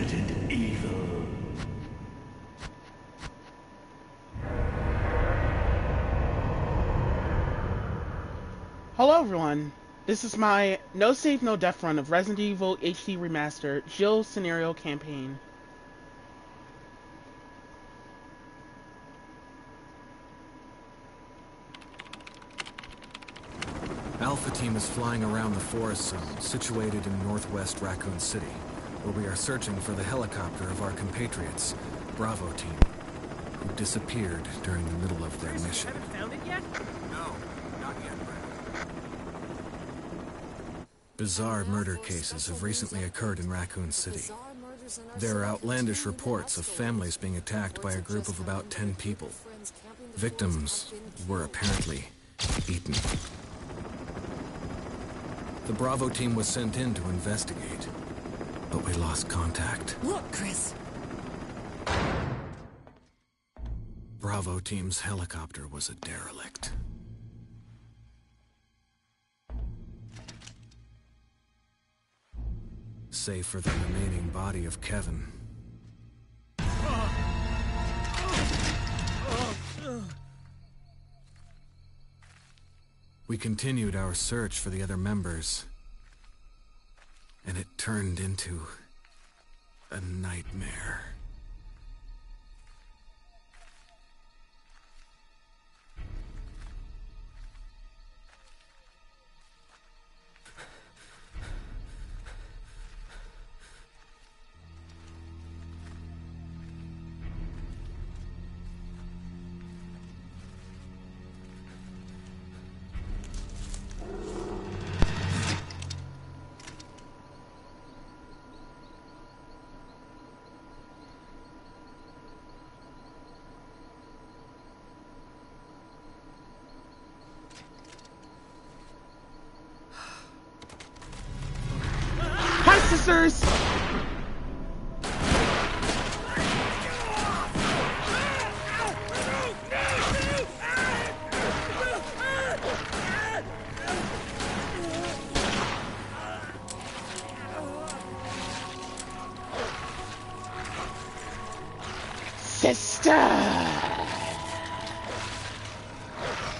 Resident Evil. Hello everyone, this is my No Save No Death run of Resident Evil HD Remaster Jill Scenario Campaign. Alpha Team is flying around the forest zone situated in northwest Raccoon City, where we are searching for the helicopter of our compatriots, Bravo Team, who disappeared during the middle of their mission. Haven't found it yet? No, not yet, Brad. Bizarre murder cases have recently occurred in Raccoon City. There are outlandish reports of families being attacked by a group of about 10 people. Victims were apparently eaten. The Bravo Team was sent in to investigate, but we lost contact. Look, Chris! Bravo Team's helicopter was a derelict. Save for the remaining body of Kevin. We continued our search for the other members, and it turned into a nightmare. Sisters!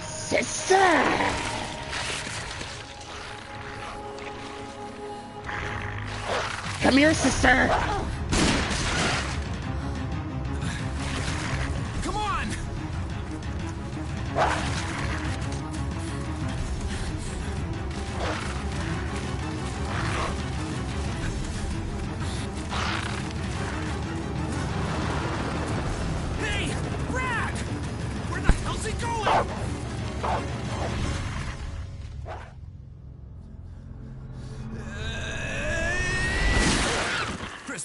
Sister! Come here, sister! Come on! Hey! Brad! Where the hell's he going?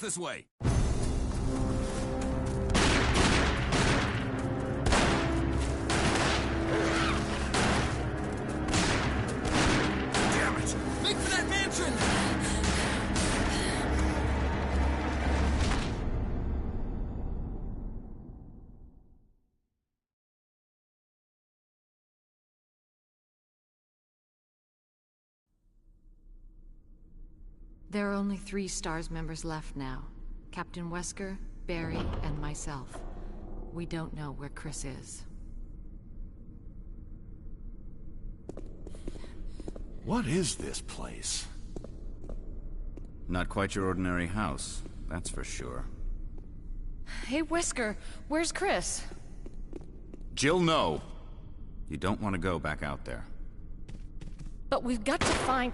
This way. Damn it! Make for that mansion! There are only 3 STARS members left now. Captain Wesker, Barry, and myself. We don't know where Chris is. What is this place? Not quite your ordinary house, that's for sure. Hey, Wesker, where's Chris? Jill, no! You don't want to go back out there. But we've got to find...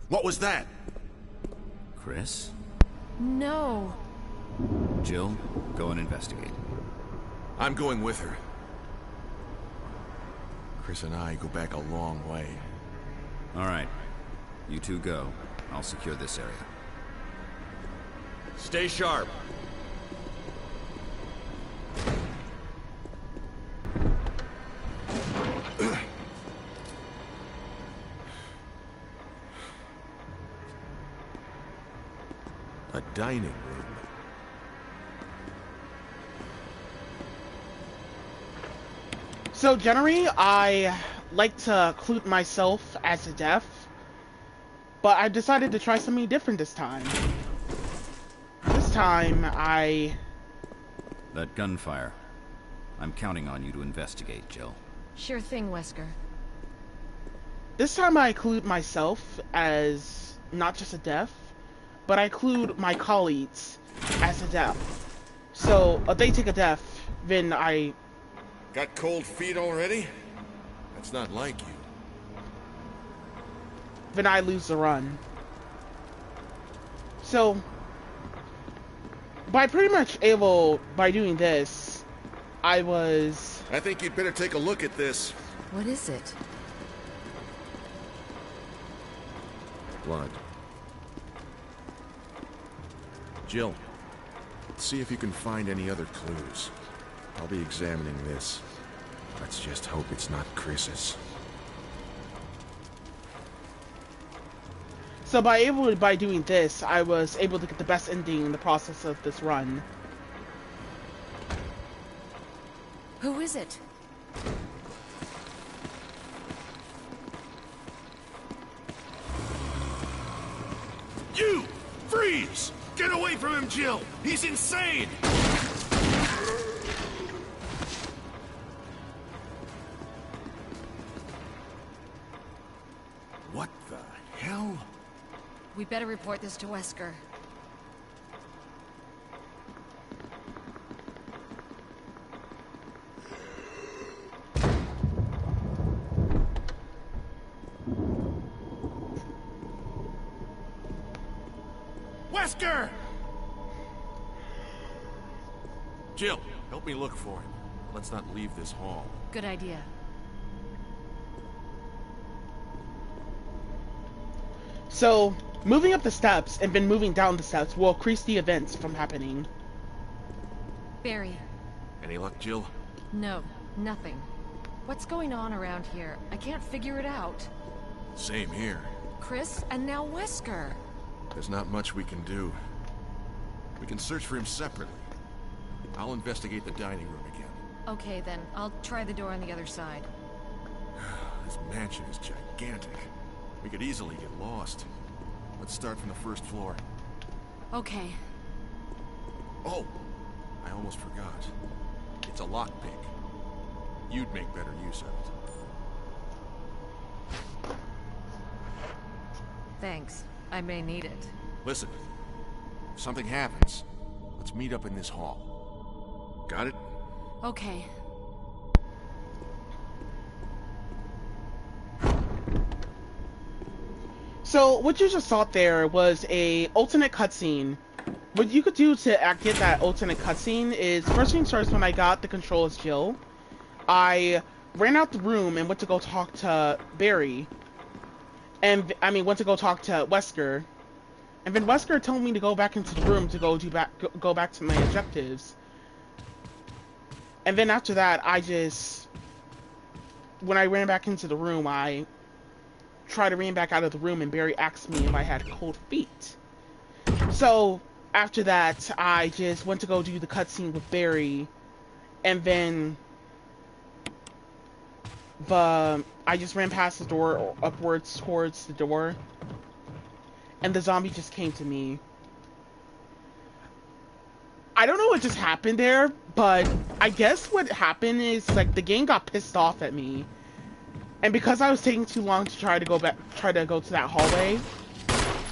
What was that? Chris? No. Jill, go and investigate. I'm going with her. Chris and I go back a long way. All right. You two go. I'll secure this area. Stay sharp. A dining room. So generally, I like to include myself as a deaf, but I decided to try something different this time. This this time, That gunfire. I'm counting on you to investigate, Jill. Sure thing, Wesker. This time I include myself as not just a deaf, but I include my colleagues as a deaf. So, they take a deaf, then I... Got cold feet already? That's not like you. Then I lose the run. So, by doing this, I think you'd better take a look at this. What is it? Blood. Jill, see if you can find any other clues. I'll be examining this. Let's just hope it's not Chris's. So by doing this, I was able to get the best ending in the process of this run. Who is it? You! Freeze! Get away from him, Jill! He's insane! What the hell? We better report this to Wesker. Wesker! Jill, help me look for him. Let's not leave this hall. Good idea. So, moving up the steps and then moving down the steps will increase the events from happening. Barry. Any luck, Jill? No, nothing. What's going on around here? I can't figure it out. Same here. Chris, and now Wesker. There's not much we can do. We can search for him separately. I'll investigate the dining room again. Okay, then. I'll try the door on the other side. This mansion is gigantic. We could easily get lost. Let's start from the first floor. Okay. Oh! I almost forgot. It's a lockpick. You'd make better use of it. Thanks. I may need it. Listen, if something happens, let's meet up in this hall. Got it? Okay. So, what you just saw there was a alternate cutscene. What you could do to get that alternate cutscene is, first things first, when I got the control as Jill, I ran out the room and went to go talk to Barry. Went to go talk to Wesker. And then Wesker told me to go back into the room to go back to my objectives. And then after that, when I ran back into the room, I tried to run back out of the room, and Barry asked me if I had cold feet. So after that, I just went to go do the cutscene with Barry, and then I just ran past the door upwards towards the door, and the zombie just came to me. I don't know what just happened there, but I guess what happened is, like, the game got pissed off at me. And because I was taking too long to try to go to that hallway,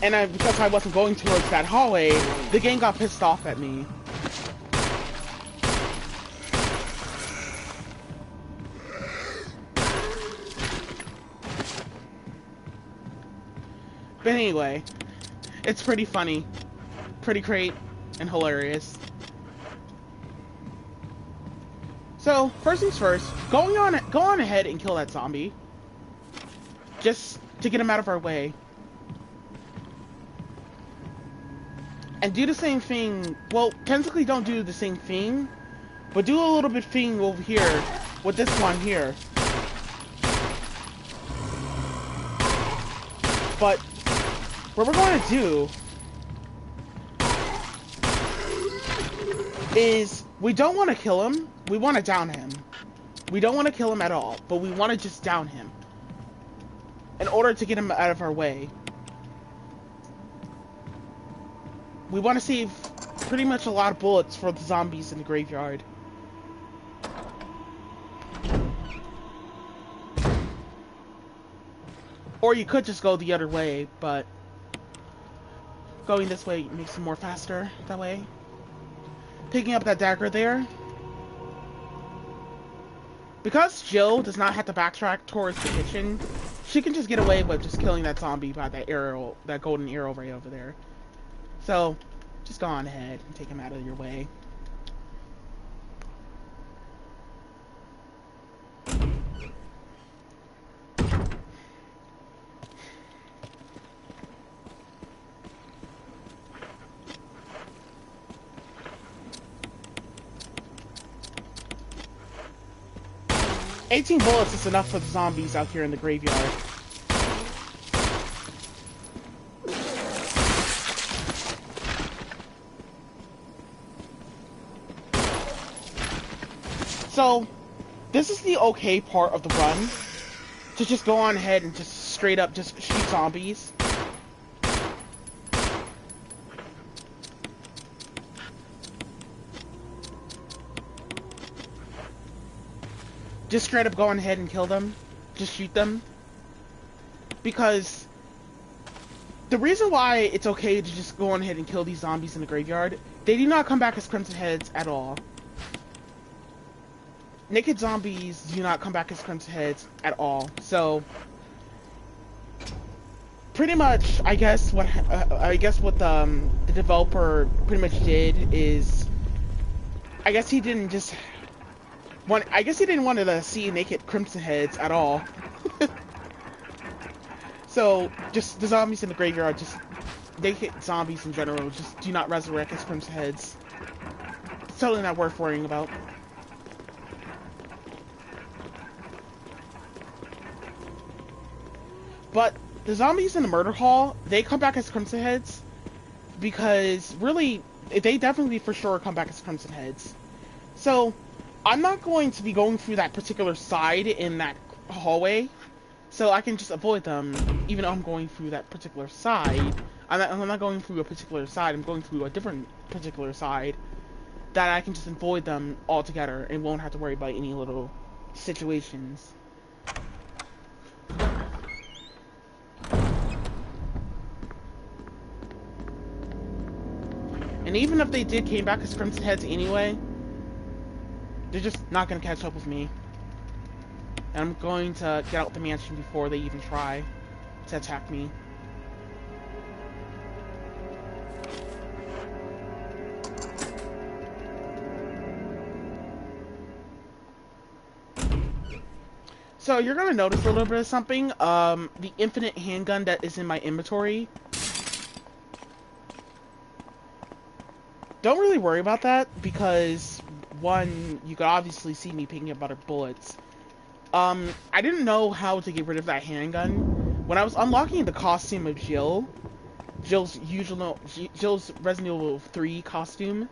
and because I wasn't going towards that hallway, the game got pissed off at me. But anyway, it's pretty funny, pretty great, and hilarious. So, first things first, go on ahead and kill that zombie. Just to get him out of our way. And do the same thing, well, technically don't do the same thing, but do a little bit thing over here with this one here. But what we're going to do is, we don't want to kill him, we want to down him. We don't want to kill him at all, but we want to just down him in order to get him out of our way. We want to save pretty much a lot of bullets for the zombies in the graveyard. Or you could just go the other way, but going this way makes it more faster that way. Picking up that dagger there. Because Jill does not have to backtrack towards the kitchen, she can just get away with just killing that zombie by that arrow, that golden arrow right over there. So, just go on ahead and take him out of your way. $18 bullets is enough for the zombies out here in the graveyard. So, this is the okay part of the run. To just go on ahead and just straight up just shoot zombies. Just straight up go on ahead and kill them. Just shoot them. Because the reason why it's okay to just go on ahead and kill these zombies in the graveyard, they do not come back as Crimson Heads at all. Naked zombies do not come back as Crimson Heads at all. So pretty much, I guess what the developer pretty much did is, I guess he didn't want to see naked Crimson Heads at all. So, just the zombies in the graveyard, just naked zombies in general, just do not resurrect as Crimson Heads. It's totally not worth worrying about. But the zombies in the murder hall, they come back as Crimson Heads because really, they definitely for sure come back as Crimson Heads. So, I'm not going to be going through that particular side in that hallway, so I can just avoid them, even though I'm going through that particular side. I'm not going through a particular side, I'm going through a different particular side, that I can just avoid them altogether and won't have to worry about any little situations. And even if they came back as Crimson Heads anyway, they're just not going to catch up with me. And I'm going to get out the mansion before they even try to attack me. So you're going to notice a little bit of something. The infinite handgun that is in my inventory. Don't really worry about that because, one, you could obviously see me picking up other bullets. I didn't know how to get rid of that handgun. When I was unlocking the costume of Jill's Resident Evil 3 costume,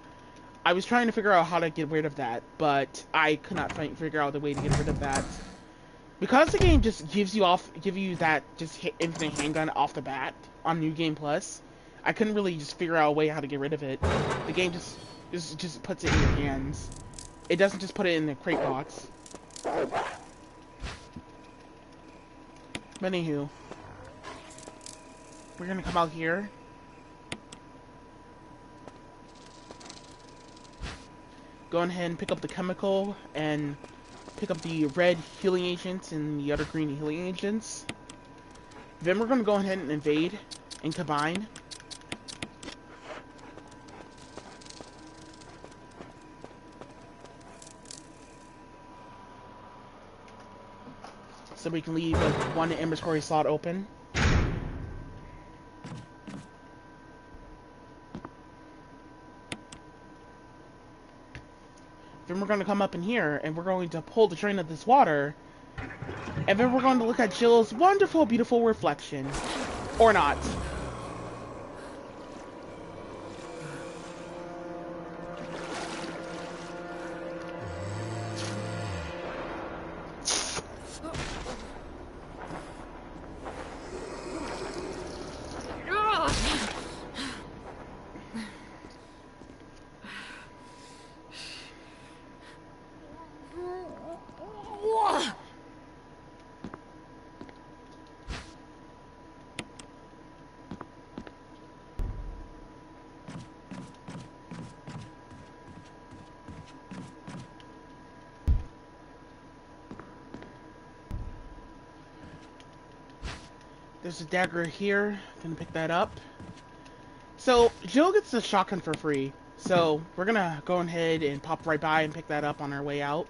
I was trying to figure out how to get rid of that, but I could not figure out the way to get rid of that. Because the game just give you that infinite handgun off the bat on New Game Plus, I couldn't really just figure out a way how to get rid of it. The game just puts it in your hands. It doesn't just put it in the crate box. But anywho, we're gonna come out here. Go ahead and pick up the chemical and pick up the red healing agents and the other green healing agents. Then we're gonna go ahead and invade and combine. So we can leave one inventory slot open. Then we're going to come up in here and we're going to pull the drain of this water. And then we're going to look at Jill's wonderful, beautiful reflection. Or not. There's a dagger here. Gonna pick that up. So, Jill gets the shotgun for free. So, we're gonna go ahead and pop right by and pick that up on our way out.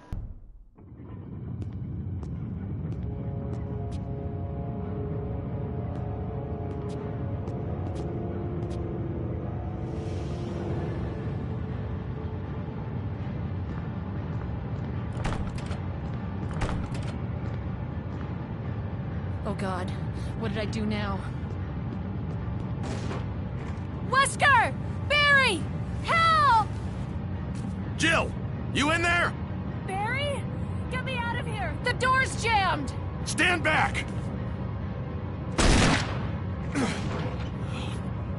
Oh God, what did I do now? Wesker! Barry! Help! Jill! You in there? Barry? Get me out of here! The door's jammed! Stand back!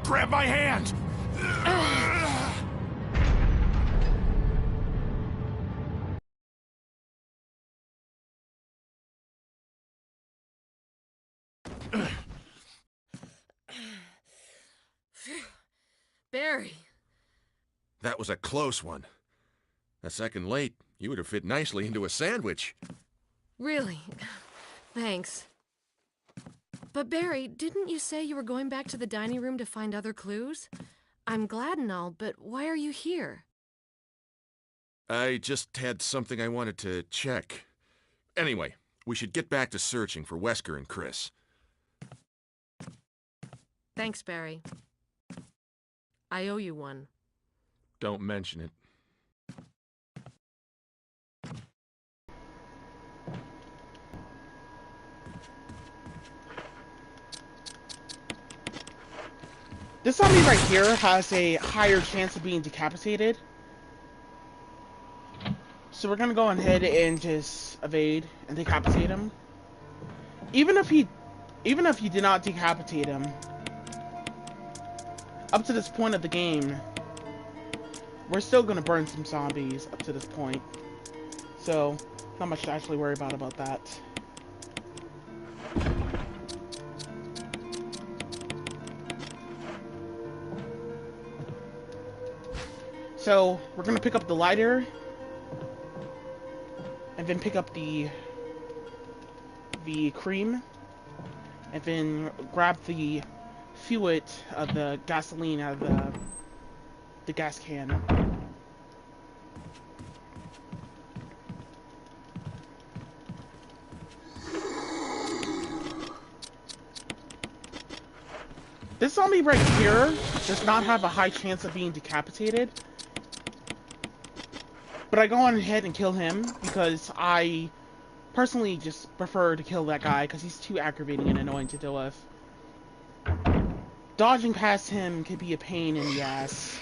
Grab my hand! Barry. That was a close one. A second late, you would have fit nicely into a sandwich. Really? Thanks. But Barry, didn't you say you were going back to the dining room to find other clues? I'm glad and all, but why are you here? I just had something I wanted to check. Anyway, we should get back to searching for Wesker and Chris. Thanks, Barry. I owe you one. Don't mention it. This zombie right here has a higher chance of being decapitated. So we're gonna go ahead and just evade and decapitate him. Even if he did not decapitate him, up to this point of the game, we're still gonna burn some zombies up to this point. So, not much to actually worry about that. So, we're gonna pick up the lighter, and then pick up the cream, and then grab the fluid of the gasoline out of the gas can. This zombie right here does not have a high chance of being decapitated. But I go on ahead and kill him because I personally just prefer to kill that guy because he's too aggravating and annoying to deal with. Dodging past him could be a pain in the ass.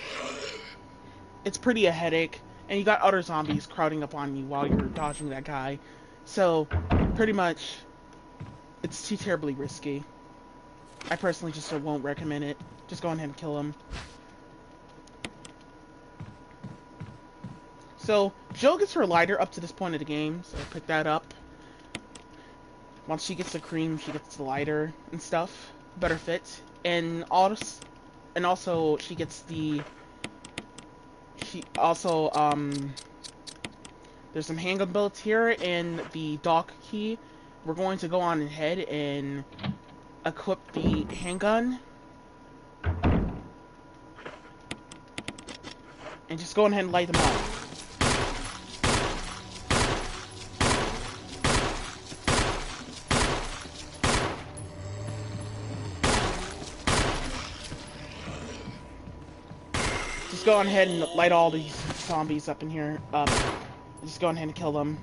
It's pretty a headache, and you got other zombies crowding up on you while you're dodging that guy. So, pretty much, it's too terribly risky. I personally just won't recommend it. Just go ahead and kill him. So, Jill gets her lighter up to this point of the game, so pick that up. Once she gets the cream, she gets the lighter and stuff. Better fit. And also, she gets the... there's some handgun bullets here, and the dock key. We're going to go on ahead and equip the handgun. And just go ahead and light them up. Just go on ahead and light all these zombies up in here up. Just go on ahead and kill them.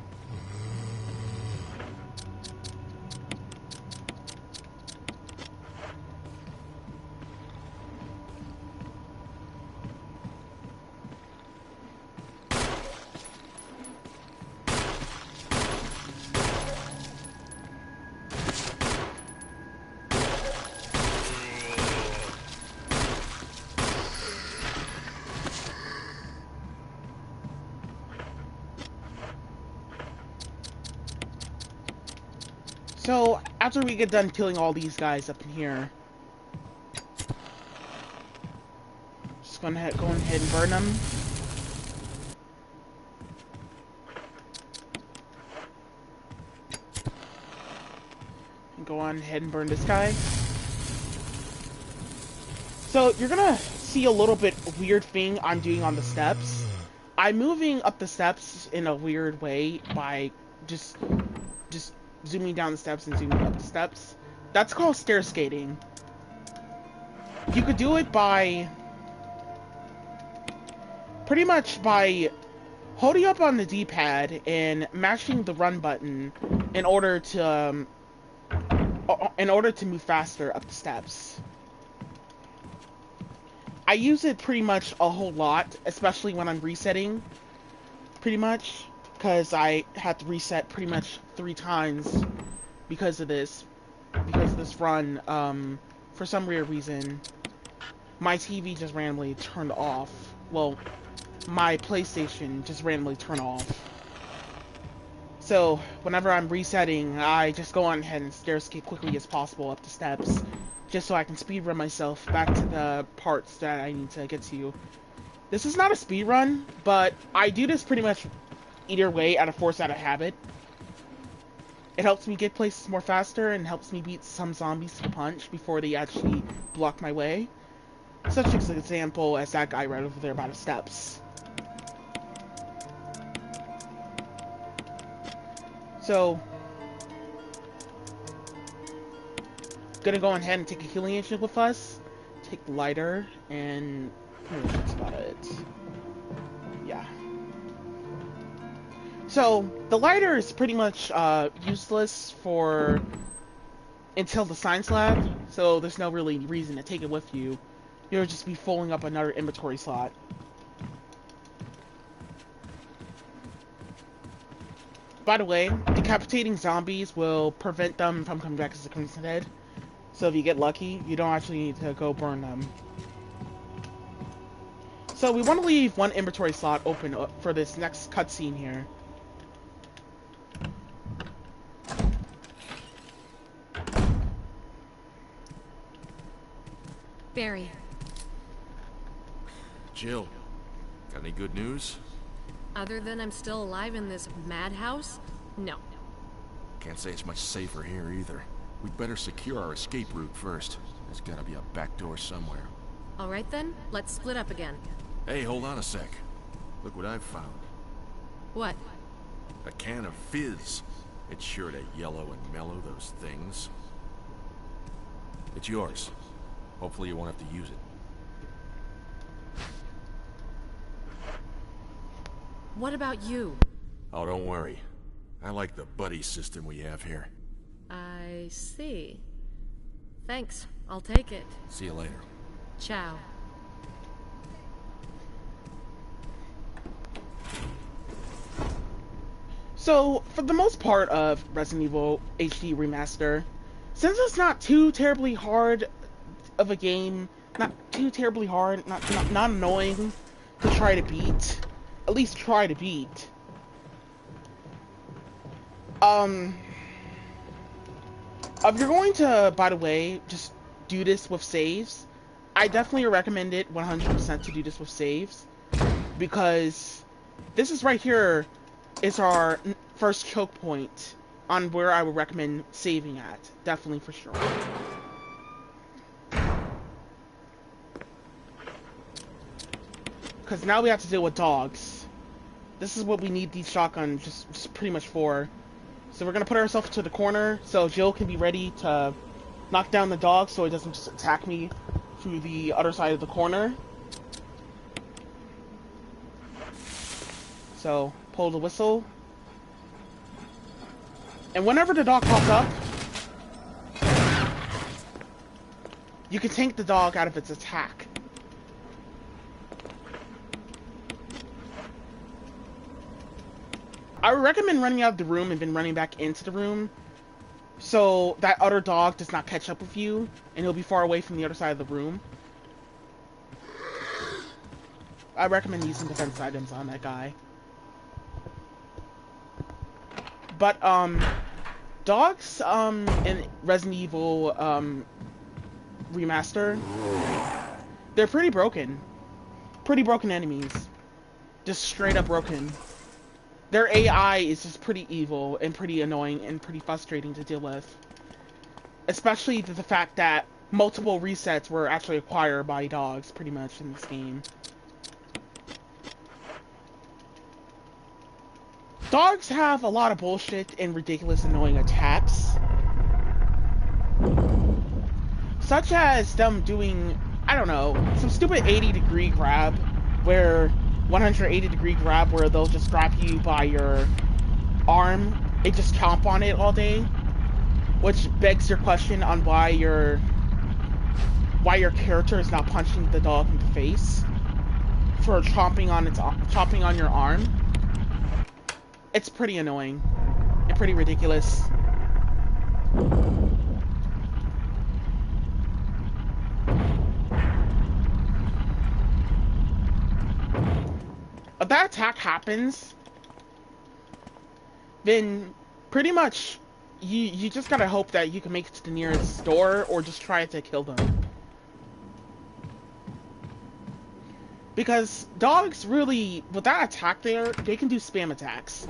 So, after we get done killing all these guys up in here, just go ahead and burn them. And go on ahead and burn this guy. So you're gonna see a little bit weird thing I'm doing on the steps. I'm moving up the steps in a weird way by just zooming down the steps and zooming up the steps. That's called stair skating. You could do it by pretty much by holding up on the D-pad and mashing the run button in order to move faster up the steps. I use it pretty much a whole lot, especially when I'm resetting, pretty much, because I had to reset pretty much 3 times because of this run. For some weird reason, my TV just randomly turned off. Well, my PlayStation just randomly turned off. So, whenever I'm resetting, I just go on ahead and stair skate quickly as possible up the steps, just so I can speedrun myself back to the parts that I need to get to. This is not a speedrun, but I do this pretty much either way out of force, out of habit. It helps me get places more faster and helps me beat some zombies to the punch before they actually block my way. Such an example as that guy right over there by the steps. So, gonna go ahead and take a healing agent with us. Take the lighter, and pretty much that's about it. Yeah. So, the lighter is pretty much useless until the science lab, so there's no really reason to take it with you. You'll just be filling up another inventory slot. By the way, decapitating zombies will prevent them from coming back as a Crimson Head. So if you get lucky, you don't actually need to go burn them. So we want to leave one inventory slot open for this next cutscene here. Barry. Jill, got any good news? Other than I'm still alive in this madhouse? No. Can't say it's much safer here either. We'd better secure our escape route first. There's gotta be a back door somewhere. Alright then, let's split up again. Hey, hold on a sec. Look what I've found. What? A can of fizz. It's sure to yellow and mellow those things. It's yours. Hopefully you won't have to use it. What about you? Oh, don't worry. I like the buddy system we have here. I see. Thanks, I'll take it. See you later. Ciao. So, for the most part of Resident Evil HD Remaster, since it's not too terribly hard of a game, not too terribly hard, not annoying to try to beat, at least try to beat, if you're going to, by the way, just do this with saves, I definitely recommend it 100% to do this with saves, because this is right here is our first choke point on where I would recommend saving at, definitely for sure. Because now we have to deal with dogs. This is what we need these shotguns just pretty much for. So we're going to put ourselves to the corner so Jill can be ready to knock down the dog so it doesn't just attack me through the other side of the corner. So, pull the whistle. And whenever the dog pops up, you can tank the dog out of its attack. I would recommend running out of the room and then running back into the room so that other dog does not catch up with you and he'll be far away from the other side of the room. I recommend using defense items on that guy. But, dogs, in Resident Evil, Remaster, they're pretty broken. Pretty broken enemies. Just straight up broken. Their AI is just pretty evil and pretty annoying and pretty frustrating to deal with. Especially the fact that multiple resets were actually acquired by dogs, pretty much, in this game. Dogs have a lot of bullshit and ridiculous annoying attacks. Such as them doing, I don't know, some stupid 80-degree grab, where 180-degree grab where they'll just grab you by your arm and just chomp on it all day, which begs your question on why your character is not punching the dog in the face for chomping on your arm. It's pretty annoying and pretty ridiculous. If that attack happens, then pretty much you just gotta hope that you can make it to the nearest store or just try to kill them. Because dogs really, with that attack there, they can do spam attacks.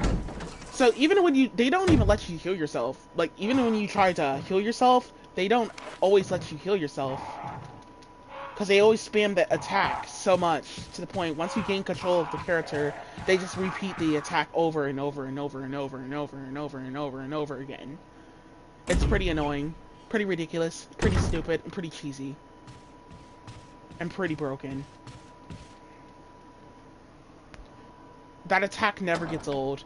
So even when they don't even let you heal yourself. Like, even when you try to heal yourself, they don't always let you heal yourself. Because they always spam the attack so much, to the point, once you gain control of the character, they just repeat the attack over and over and over and over and over and over and over and over again. It's pretty annoying, pretty ridiculous, pretty stupid, and pretty cheesy. And pretty broken. That attack never gets old.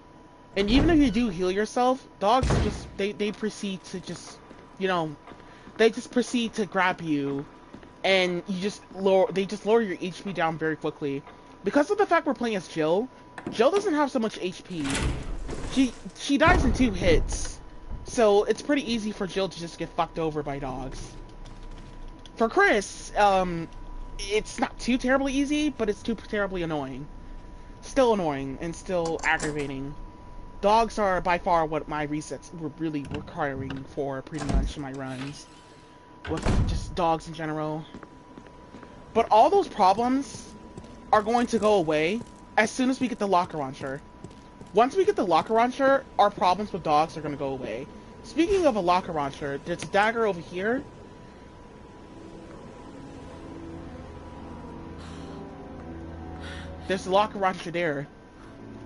And even if you do heal yourself, dogs just, they proceed to just, you know, they just proceed to grab you, and they just lower your HP down very quickly. Because of the fact we're playing as Jill doesn't have so much HP. She dies in 2 hits. So it's pretty easy for Jill to just get fucked over by dogs. For Chris, it's not too terribly easy, but it's too terribly annoying. Still annoying and still aggravating. Dogs are by far what my resets were really requiring for pretty much my runs. With just dogs in general. But all those problems are going to go away as soon as we get the locker launcher. Once we get the locker launcher, our problems with dogs are going to go away. Speaking of a locker launcher, there's a dagger over here. There's a locker launcher there.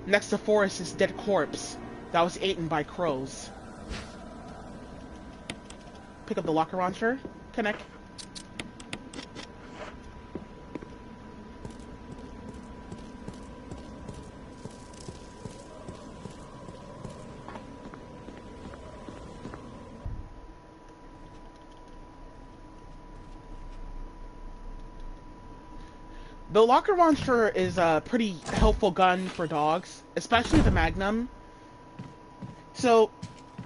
Next to Forrest's dead corpse that was eaten by crows. Pick up the locker launcher. Connect. The locker launcher is a pretty helpful gun for dogs, especially the Magnum. So,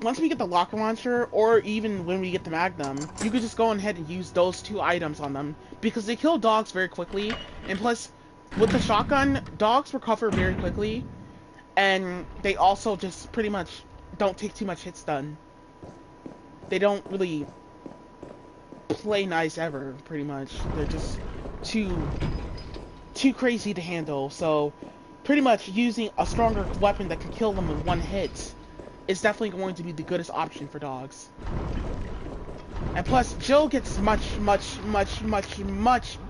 once we get the locker launcher, or even when we get the Magnum, you could just go ahead and use those 2 items on them, because they kill dogs very quickly, and plus, with the shotgun, dogs recover very quickly, and they also just pretty much don't take too much hit stun. They don't really play nice ever, pretty much. They're just too crazy to handle, so pretty much using a stronger weapon that can kill them with 1 hit is definitely going to be the goodest option for dogs. And plus, Jill gets much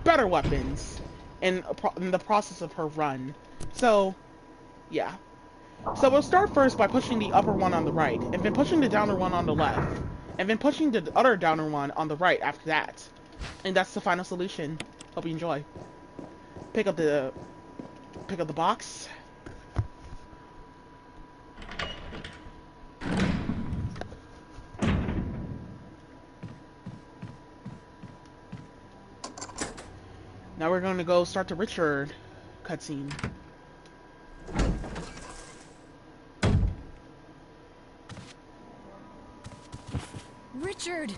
better weapons in the process of her run. So, yeah. So we'll start first by pushing the upper one on the right, and then pushing the downer one on the left, and then pushing the other downer one on the right after that. And that's the final solution. Hope you enjoy. Pick up the box. Now we're going to go start the Richard cutscene. Richard!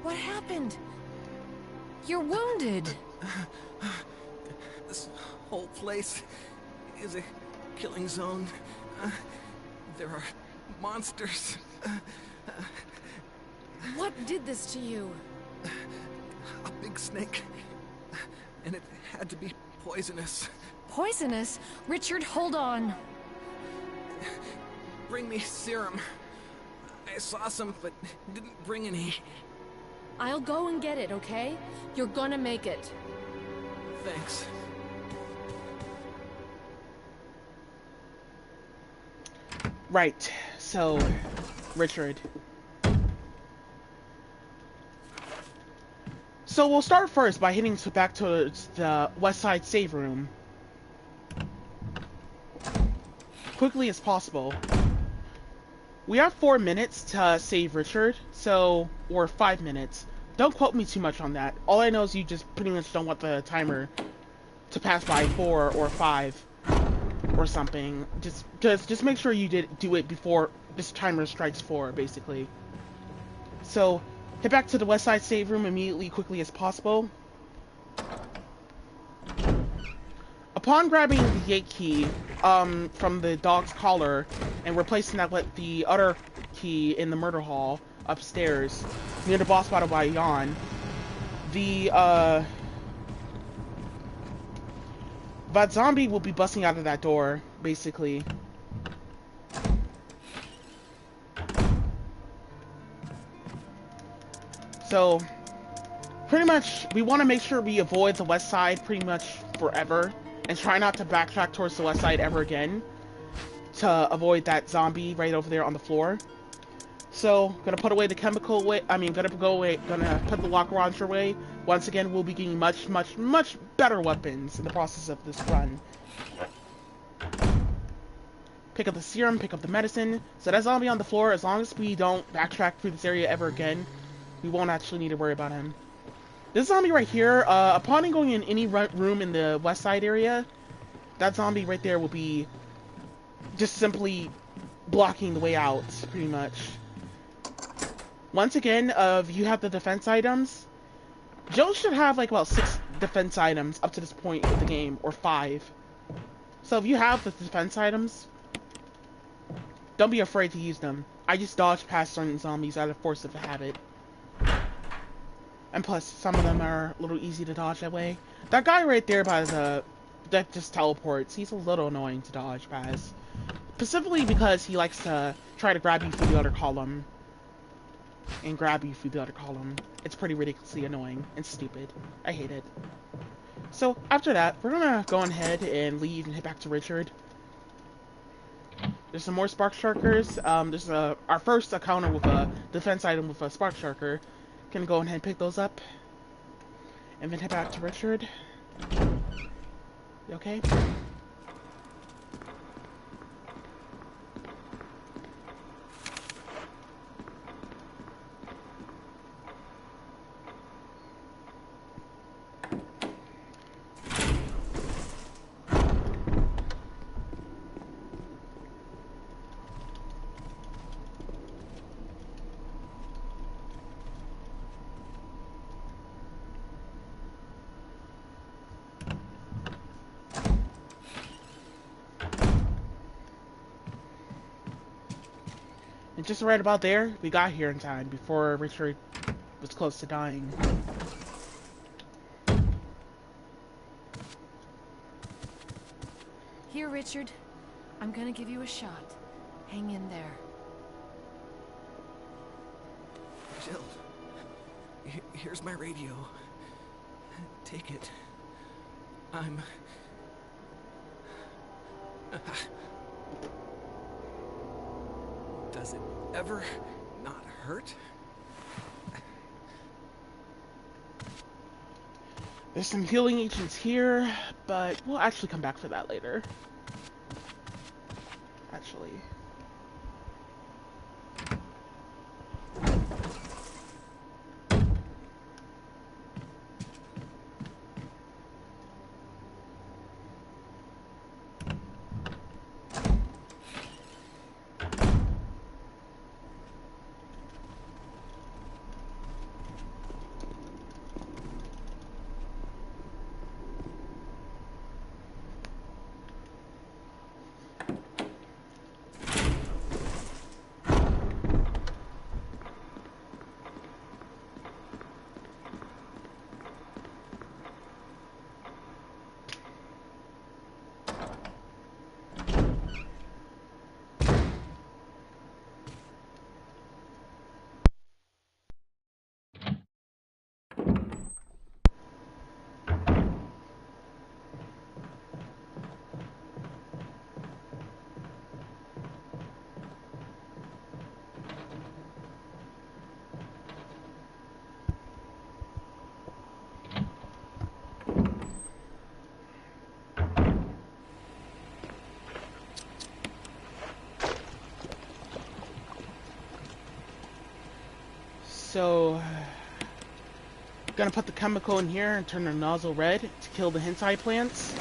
What happened? You're wounded. This whole place is a killing zone. There are monsters. What did this to you? A big snake. And it had to be poisonous. Poisonous? Richard, hold on. Bring me serum. I saw some, but didn't bring any. I'll go and get it, okay? You're gonna make it. Thanks. Right, so, Richard. So we'll start first by heading back towards the West Side save room. Quickly as possible. We have 4 minutes to save Richard, so, or 5 minutes. Don't quote me too much on that. All I know is you just pretty much don't want the timer to pass by 4 or 5 or something. Just make sure you do it before this timer strikes 4, basically. So, head back to the West Side save room immediately, quickly as possible. Upon grabbing the gate key from the dog's collar and replacing that with the other key in the murder hall upstairs near the boss battle by Jan, that zombie will be busting out of that door, basically. So, pretty much, we want to make sure we avoid the West Side pretty much forever, and try not to backtrack towards the West Side ever again, to avoid that zombie right over there on the floor. So, gonna put away the chemical away, gonna put the locker launcher away. Once again, we'll be getting much better weapons in the process of this run. Pick up the serum, pick up the medicine. So that zombie on the floor, as long as we don't backtrack through this area ever again, we won't actually need to worry about him. This zombie right here, upon going in any room in the West Side area, that zombie right there will be just simply blocking the way out, pretty much. Once again, if you have the defense items, Joe should have like about 6 defense items up to this point of the game, or 5. So if you have the defense items, don't be afraid to use them. I just dodge past certain zombies out of force of habit. And plus, some of them are a little easy to dodge that way. That guy right there by that just teleports, he's a little annoying to dodge past. Specifically because he likes to try to grab you through the other column. And grab you through the other column. It's pretty ridiculously annoying and stupid. I hate it. So, after that, we're gonna go ahead and leave and head back to Richard. There's some more Spark Sharkers. There's our first encounter with a defense item with a Spark Sharker. Gonna go ahead and pick those up. And then head back to Richard. You okay? And just right about there, we got here in time before Richard was close to dying. Here, Richard. I'm gonna give you a shot. Hang in there. Jill, here's my radio. Take it. Does it ever not hurt? There's some healing agents here, but we'll actually come back for that later. Actually. So, gonna put the chemical in here and turn the nozzle red to kill the hentai plants.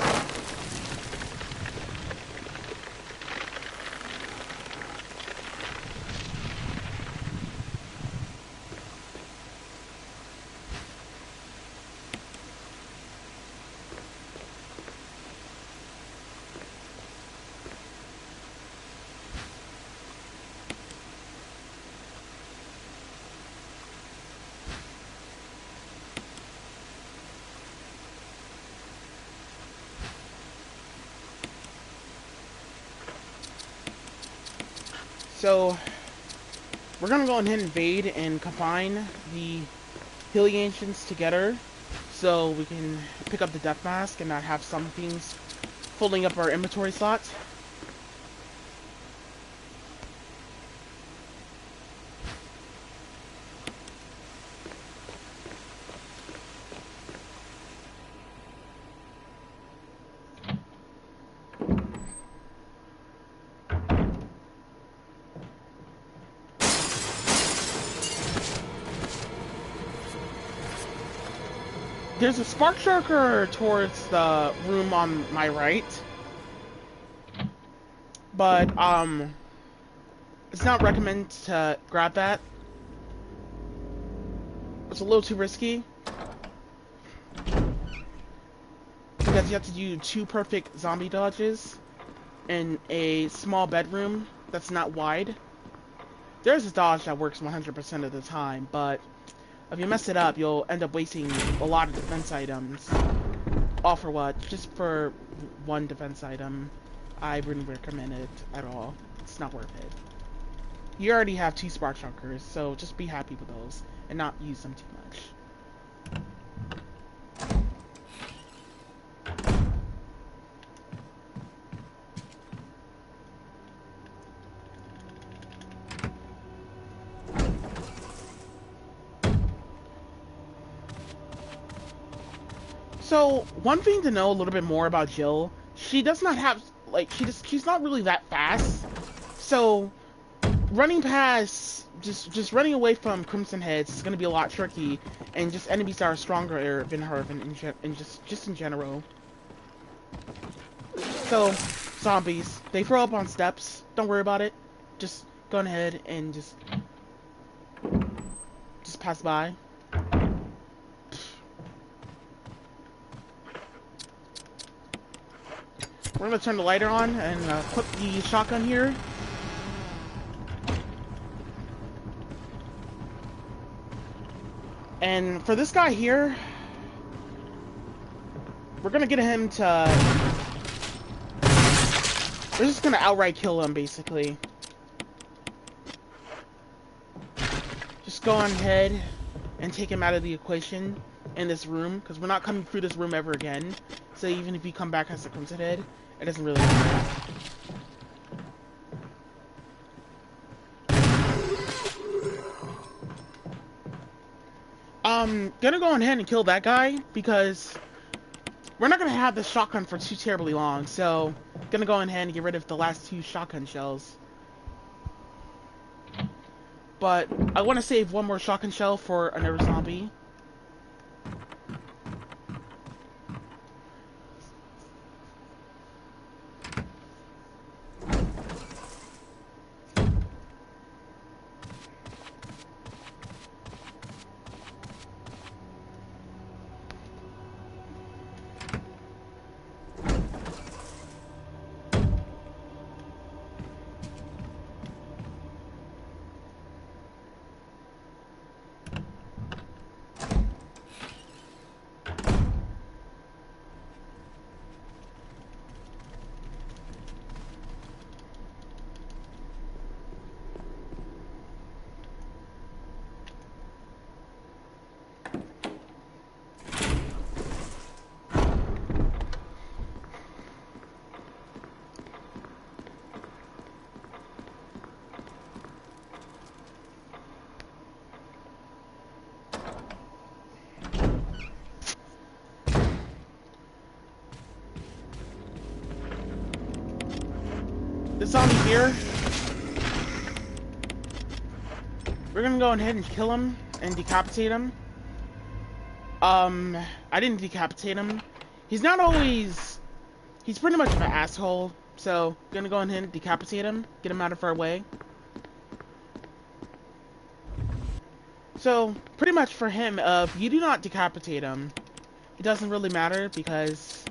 So, we're gonna go ahead and invade and combine the healing ancients together so we can pick up the death mask and not have some things filling up our inventory slots. There's a spark shulker towards the room on my right, but it's not recommended to grab that. It's a little too risky because you have to do 2 perfect zombie dodges in a small bedroom that's not wide. There's a dodge that works 100% of the time, but if you mess it up, you'll end up wasting a lot of defense items. All for what? Just for 1 defense item. I wouldn't recommend it at all. It's not worth it. You already have 2 spark shulkers, so just be happy with those and not use them too much. So, one thing to know a little bit more about Jill, she does not have, like, she's not really that fast. So, running past, just running away from Crimson Heads is going to be a lot tricky, and just enemies that are stronger than her, just in general. So, zombies, they throw up on steps, don't worry about it. Just go ahead and just pass by. We're gonna turn the lighter on and equip the shotgun here. And for this guy here, we're gonna get him to... We're just gonna outright kill him, basically. Just go on ahead and take him out of the equation in this room, because we're not coming through this room ever again. So even if you come back as a Crimson Head, it doesn't really matter. Gonna go on ahead and kill that guy, because we're not gonna have this shotgun for too terribly long, so gonna go on ahead and get rid of the last 2 shotgun shells. But I want to save 1 more shotgun shell for another zombie. This zombie here, we're gonna go ahead and kill him. and decapitate him. I didn't decapitate him. He's not always... He's pretty much of an asshole, so gonna go ahead and decapitate him, get him out of our way. So, pretty much for him, if you do not decapitate him, it doesn't really matter, because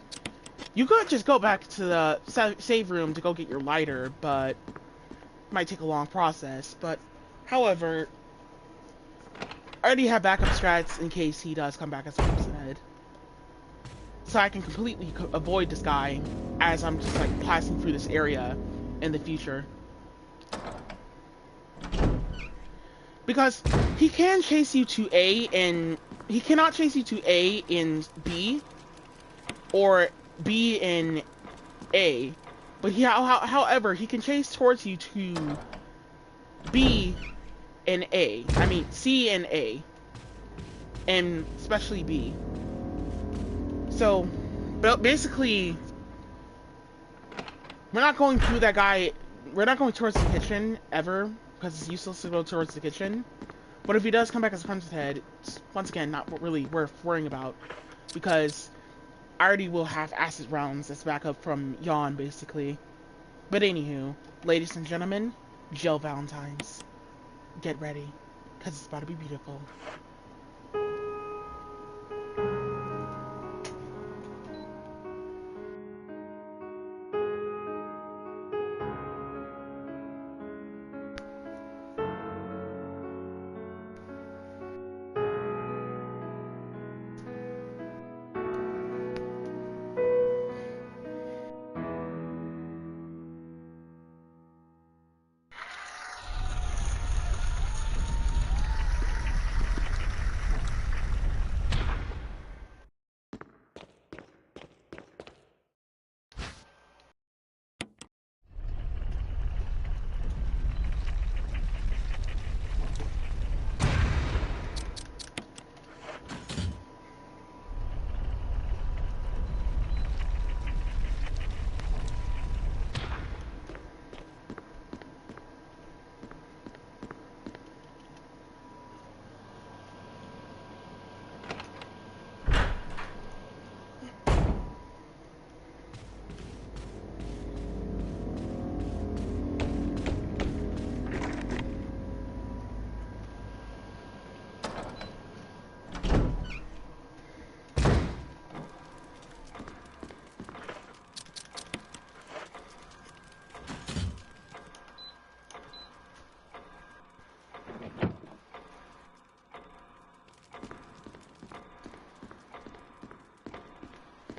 you could just go back to the save room to go get your lighter, but it might take a long process. But, however, I already have backup strats in case he does come back as a Crimson Head. So I can completely avoid this guy as I'm just like passing through this area in the future. Because he can chase you to A and he cannot chase you to A in B or B in A. But however, he can chase towards you to B and A. I mean C and A. And especially B. So, but basically, we're not going through that guy. We're not going towards the kitchen ever because it's useless to go towards the kitchen. But if he does come back as a Crimson Head, it's once again not really worth worrying about because I already will have acid rounds as backup from Yawn, basically. But anywho, ladies and gentlemen, Jill Valentines, get ready because it's about to be beautiful.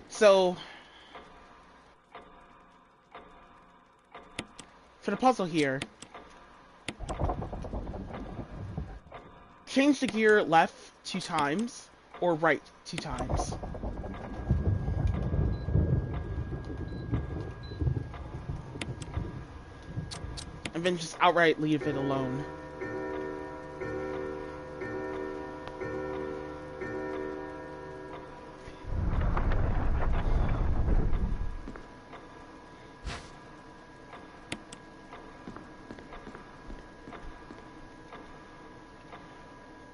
So, for the puzzle here, change the gear left 2 times, or right 2 times. And then just outright leave it alone.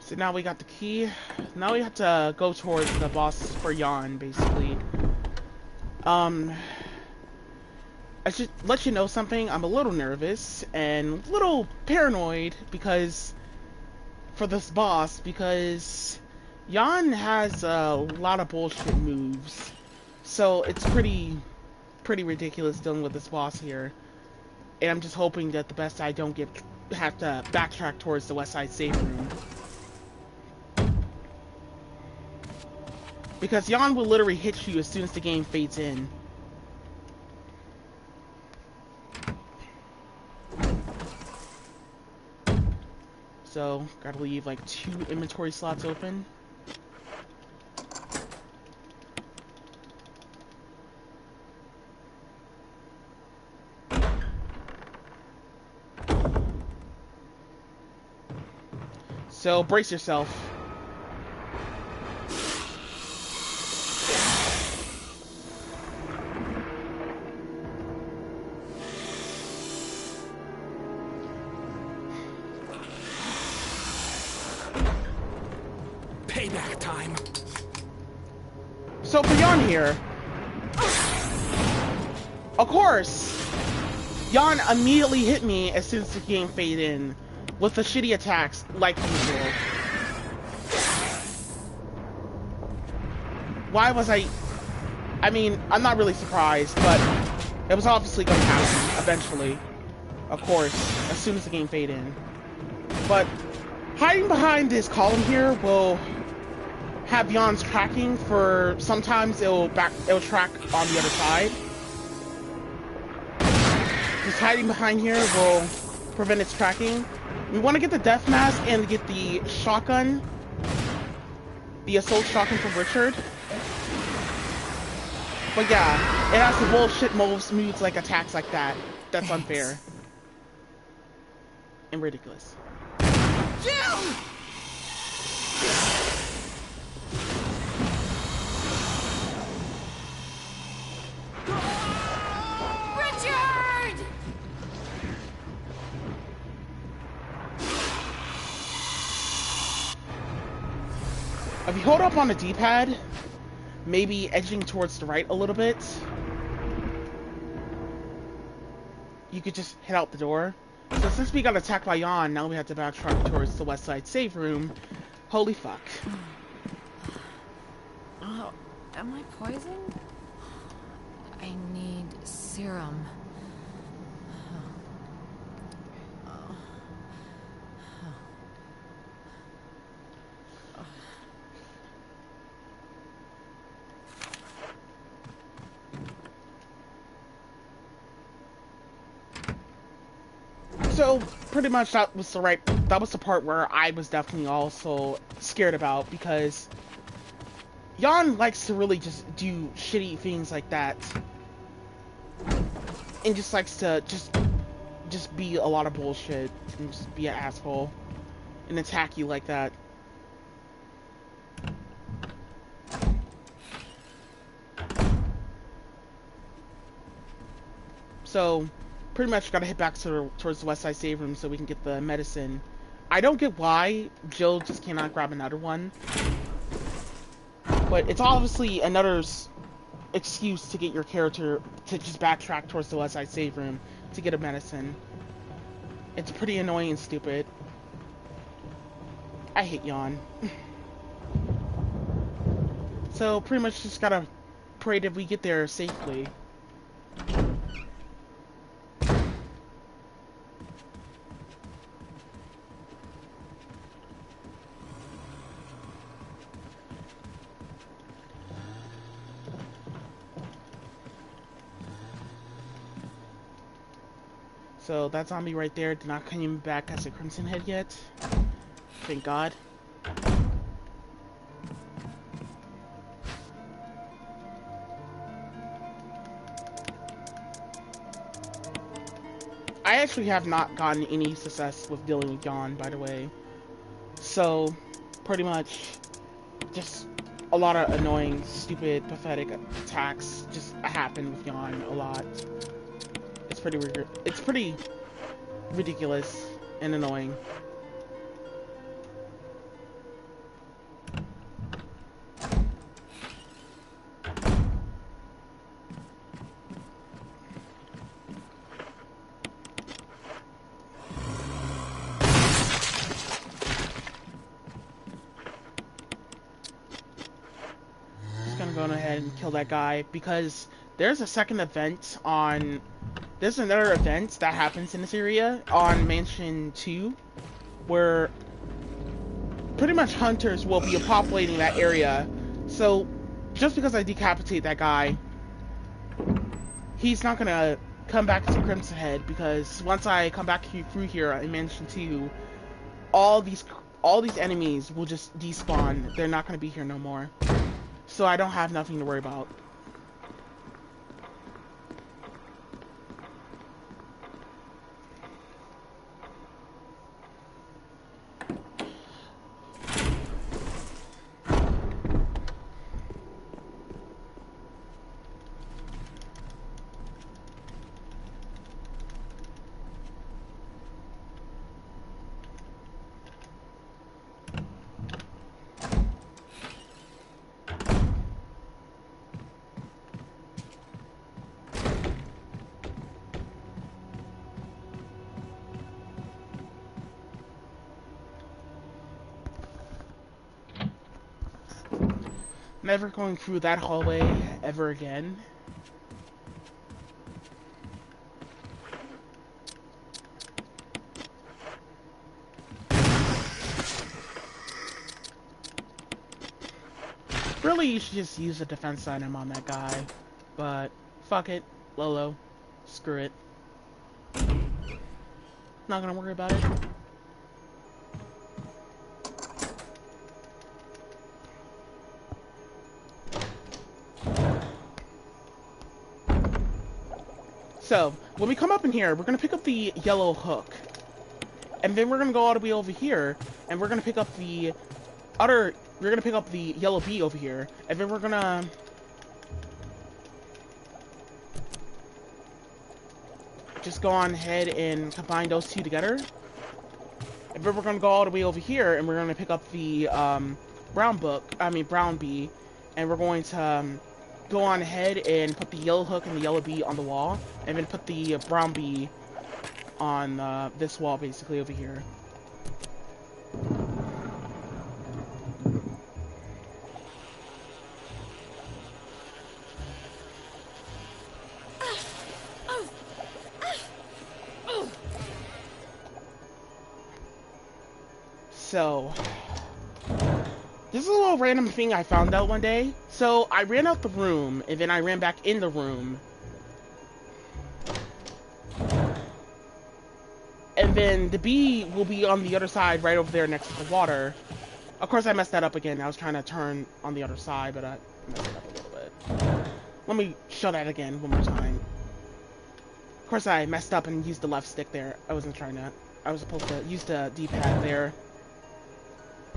So now we got the key. Now we have to go towards the boss for Yawn, basically. I should let you know something. I'm a little nervous and a little paranoid because for this boss because Yawn has a lot of bullshit moves. So it's pretty ridiculous dealing with this boss here. And I'm just hoping that the best I don't have to backtrack towards the West Side safe room. Because Yawn will literally hit you as soon as the game fades in. So, gotta leave like 2 inventory slots open. So, brace yourself. Snack time. So for Jan here, of course, Jan immediately hit me as soon as the game faded in with the shitty attacks like usual. Why was I mean, I'm not really surprised, but it was obviously going to happen eventually. Of course, as soon as the game faded in. But hiding behind this column here will have Jan's tracking for sometimes it'll track on the other side. Just hiding behind here will prevent its tracking. We want to get the death mask and get the shotgun, the assault shotgun from Richard. But yeah, it has the bullshit moves like attacks like that. That's unfair and ridiculous. Jill! Richard! If you hold up on the D-pad, maybe edging towards the right a little bit, you could just hit out the door. So since we got attacked by Jan, now we have to backtrack towards the west side save room. Holy fuck. Oh, am I poisoned? I need serum. So pretty much that was the part where I was definitely also scared about, because Jan likes to really just do shitty things like that. And just likes to just be a lot of bullshit and just be an asshole and attack you like that. So pretty much gotta hit back towards the west side save room so we can get the medicine. I don't get why Jill just cannot grab another one, but it's obviously another excuse to get your character to just backtrack towards the west side save room to get a medicine. It's pretty annoying and stupid. I hate Jan. So pretty much just gotta pray that we get there safely. So that zombie right there did not come back as a Crimson Head yet. Thank God. I actually have not gotten any success with dealing with Jan, by the way. So, pretty much, just a lot of annoying, stupid, pathetic attacks just happen with Jan a lot. It's pretty ridiculous and annoying. Just gonna go ahead and kill that guy because there's a second event on. There's another event that happens in this area on Mansion 2 where pretty much hunters will be populating that area. So just because I decapitate that guy, he's not gonna come back to Crimson Head, because once I come back through here in Mansion 2, all these enemies will just despawn. They're not gonna be here no more. So I don't have nothing to worry about. Never going through that hallway ever again. Really, you should just use a defense item on that guy. But, fuck it. Lolo. Screw it. Not gonna worry about it. So, when we come up in here, we're gonna pick up the yellow hook. And then we're gonna go all the way over here, and we're gonna pick up the yellow bee over here, and then we're gonna just go on ahead and combine those two together. And then we're gonna go all the way over here, and we're gonna pick up the brown bee, and we're going to go on ahead and put the yellow hook and the yellow bee on the wall, and then put the brown bee on this wall, basically over here. So, this is a little random thing I found out one day. So, I ran out the room, and then I ran back in the room. And then the bee will be on the other side, right over there next to the water. Of course, I messed that up again. I was trying to turn on the other side, but I messed it up a little bit. Let me show that again one more time. Of course, I messed up and used the left stick there. I wasn't trying to... I was supposed to use the D-pad there.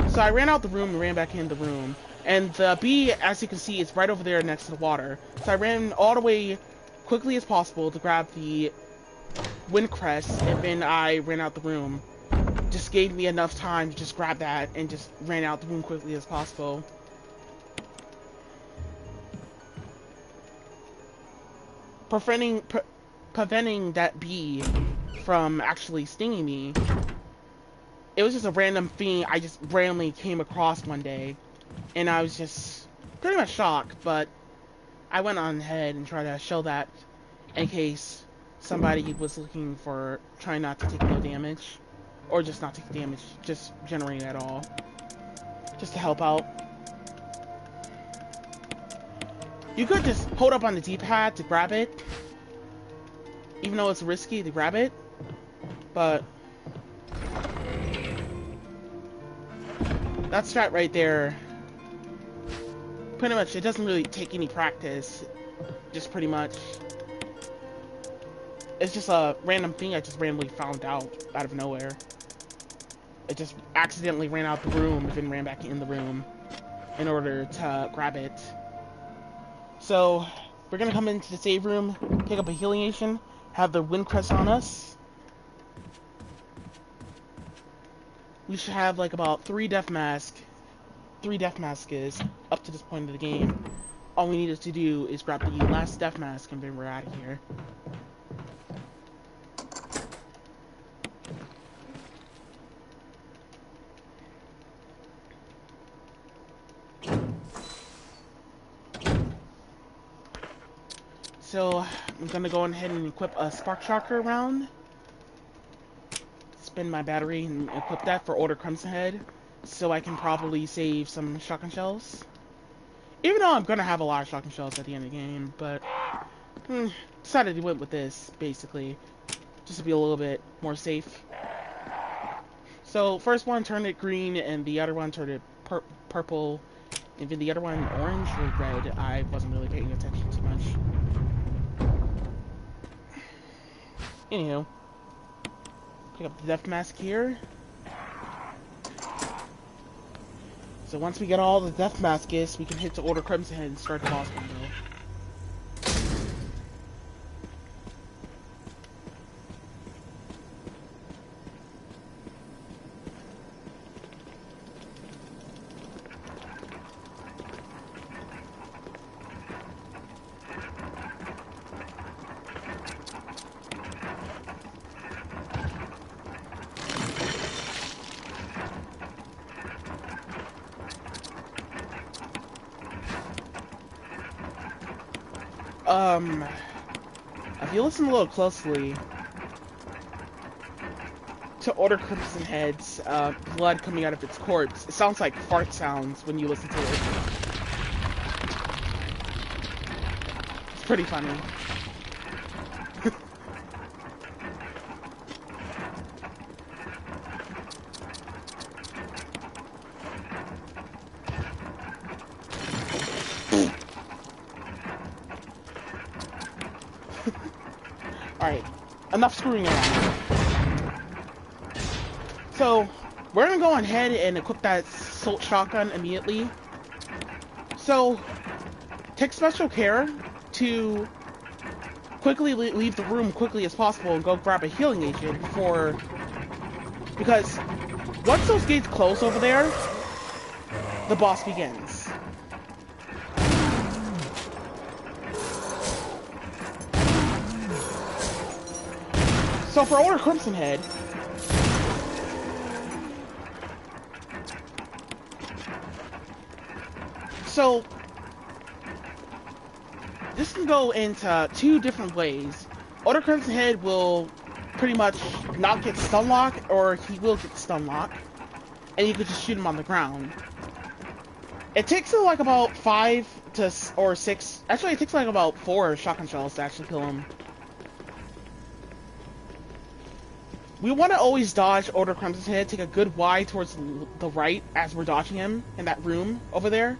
So I ran out the room and ran back in the room. And the bee, as you can see, is right over there next to the water. So I ran all the way quickly as possible to grab the wind crest, and then I ran out the room. Just gave me enough time to just grab that and just ran out the room quickly as possible. Preventing that bee from actually stinging me. It was just a random thing I just randomly came across one day, and I was just pretty much shocked, but I went on ahead and tried to show that in case somebody was looking for trying not to take no damage, or just not take damage, just generate at all, just to help out. You could just hold up on the D-pad to grab it, even though it's risky to grab it, but that strat right there, pretty much, it doesn't really take any practice, just pretty much, it's just a random thing I just randomly found out of nowhere. It just accidentally ran out the room, then ran back in the room in order to grab it. So, we're gonna come into the save room, pick up a healing action, have the wind crest on us. We should have like about 3 death masks up to this point of the game. All we needed to do is grab the last death mask and then we're out of here. So, I'm gonna go ahead and equip a spark shocker round. Spin my battery and equip that for Order Crimson Head, so I can probably save some shotgun shells. Even though I'm gonna have a lot of shotgun shells at the end of the game, but decided to went with this, basically, just to be a little bit more safe. So, first one turned it green, and the other one turned it purple, and then the other one orange or red. I wasn't really paying attention too much. Anywho, pick up the death mask here. So once we get all the death masks, we can hit to Order Crimson Head and start the boss window. if you listen a little closely to Order Crimson Head's blood coming out of its corpse, it sounds like fart sounds when you listen to it. It's pretty funny. Alright, enough screwing around. So, we're gonna go ahead and equip that assault shotgun immediately. So, take special care to quickly leave the room quickly as possible and go grab a healing agent before... Because once those gates close over there, the boss begins. So for Order Crimson Head, so this can go into two different ways. Order Crimson Head will pretty much not get stun lock, or he will get stun lock, and you could just shoot him on the ground. It takes like about 5 or 6. Actually, it takes like about 4 shotgun shells to actually kill him. We want to always dodge Order Crimson's Head, take a good wide towards the right as we're dodging him in that room over there.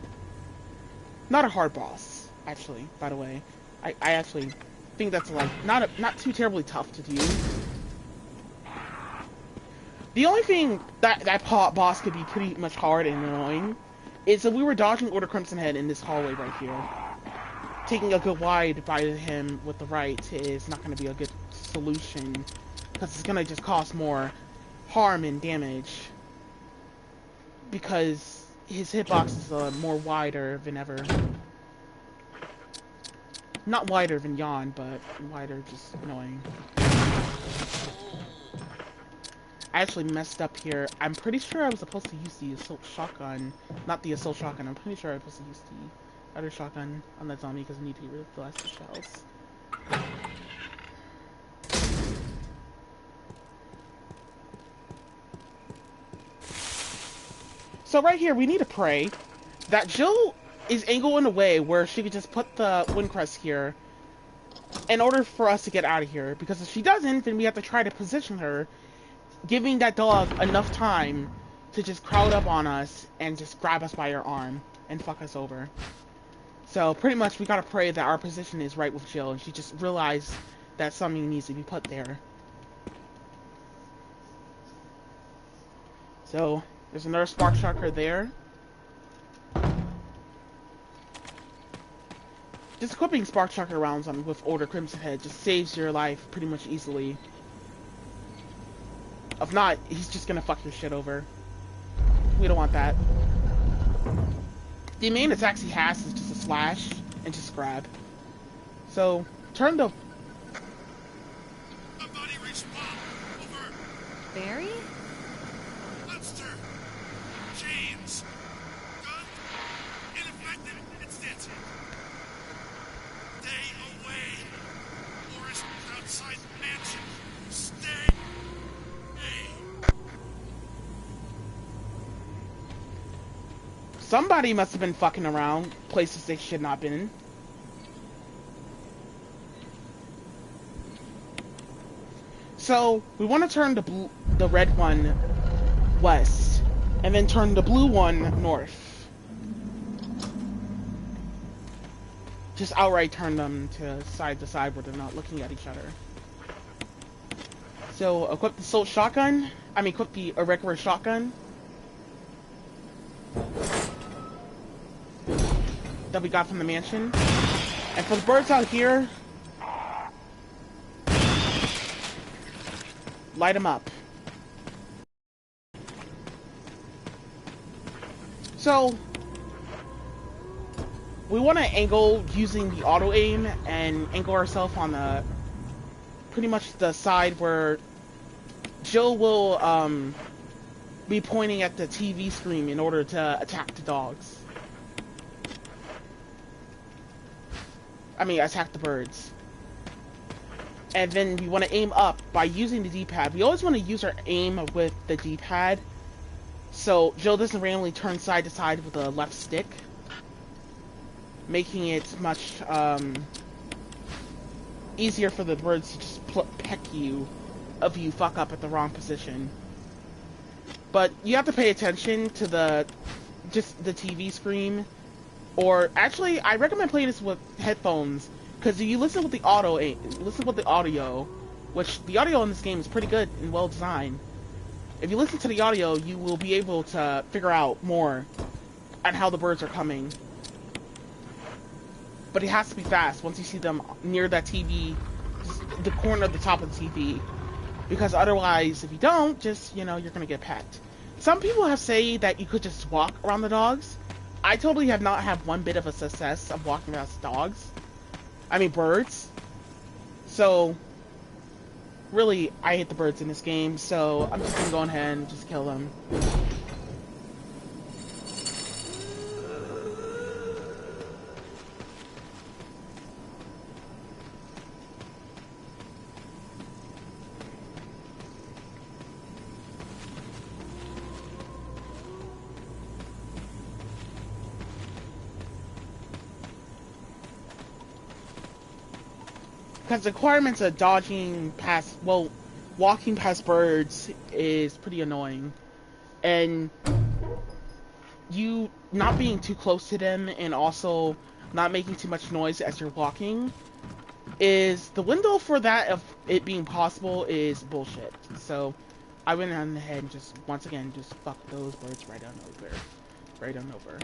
Not a hard boss, actually, by the way. I actually think that's like not too terribly tough to do. The only thing that boss could be pretty much hard and annoying is that we were dodging Order Crimson Head in this hallway right here. Taking a good wide by him with the right is not going to be a good solution, because it's going to just cause more harm and damage, because his hitbox is more wider than ever. Not wider than Yawn, but wider, just annoying. I actually messed up here. I'm pretty sure I was supposed to use the assault shotgun. Not the assault shotgun. I'm pretty sure I was supposed to use the other shotgun on that zombie because I need to get rid of the last shells. So right here, we need to pray that Jill is angled in a way where she could just put the wind crest here in order for us to get out of here. Because if she doesn't, then we have to try to position her, giving that dog enough time to just crowd up on us and just grab us by our arm and fuck us over. So pretty much we gotta pray that our position is right with Jill and she just realized that something needs to be put there. So there's another spark shocker there. Just equipping spark shocker rounds on with Order Crimson Head just saves your life pretty much easily. If not, he's just gonna fuck your shit over. We don't want that. The main attacks he has is just a slash and just grab. So, turn the... Somebody respond! Over! Barry? Lester! James! Gun? Ineffective! It's dead. Stay away! Forest outside the mansion! Stay! Somebody must have been fucking around places they should not have been. So we want to turn the red one west, and then turn the blue one north. Just outright turn them to side where they're not looking at each other. So equip the assault shotgun. Equip the irregular shotgun that we got from the mansion. And for the birds out here, light them up. So we want to angle using the auto aim and angle ourselves on the pretty much the side where Jill will be pointing at the TV screen in order to attack the dogs. attack the birds. And then we want to aim up by using the D-pad. We always want to use our aim with the D-pad, so Jill doesn't randomly turn side to side with the left stick, making it much easier for the birds to just peck you if you fuck up at the wrong position. But you have to pay attention to the TV screen, or actually, I recommend playing this with headphones, because if you listen with the audio, which the audio in this game is pretty good and well designed. If you listen to the audio, you will be able to figure out more on how the birds are coming. But it has to be fast once you see them near that TV, the corner of the top of the TV. Because otherwise, if you don't, you're gonna get pecked. Some people have said that you could just walk around the dogs. I totally have not had one bit of a success of walking around birds. So, really, I hate the birds in this game, so I'm just gonna go ahead and just kill them. Because the requirements of walking past birds is pretty annoying. And you not being too close to them and also not making too much noise as you're walking is, the window for that of it being possible is bullshit. So I went on ahead and once again, fuck those birds right on over.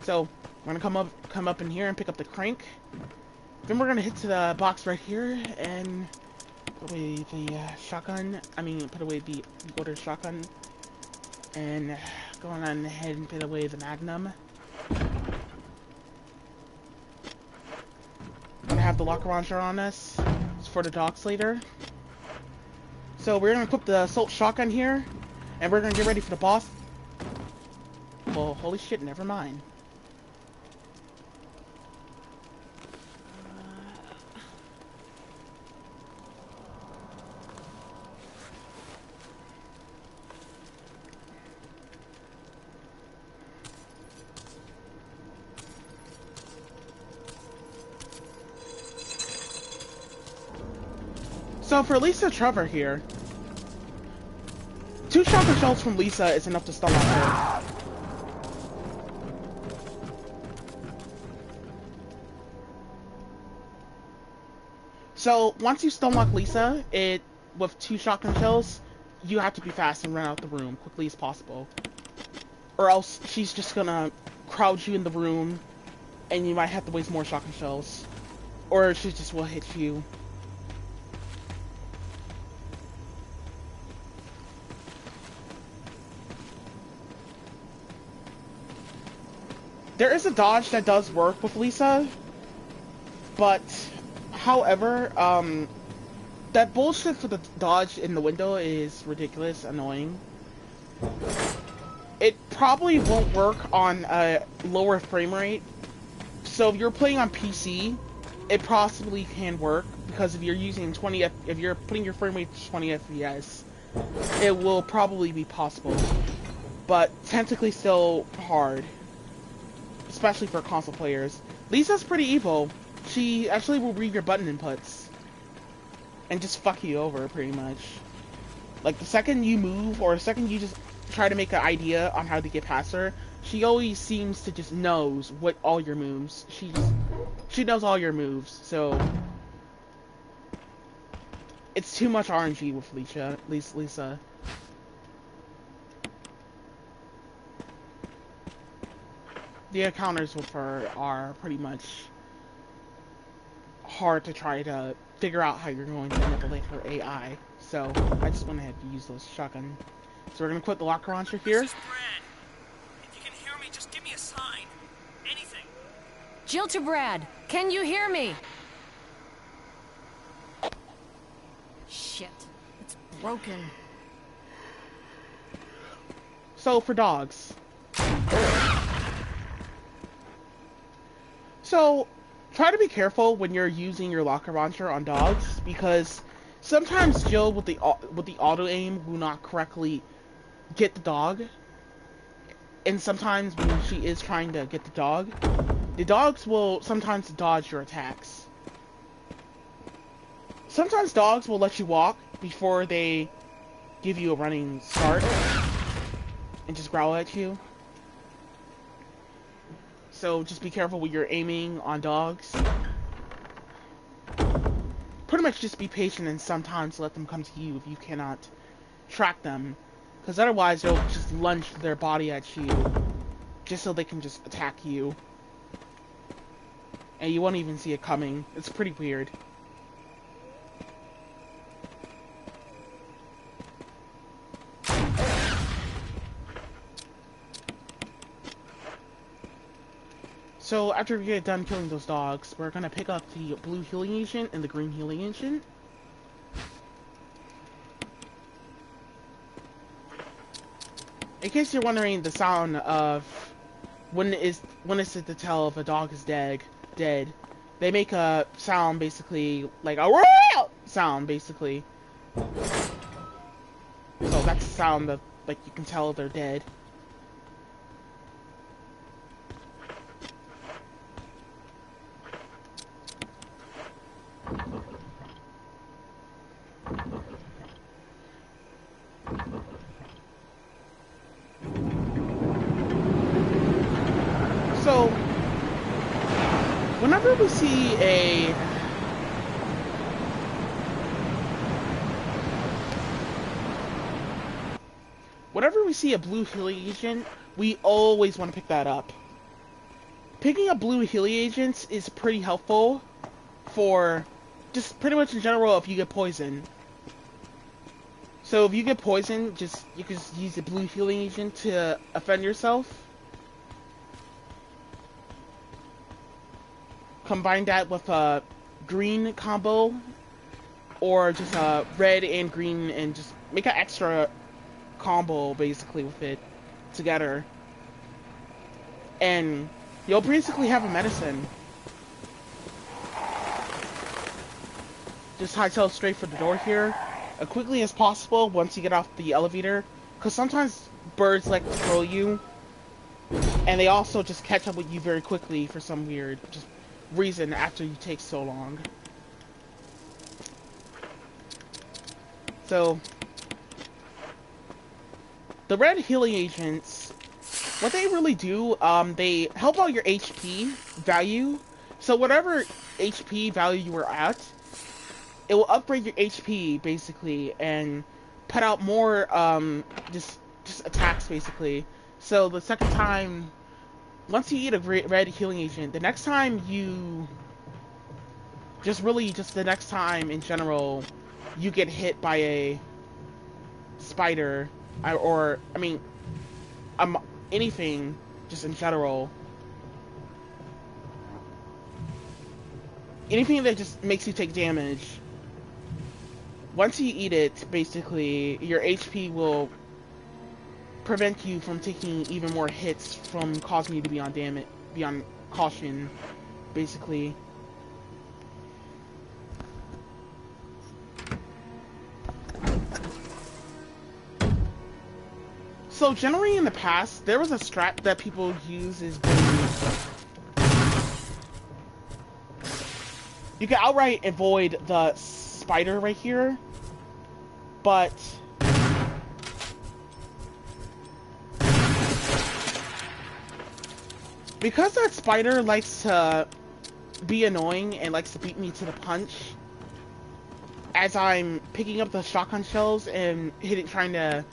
So we're gonna come up in here and pick up the crank. Then we're gonna hit to the box right here and put away the shotgun. Put away the order shotgun, and go on ahead and put away the magnum. Gonna have the locker launcher on us. It's for the dogs later. So we're gonna equip the assault shotgun here, and we're gonna get ready for the boss. Well, holy shit! Never mind. So for Lisa Trevor here, 2 shotgun shells from Lisa is enough to stun her. So once you stunlock Lisa, with 2 shotgun shells, you have to be fast and run out the room quickly as possible, or else she's just gonna crowd you in the room, and you might have to waste more shotgun shells, or she just will hit you. There is a dodge that does work with Lisa, but, however, that bullshit for the dodge in the window is ridiculous, annoying. It probably won't work on a lower frame rate, so if you're playing on PC, it possibly can work, because if you're using if you're putting your frame rate to 20 FPS, it will probably be possible, but technically still hard. Especially for console players. Lisa's pretty evil. She actually will read your button inputs and just fuck you over, pretty much. Like, the second you move, or the second you just try to make an idea on how to get past her, she always seems to just knows all your moves. She knows all your moves, so it's too much RNG with Lisa. The encounters with her are pretty much hard to try to figure out how you're going to manipulate her AI. So I just went ahead and use those shotgun. So we're gonna quit the locker launcher here. This is Brad. If you can hear me, just give me a sign. Anything. Jill to Brad, can you hear me? Shit, it's broken. So for dogs. So try to be careful when you're using your locker launcher on dogs, because sometimes Jill with the auto aim will not correctly get the dog, and sometimes when she is trying to get the dogs will sometimes dodge your attacks. Sometimes dogs will let you walk before they give you a running start and just growl at you. So just be careful when you're aiming on dogs. Pretty much just be patient and sometimes let them come to you if you cannot track them. Because otherwise they'll just lunge their body at you just so they can just attack you. And you won't even see it coming. It's pretty weird. So after we get done killing those dogs, we're gonna pick up the blue healing agent and the green healing agent. In case you're wondering the sound of when is it to tell if a dog is dead, they make a sound basically like a roar sound basically. So that's the sound that like you can tell they're dead. So, whenever we see a blue healing agent, we always want to pick that up. Picking up blue healing agents is pretty helpful for just pretty much in general if you get poisoned. So if you get poisoned, you can just use the blue healing agent to offend yourself. Combine that with a green combo, or just red and green, and just make an extra combo basically with it together. And you'll basically have a medicine. Just hightail straight for the door here, as quickly as possible once you get off the elevator, because sometimes birds like to throw you, and they also just catch up with you very quickly for some weird reason after you take so long. So the red healing agents, what they really do, they help out your HP value. So whatever HP value you were at, it will upgrade your HP basically and put out more just attacks basically. So the second time, once you eat a red healing agent, the next time you the next time in general you get hit by a spider, or I mean anything just in general, anything that just makes you take damage, once you eat it, basically your HP will prevent you from taking even more hits from causing you to be on caution, basically. So generally in the past, there was a strat that people use is you can outright avoid the spider right here, but because that spider likes to be annoying and likes to beat me to the punch as I'm picking up the shotgun shells and trying to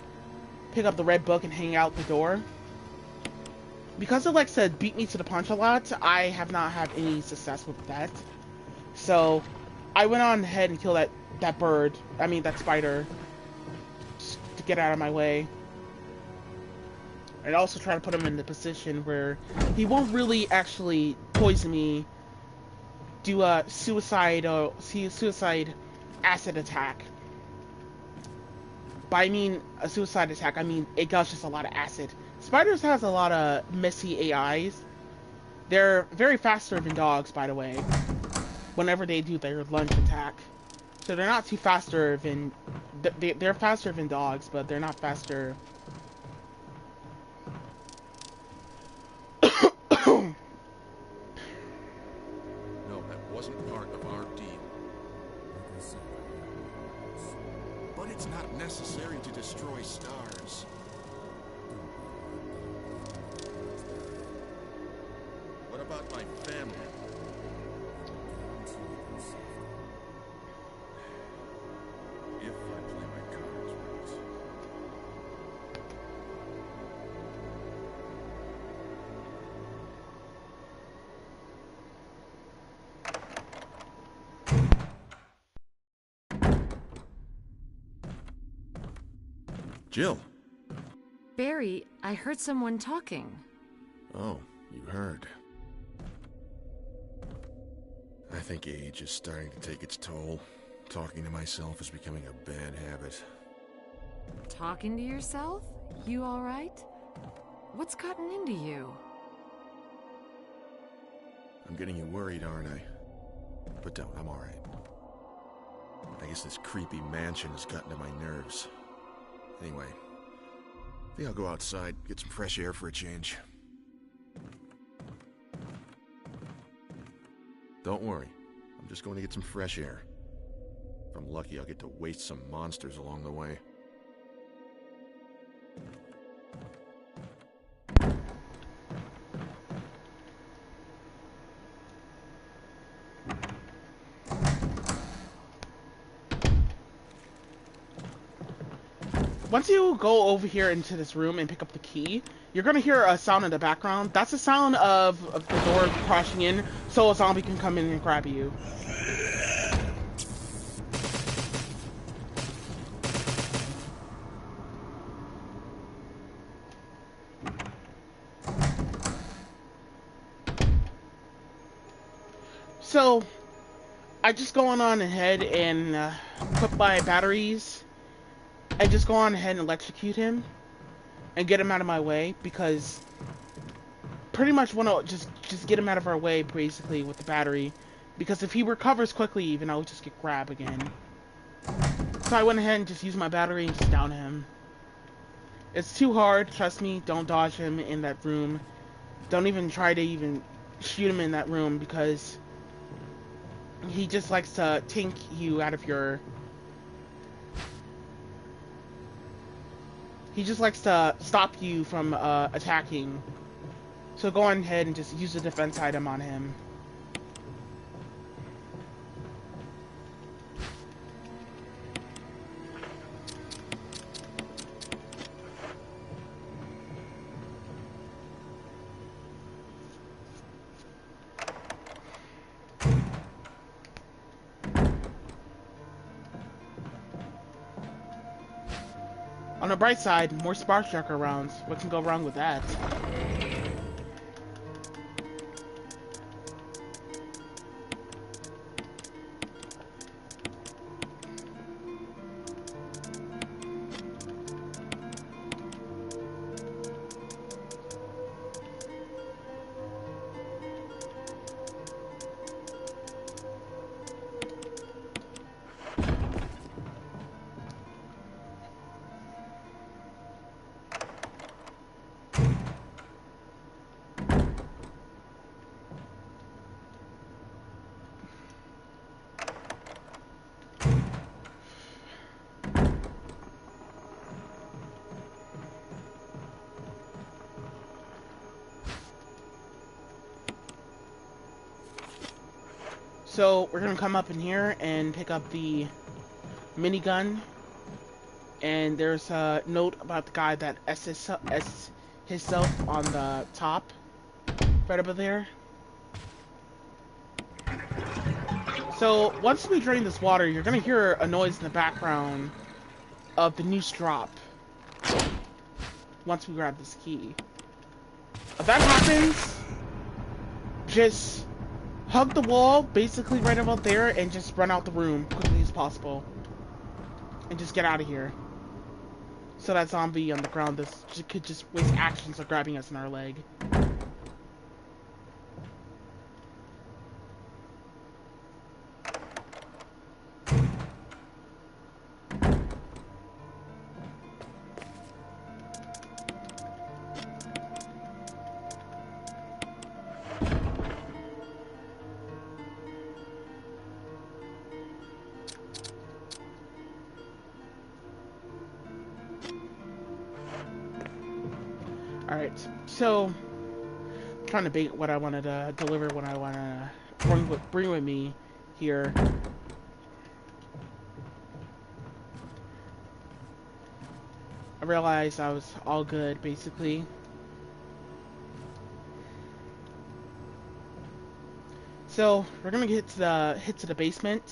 pick up the red book and hang out the door, because it likes to beat me to the punch a lot, I have not had any success with that. So I went on ahead and killed that spider, just to get out of my way. And also try to put him in the position where he won't really actually poison me, do a suicide acid attack. By a suicide attack, I mean it gushes a lot of acid. Spiders has a lot of messy AIs, They're very fast-serving dogs, by the way, whenever they do their lunge attack. So they're not too fast-serving. They're fast-serving dogs, but they're not faster. No, that wasn't part of our deal. But it's not necessary to destroy stars. What about my family? If I play my cards right. Jill. Barry, I heard someone talking. Oh, you heard. I think age is starting to take its toll. Talking to myself is becoming a bad habit. Talking to yourself? You all right? What's gotten into you? I'm getting you worried, aren't I? But don't, I'm alright. I guess this creepy mansion has gotten to my nerves. Anyway, I think I'll go outside, get some fresh air for a change. Don't worry, I'm just going to get some fresh air. If I'm lucky, I'll get to waste some monsters along the way. Once you go over here into this room and pick up the key, you're gonna hear a sound in the background. That's the sound of the door crashing in, so a zombie can come in and grab you. So, I just go on ahead and put my batteries. I just go on ahead and electrocute him and get him out of my way, because pretty much want to just get him out of our way basically with the battery, because if he recovers quickly even, I'll just get grabbed again. So I went ahead and just used my battery and just downed him. It's too hard, trust me. Don't dodge him in that room. Don't even try to even shoot him in that room, because he just likes to tank you out of your... He just likes to stop you from attacking. So go on ahead and just use a defense item on him. On the bright side, more spark tracker rounds. What can go wrong with that? So we're gonna come up in here and pick up the minigun. And there's a note about the guy that S himself on the top, right over there. So once we drain this water, you're gonna hear a noise in the background of the noose drop. Once we grab this key. If that happens, just hug the wall, basically right about there, and just run out the room quickly as possible. And just get out of here. So that zombie on the ground could just waste actions of grabbing us in our leg. Alright, so I'm trying to bait what I wanted to deliver, what I want to bring with me here. I realized I was all good, basically. So we're gonna get to the basement.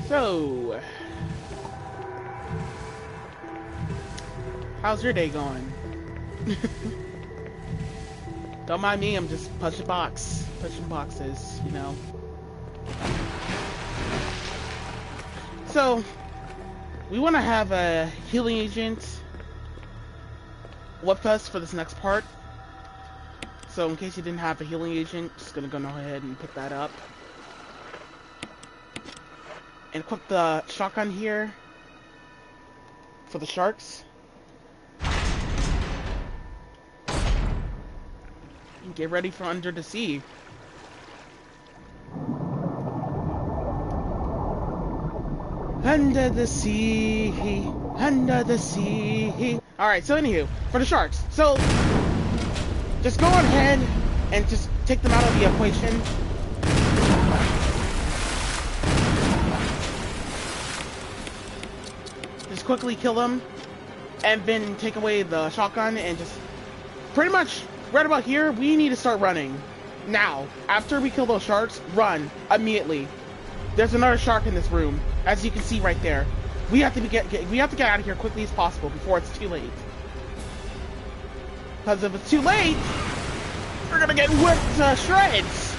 So, how's your day going? Don't mind me, I'm just pushing boxes, you know. So, we want to have a healing agent with us for this next part. So, in case you didn't have a healing agent, just gonna go ahead and pick that up. And equip the shotgun here for the sharks. And get ready for Under the Sea. Under the sea, under the sea. Alright, so anywho, for the sharks. So, just go ahead and just take them out of the equation. Just quickly kill them, and then take away the shotgun, and just pretty much right about here, we need to start running. Now, after we kill those sharks, run immediately. There's another shark in this room, as you can see right there. We have to get out of here quickly as possible before it's too late. Because if it's too late, we're gonna get whipped to shreds.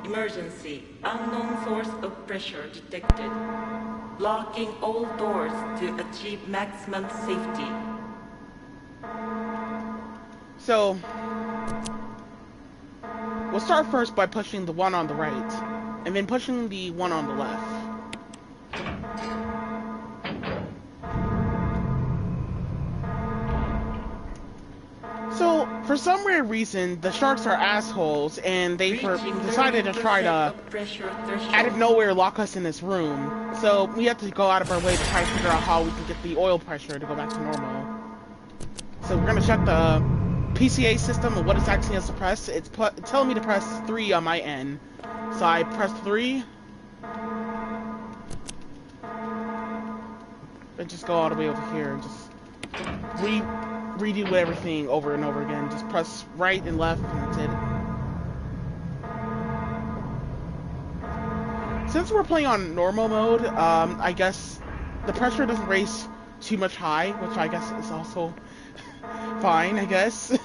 Emergency. Unknown source of pressure detected. Locking all doors to achieve maximum safety. So, we'll start first by pushing the one on the right, and then pushing the one on the left. So, for some weird reason, the sharks are assholes, and they decided to try to, out of nowhere, lock us in this room. So, we have to go out of our way to try to figure out how we can get the oil pressure to go back to normal. So, we're gonna check the PCA system and what it's asking us to press. It's telling me to press 3 on my end. So, I press 3. And just go all the way over here and just redo everything over and over again. Just press right and left, and that's it. since we're playing on normal mode, I guess the pressure doesn't raise too much high, which I guess is also fine, I guess.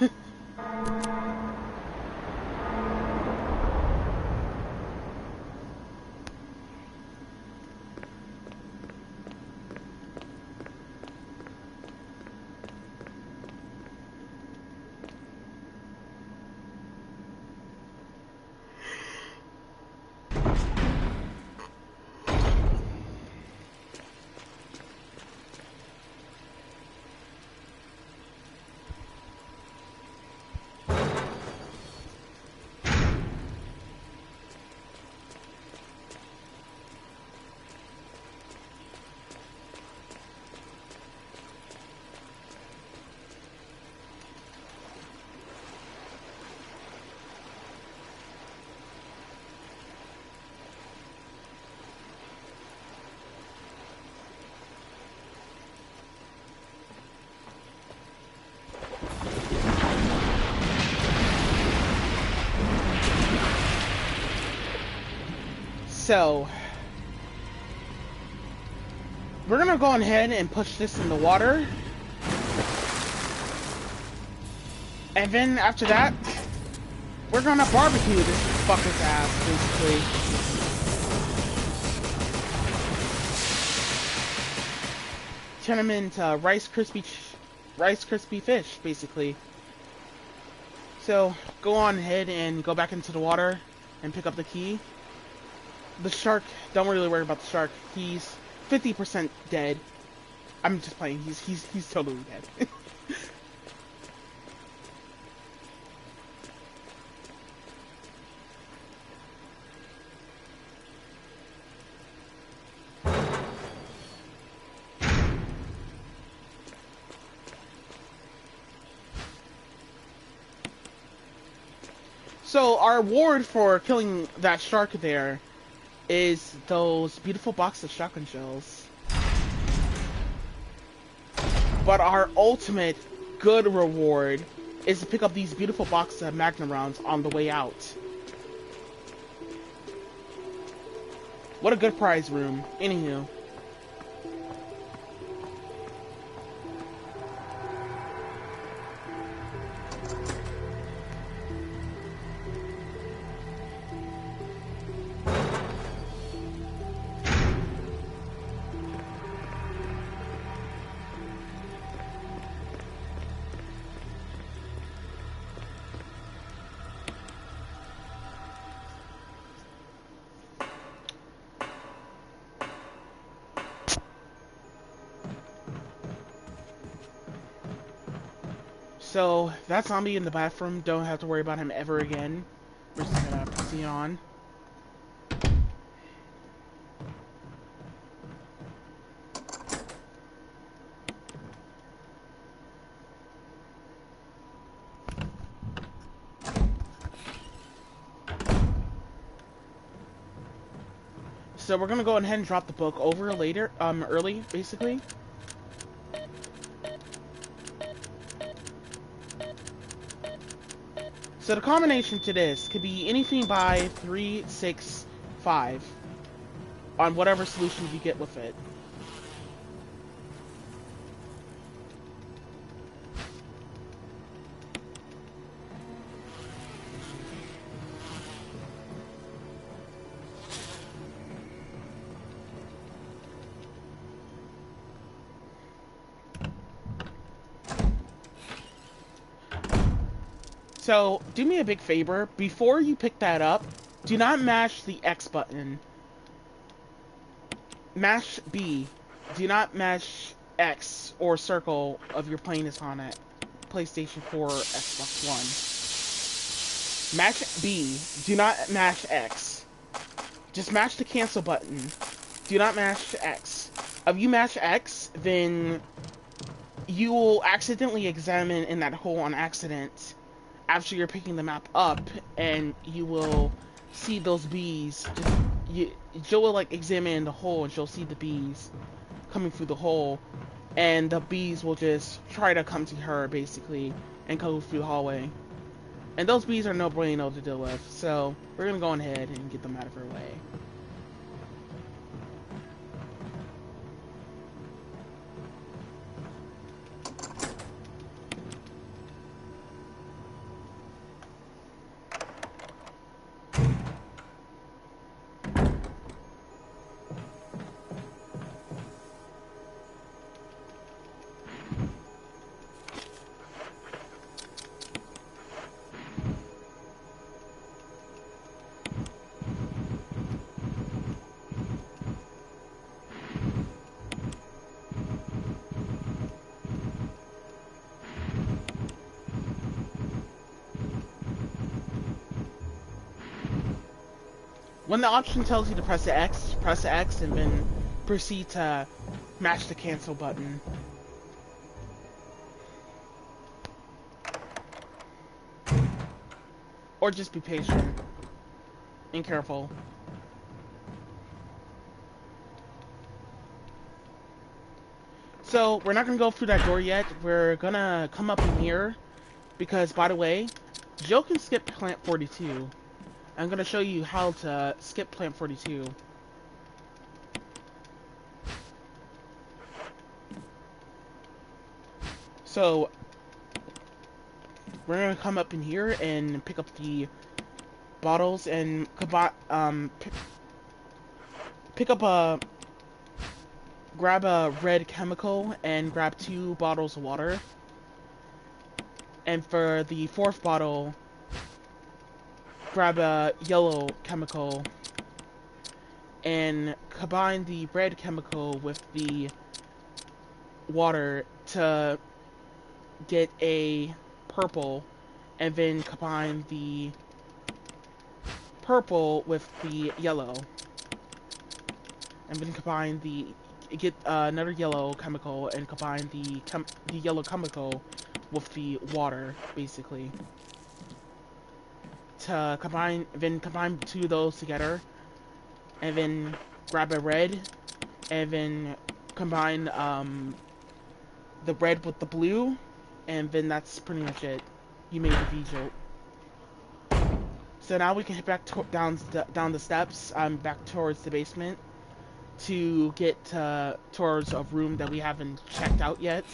So, we're gonna go ahead and push this in the water. And then after that, we're gonna barbecue this fucker's ass, basically. Turn him into Rice Krispie fish, basically. So, go on ahead and go back into the water and pick up the key. The shark, don't really worry about the shark. He's 50% dead. I'm just playing. He's totally dead. So our reward for killing that shark there is those beautiful boxes of shotgun shells. But our ultimate good reward is to pick up these beautiful boxes of Magnum rounds on the way out. What a good prize room. Anywho. So, that zombie in the bathroom, don't have to worry about him ever again. We're just gonna proceed on. So we're gonna go ahead and drop the book over later, early, basically. So the combination to this could be anything by 3, 6, 5 on whatever solution you get with it. So, do me a big favor. Before you pick that up, do not mash the X button. Mash B. Do not mash X or circle if you're playing this on a PlayStation 4 or Xbox One. Mash B. Do not mash X. Just mash the cancel button. Do not mash X. If you mash X, then you will accidentally examine in that hole on accident after you're picking the map up, and you will see those bees. Jill will like examine in the hole, and she'll see the bees coming through the hole, and the bees will just try to come to her basically and go through the hallway. And those bees are no bueno to deal with, so we're gonna go ahead and get them out of her way. When the option tells you to press the X and then proceed to mash the cancel button. Or just be patient and careful. So, we're not gonna go through that door yet. We're gonna come up in here. Because, by the way, Jill can skip Plant 42. I'm gonna show you how to skip Plant 42. So, we're gonna come up in here and pick up the bottles and grab a red chemical and grab 2 bottles of water. And for the 4th bottle, grab a yellow chemical and combine the red chemical with the water to get a purple, and then combine the purple with the yellow, and then get another yellow chemical and combine the yellow chemical with the water, basically. To combine 2 of those together, and then grab a red, and then combine the red with the blue, and then that's pretty much it. You made the V-jolt. So now we can head back down the steps, back towards the basement, to get towards a room that we haven't checked out yet.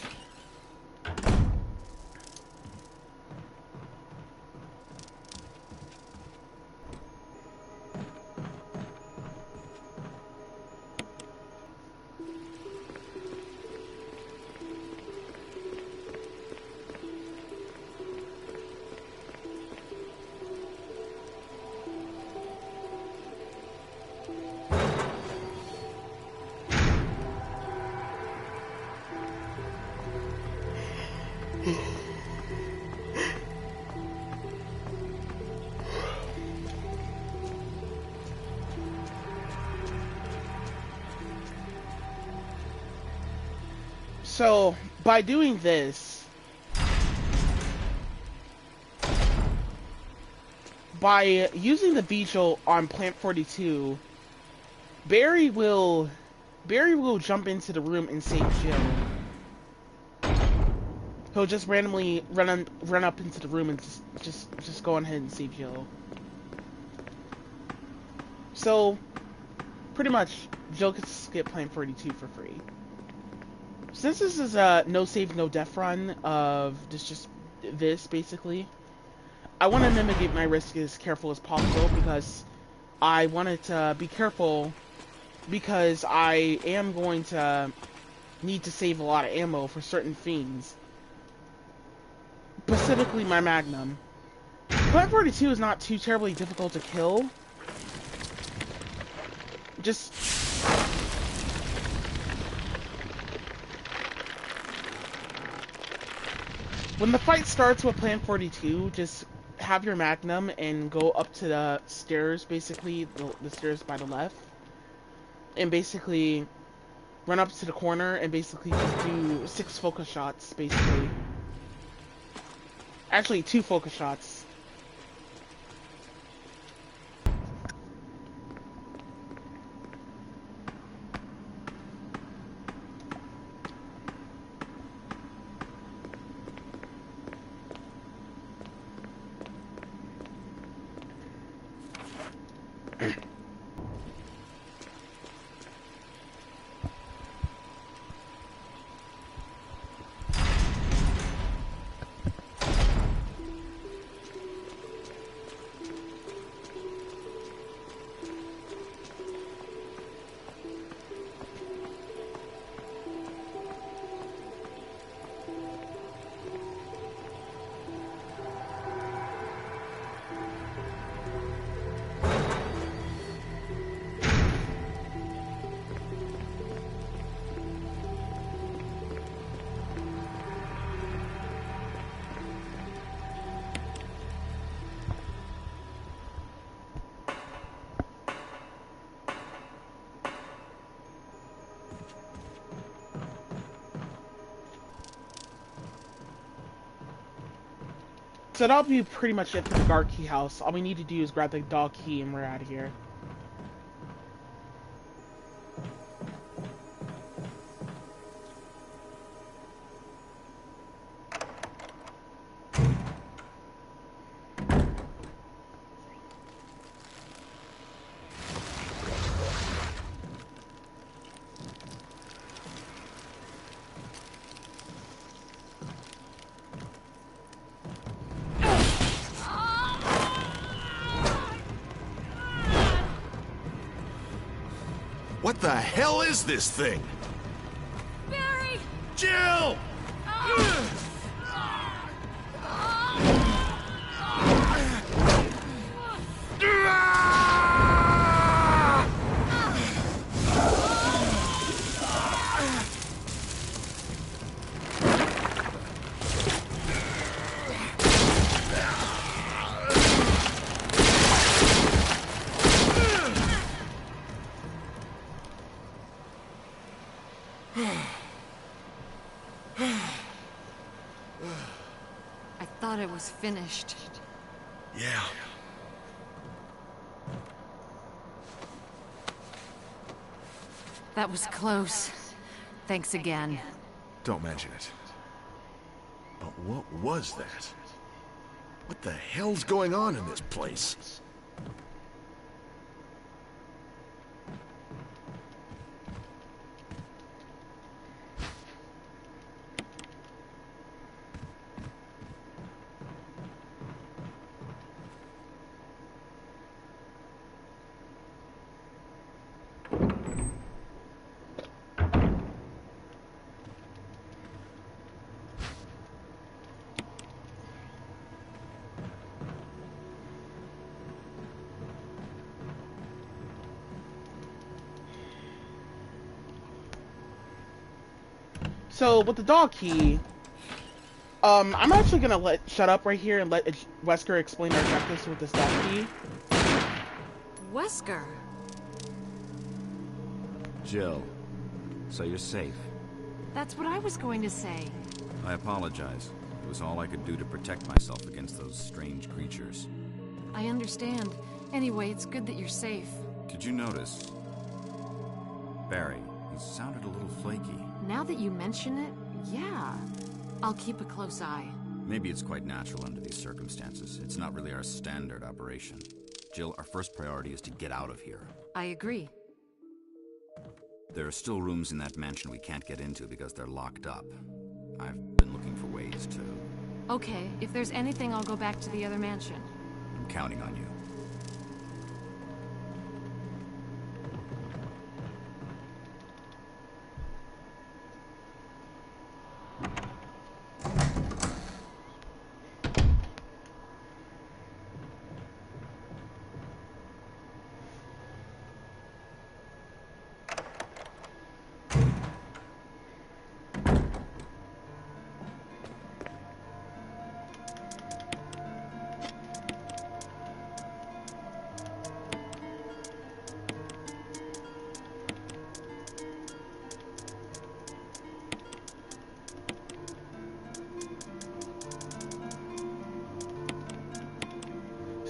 So, by doing this, by using the V-jolt on Plant 42, Barry will jump into the room and save Jill. He'll just randomly run up into the room and just go on ahead and save Jill. So, pretty much, Jill gets to skip Plant 42 for free. Since this is a no save, no death run of this basically, I want to mitigate my risk as careful as possible because I wanted to be careful because I am going to need to save a lot of ammo for certain things. Specifically my Magnum. Plant 42 is not too terribly difficult to kill. Just when the fight starts with Plant 42, just have your Magnum and go up to the stairs, basically, the stairs by the left. And basically, run up to the corner and basically just do 6 focus shots, basically. Actually, 2 focus shots. So that'll be pretty much it for the guard key house. All we need to do is grab the dog key and we're out of here. What the hell is this thing? Barry! Jill! I thought it was finished. Yeah. That was close. Thanks again. Don't mention it. But what was that? What the hell's going on in this place? So with the dog key, I'm actually gonna shut up right here and let Wesker explain our objectives with this dog key. Wesker? Jill, so you're safe. That's what I was going to say. I apologize. It was all I could do to protect myself against those strange creatures. I understand. Anyway, it's good that you're safe. Did you notice? Barry, he sounded a little flaky. Now that you mention it, yeah. I'll keep a close eye. Maybe it's quite natural under these circumstances. It's not really our standard operation. Jill, our first priority is to get out of here. I agree. There are still rooms in that mansion we can't get into because they're locked up. I've been looking for ways to... Okay, if there's anything, I'll go back to the other mansion. I'm counting on you.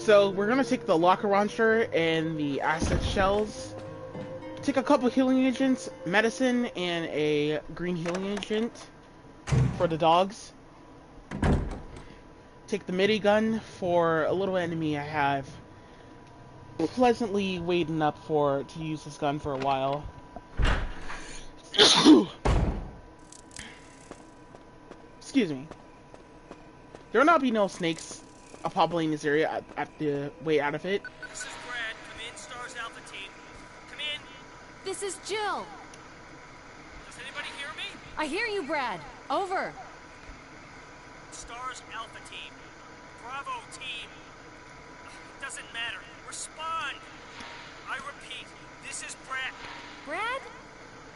So we're gonna take the locker launcher and the acid shells. Take a couple healing agents, medicine, and a green healing agent for the dogs. Take the minigun for a little enemy I have pleasantly waiting up for to use this gun for a while. Excuse me. There will not be no snakes probably in this area at the way out of it. This is Brad. Come in, Stars Alpha Team. Come in. This is Jill. Does anybody hear me? I hear you, Brad. Over. Stars Alpha Team. Bravo Team. It doesn't matter. Respond. I repeat, this is Brad. Brad?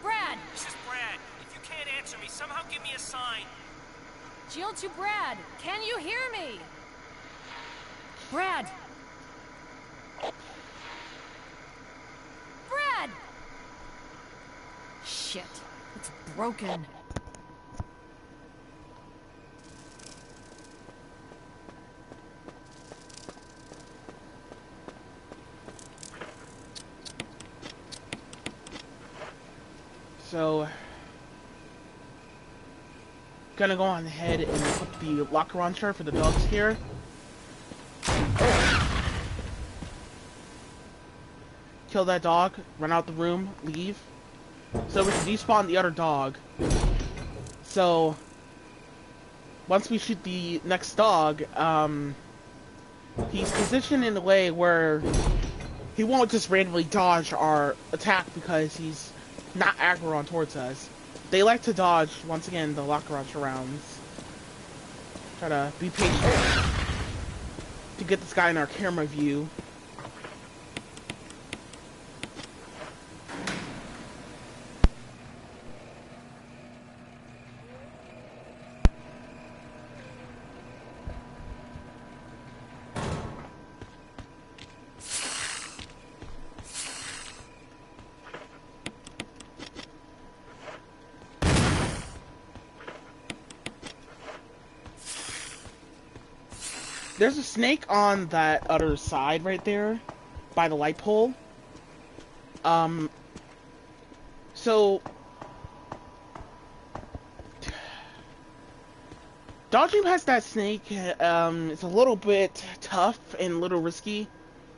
Brad! This is Brad. If you can't answer me, somehow give me a sign. Jill to Brad. Can you hear me? Brad! Brad! Shit. It's broken. So, gonna go on ahead and put the locker launcher for the dogs here. Kill that dog, run out the room, leave. So we can despawn the other dog. So, once we shoot the next dog, he's positioned in a way where he won't just randomly dodge our attack because he's not aggro on towards us. They like to dodge, once again, the locker launcher rounds. Try to be patient to get this guy in our camera view. There's a snake on that other side right there, by the light pole. So dodging past that snake, is a little bit tough and a little risky.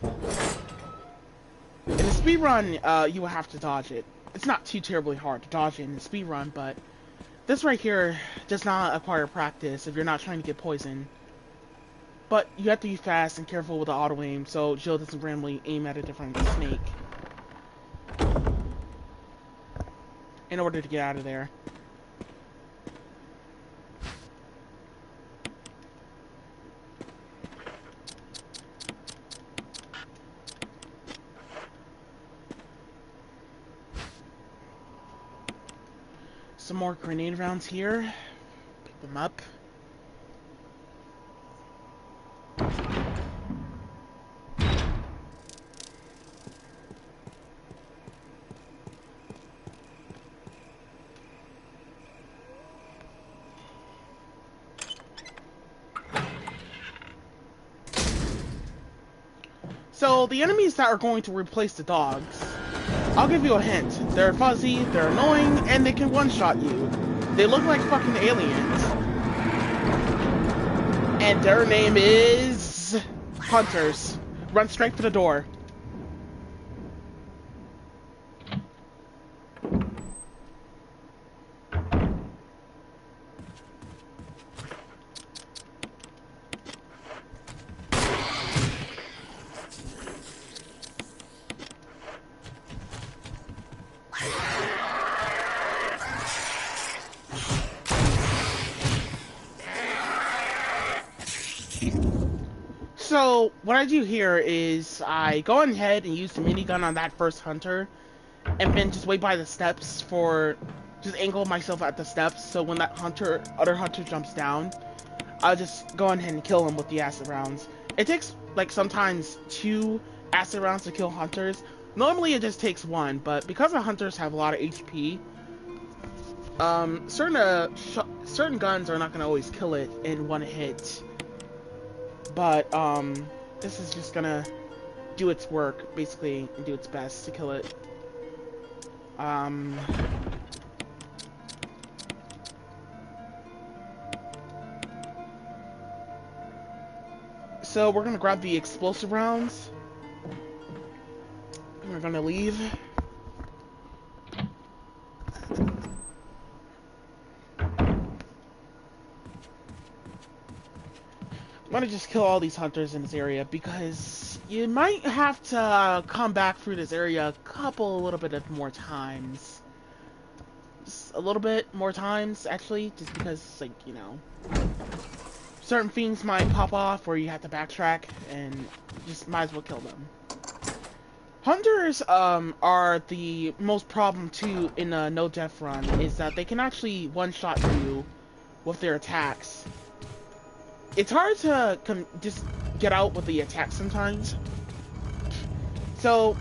In the speedrun, you will have to dodge it. It's not too terribly hard to dodge it in the speedrun, but this right here does not acquire practice if you're not trying to get poisoned. But you have to be fast and careful with the auto aim, so Jill doesn't randomly aim at a different snake in order to get out of there. Some more grenade rounds here. Pick them up. So, the enemies that are going to replace the dogs, I'll give you a hint. They're fuzzy, they're annoying, and they can one-shot you. They look like fucking aliens. And their name is... Hunters. Run straight for the door. So, what I do here is I go ahead and use the minigun on that first hunter, and then just wait by the steps for, just angle myself at the steps, so when that other hunter jumps down, I'll just go ahead and kill him with the acid rounds. It takes, like, sometimes 2 acid rounds to kill hunters. Normally it just takes 1, but because the hunters have a lot of HP, certain guns are not going to always kill it in 1 hit. But, this is just gonna do its work, basically, and do its best to kill it. So, we're gonna grab the explosive rounds. And we're gonna leave. I'm gonna just kill all these hunters in this area because you might have to come back through this area a little bit more times. Just a little bit more times, actually, just because, like, you know, certain things might pop off where you have to backtrack and just might as well kill them. Hunters are the most problem too in a no death run, is that they can actually one-shot you with their attacks. It's hard to just get out with the attack sometimes. So,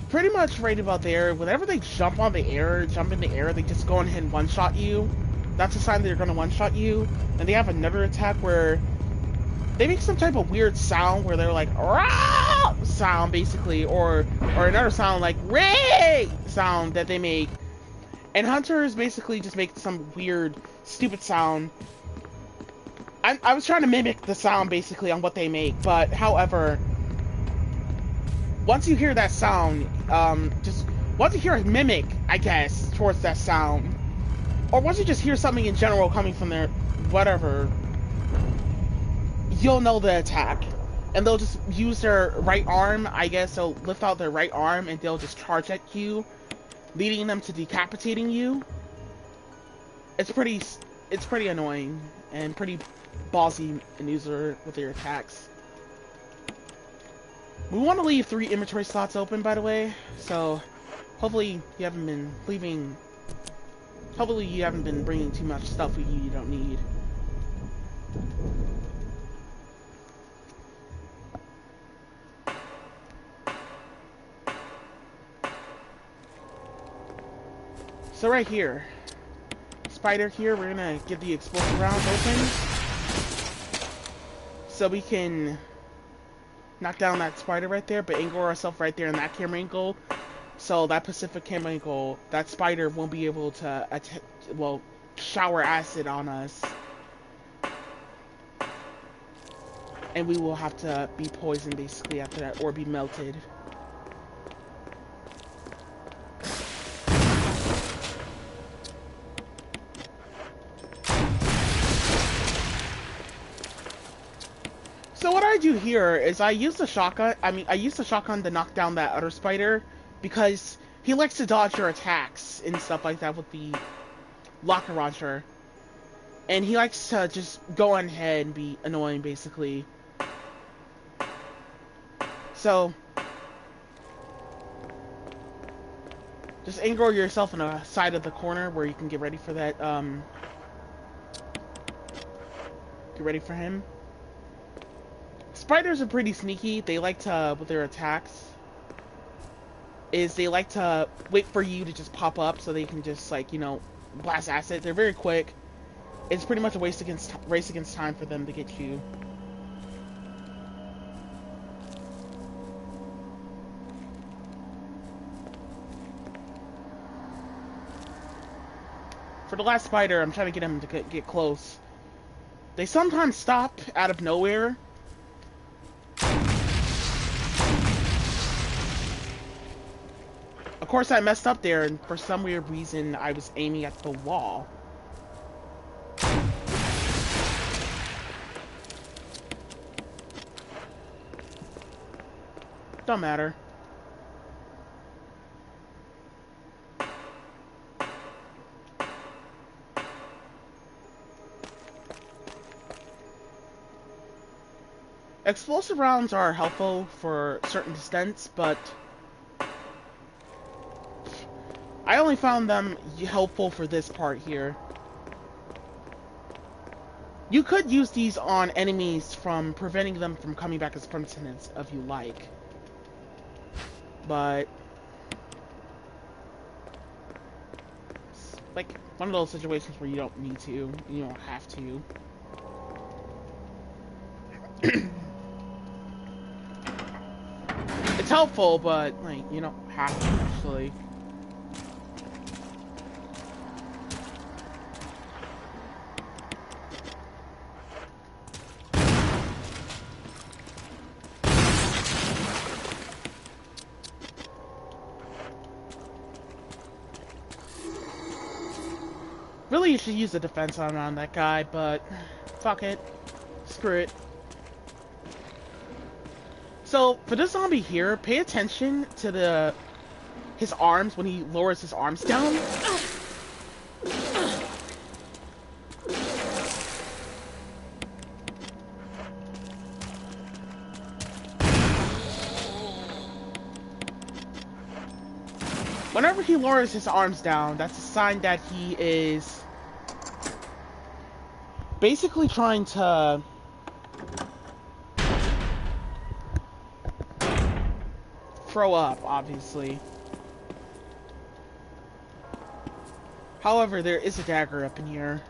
pretty much right about there, whenever they jump in the air, they just go ahead and one-shot you. That's a sign that they're going to one-shot you. And they have another attack where they make some type of weird sound where they're like, "Rah!" sound, basically, or another sound like, "Ray!" sound that they make. And hunters basically just make some weird, stupid sound. I was trying to mimic the sound basically on what they make, but however, once you hear that sound, just once you hear a mimic, I guess, towards that sound, or once you just hear something in general coming from their whatever, you'll know the attack. And they'll just use their right arm, I guess, they'll lift out their right arm and they'll just charge at you, leading them to decapitating you. It's pretty annoying and pretty ballsy maneuver with their attacks. We want to leave 3 inventory slots open, by the way, so hopefully you haven't been bringing too much stuff with you don't need. So right here, spider here, we're gonna get the explosive rounds open so we can knock down that spider right there, but angle ourselves right there in that camera angle, so that Pacific camera angle, that spider won't be able to shower acid on us, and we will have to be poisoned basically after that, or be melted. So what I do here is I use the shotgun to knock down that other spider, because he likes to dodge your attacks and stuff like that with the rocket launcher. And he likes to just go on ahead and be annoying, basically. So just angle yourself on the side of the corner where you can get ready for that, get ready for him. Spiders are pretty sneaky. They like to, with their attacks, they like to wait for you to just pop up so they can just, like, you know, blast acid. They're very quick. It's pretty much a race against time for them to get you. For the last spider, I'm trying to get him to get close. They sometimes stop out of nowhere. Of course, I messed up there, and for some weird reason, I was aiming at the wall. Don't matter. Explosive rounds are helpful for certain extents, but I only found them helpful for this part here. You could use these on enemies from preventing them from coming back as permanents if you like. But it's like one of those situations where you don't need to, you don't have to. It's helpful, but like you don't have to actually. Really, you should use the defense on that guy, but fuck it. Screw it. So, for this zombie here, pay attention to his arms when he lowers his arms down. Whenever he lowers his arms down, that's a sign that he is basically trying to throw up, obviously. However, there is a dagger up in here.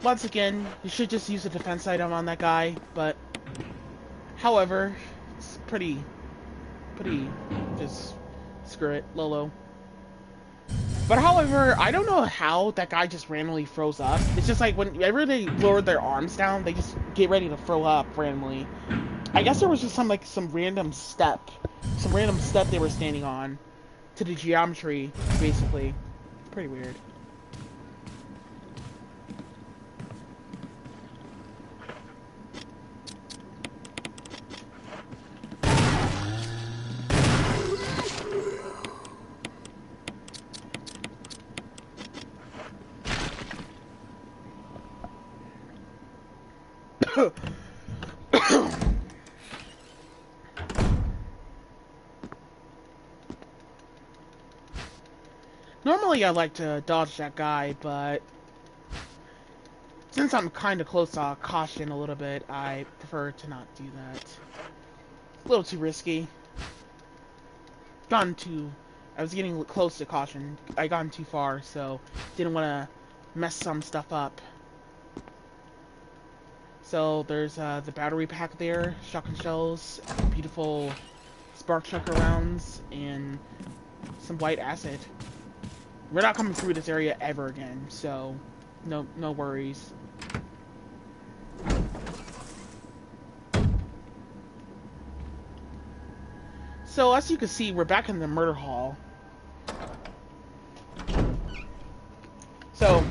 Once again, you should just use a defense item on that guy, but However, it's pretty, just screw it, Lolo. But however, I don't know how that guy just randomly froze up. It's just like whenever they lowered their arms down, they just get ready to throw up randomly. I guess there was just some random step they were standing on to the geometry, basically. It's pretty weird. Normally I like to dodge that guy, but since I'm kind of close to caution a little bit, I prefer to not do that. A little too risky. I was getting close to caution. I gotten too far, so didn't want to mess some stuff up. So there's the battery pack there, shotgun shells, beautiful spark chunker rounds, and some white acid. We're not coming through this area ever again, so no worries. So as you can see, we're back in the murder hall. So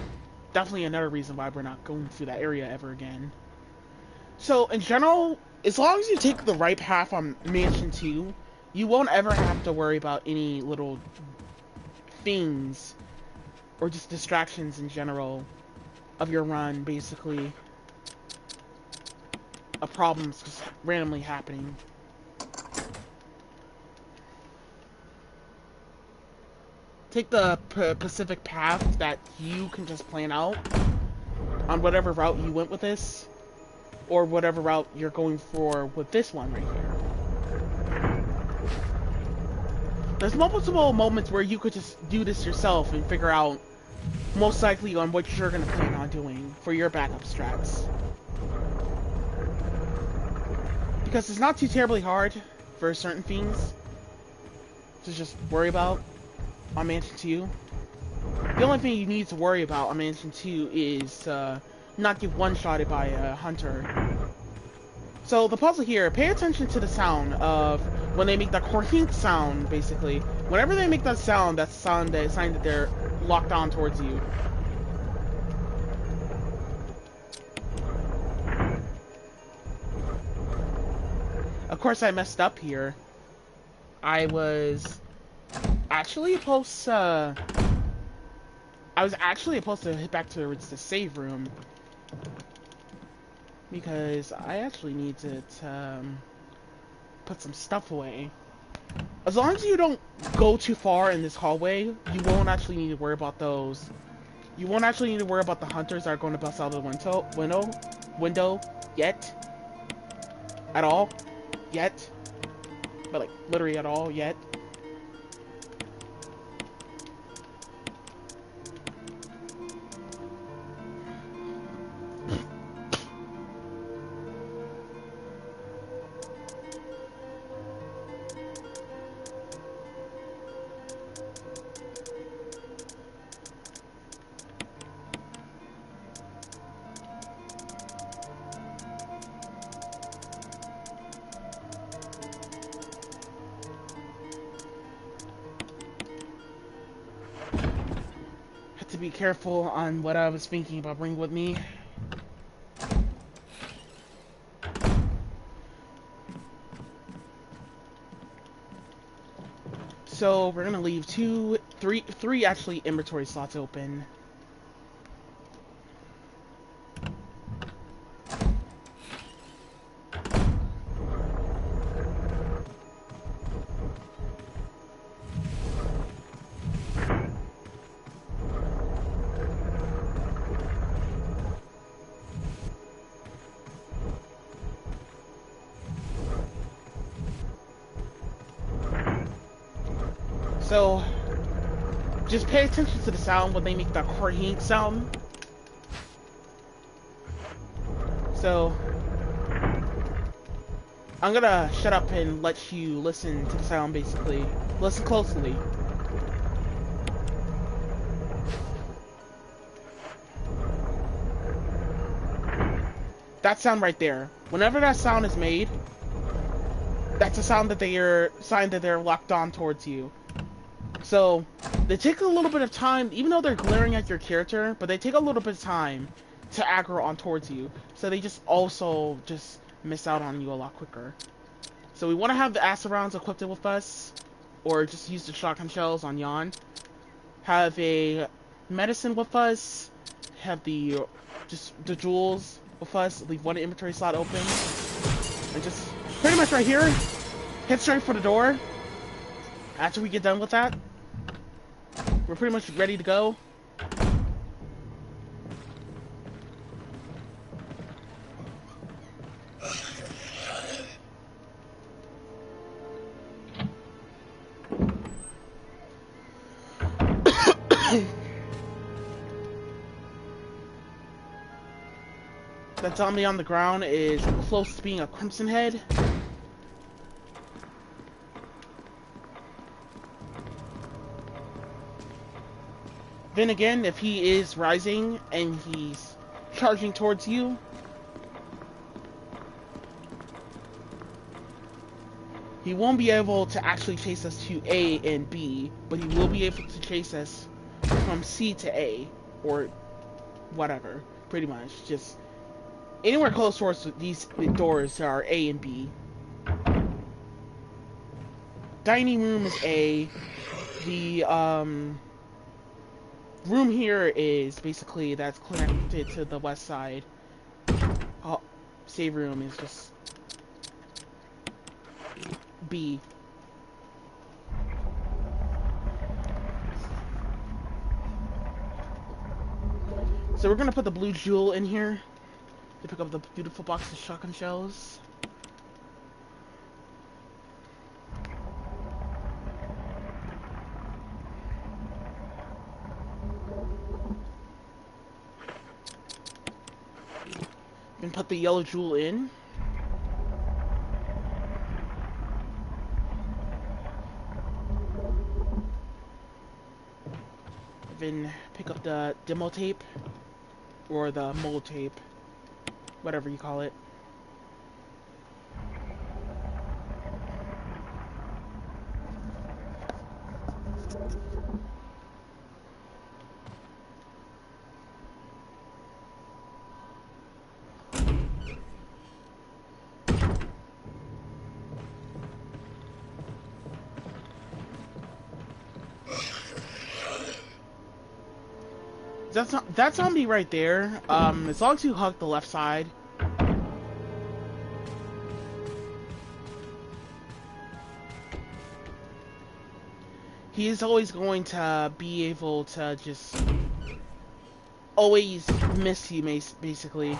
definitely another reason why we're not going through that area ever again. So in general, as long as you take the right path on Mansion 2, you won't ever have to worry about any little things or just distractions in general of your run, basically. Of problems just randomly happening. Take the Pacific path that you can just plan out on whatever route you went with this, or whatever route you're going for with this one right here. There's multiple moments where you could just do this yourself and figure out most likely on what you're going to plan on doing for your backup strats. Because it's not too terribly hard for certain things to just worry about on Mansion 2. The only thing you need to worry about on Mansion 2 is not get one-shotted by a hunter. So the puzzle here, pay attention to the sound of when they make that corhink sound, basically. Whenever they make that sound, that's a sign that they're locked on towards you. Of course I messed up here. I was actually supposed to head back to the save room, because I actually need to put some stuff away. As long as you don't go too far in this hallway, you won't actually need to worry about those. You won't actually need to worry about the hunters that are going to bust out of the window yet. At all. Yet. But like, literally at all, yet. To be careful on what I was thinking about bringing with me. So we're gonna leave three actually inventory slots open. So, just pay attention to the sound when they make that corhink sound. So, I'm gonna shut up and let you listen to the sound, basically. Listen closely. That sound right there. Whenever that sound is made, that's a sound that they're locked on towards you. So they take a little bit of time, even though they're glaring at your character, but they take a little bit of time to aggro on towards you. So they just miss out on you a lot quicker. So we want to have the acid rounds equipped with us, or just use the shotgun shells on Jan. Have a medicine with us. Have the jewels with us. Leave one inventory slot open, and just pretty much right here, head straight for the door. After we get done with that, we're pretty much ready to go. That zombie on the ground is close to being a Crimson Head. Then again, if he is rising and he's charging towards you, he won't be able to actually chase us to A and B, but he will be able to chase us from C to A, or whatever, pretty much. Just anywhere close towards these doors are A and B. Dining room is A. The room here is basically that's connected to the west side. Save room is just B. So we're gonna put the blue jewel in here to pick up the beautiful box of shotgun shells. And put the yellow jewel in. Then pick up the demo tape, or the mold tape, whatever you call it. That zombie right there, as long as you hug the left side, he is always going to be able to just always miss you, basically.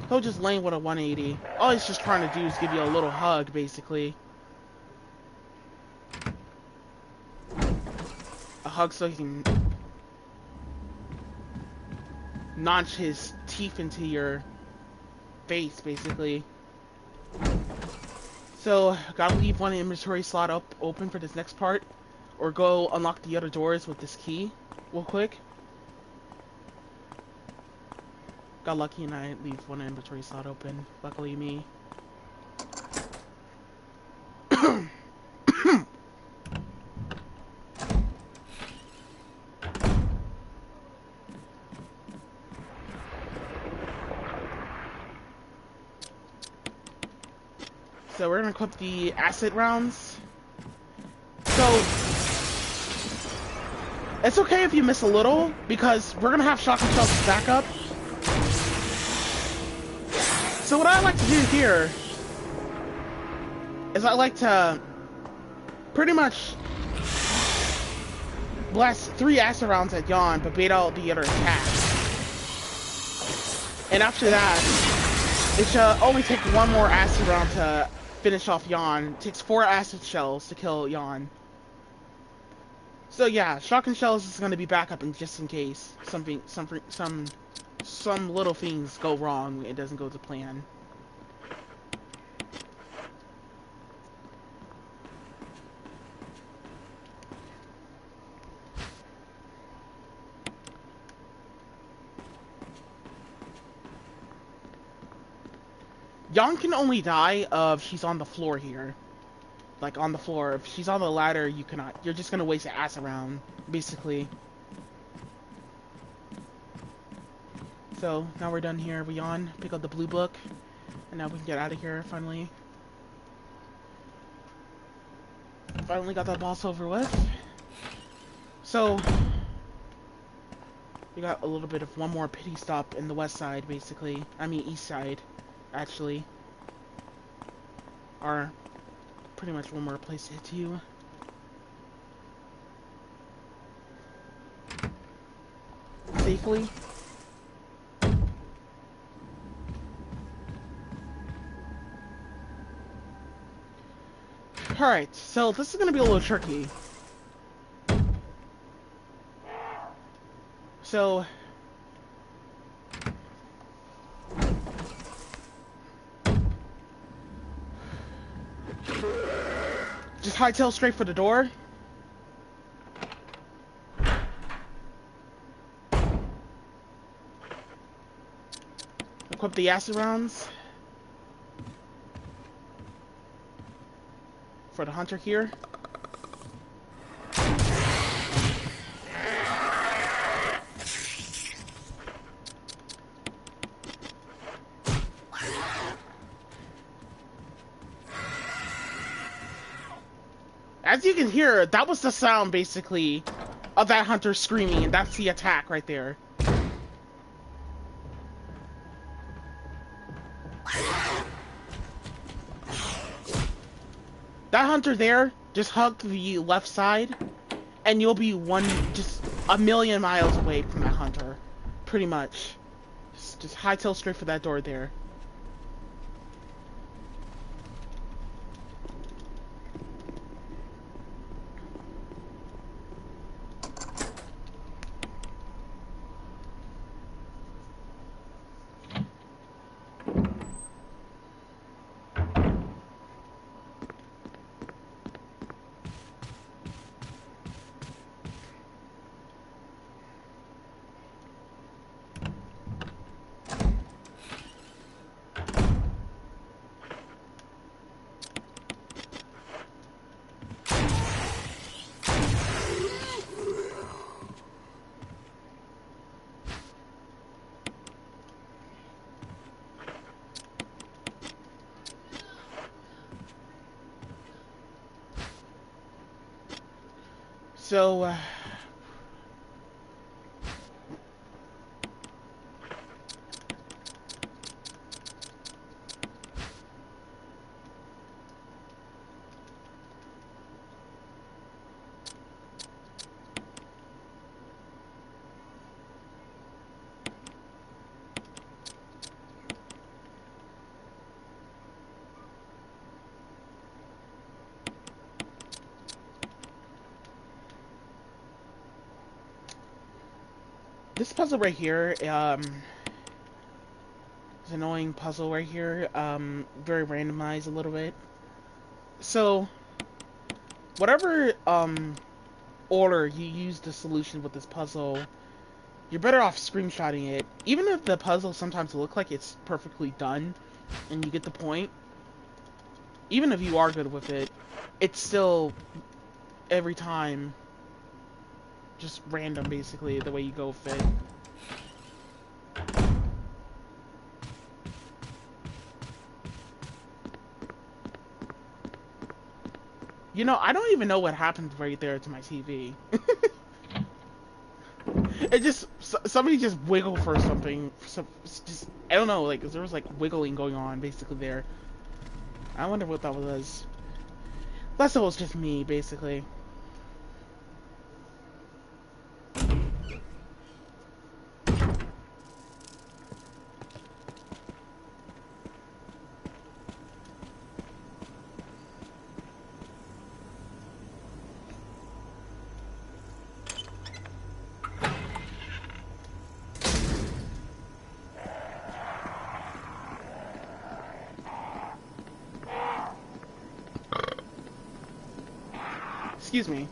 He'll just land with a 180. All he's just trying to do is give you a little hug, basically. A hug so he can notch his teeth into your face, basically. So, gotta leave one inventory slot open for this next part, or go unlock the other doors with this key real quick. Got lucky and I leave one inventory slot open. Luckily me. So we're gonna equip the acid rounds. So it's okay if you miss a little, because we're gonna have shotgun shells as backup. So what I like to do here is I like to pretty much blast 3 acid rounds at Jan, but bait out the other attacks. And after that, it should only take one more acid round to finish off Jan. It takes 4 acid shells to kill Jan. So yeah, shotgun shells is gonna be backup in just in case some little things go wrong. It doesn't go to plan. Yon can only die if she's on the floor here. Like on the floor. If she's on the ladder, you cannot. You're just gonna waste your ass around, basically. So now we're done here. We yawn, pick up the blue book, and now we can get out of here finally. Finally got that boss over with. So we got a little bit of one more pity stop in the west side, basically. I mean east side, actually. Or pretty much one more place to hit you. Safely. Alright, so this is gonna be a little tricky. So just hightail straight for the door. Equip the acid rounds for the hunter here. As you can hear, that was the sound, basically, of that hunter screaming, and that's the attack right there. That hunter there, just hug the left side, and you'll be just a million miles away from that hunter. Pretty much. Just hightail straight for that door there. So, this puzzle right here, is an annoying puzzle right here, very randomized a little bit. So, whatever, order you use the solution with this puzzle, you're better off screenshotting it. Even if the puzzle sometimes look like it's perfectly done, and you get the point, even if you are good with it, it's still, every time, just random, basically, the way you go with it. You know, I don't even know what happened right there to my TV. It just, somebody just wiggled for something. Just, I don't know, like, there was like wiggling going on, basically, there. I wonder what that was. Unless it was just me, basically. Excuse me.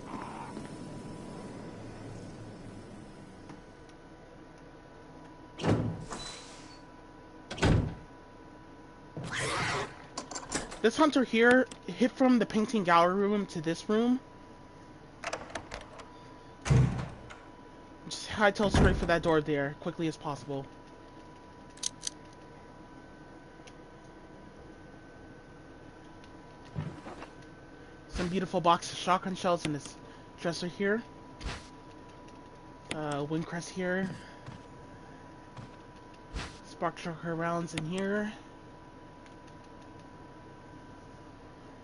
This hunter here hit from the painting gallery room to this room. Just hightail straight for that door there, quickly as possible. Some beautiful box of shotgun shells in this dresser here. Windcrest here. Spark Trucker rounds in here.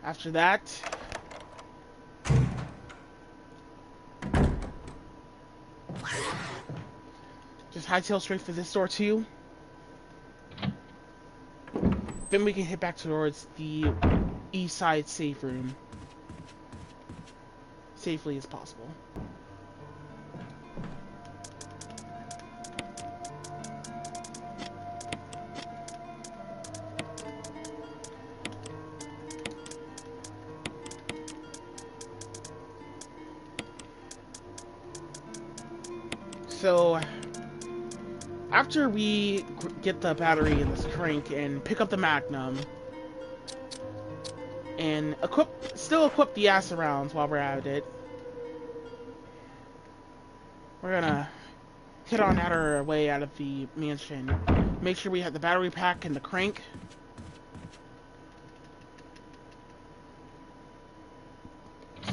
After that, just hightail straight for this door too. Then we can head back towards the east side safe room. Safely as possible. So, after we get the battery in this crank and pick up the Magnum, and still equip the acid rounds while we're at it, we're gonna head on out our way out of the mansion. Make sure we have the battery pack and the crank.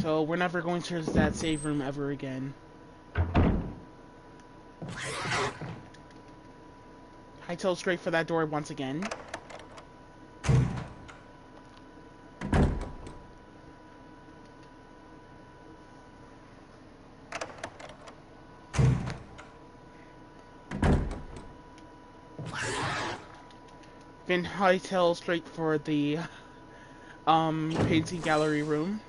So we're never going to that save room ever again. Hightail straight for that door once again. Then hightail straight for the painting gallery room.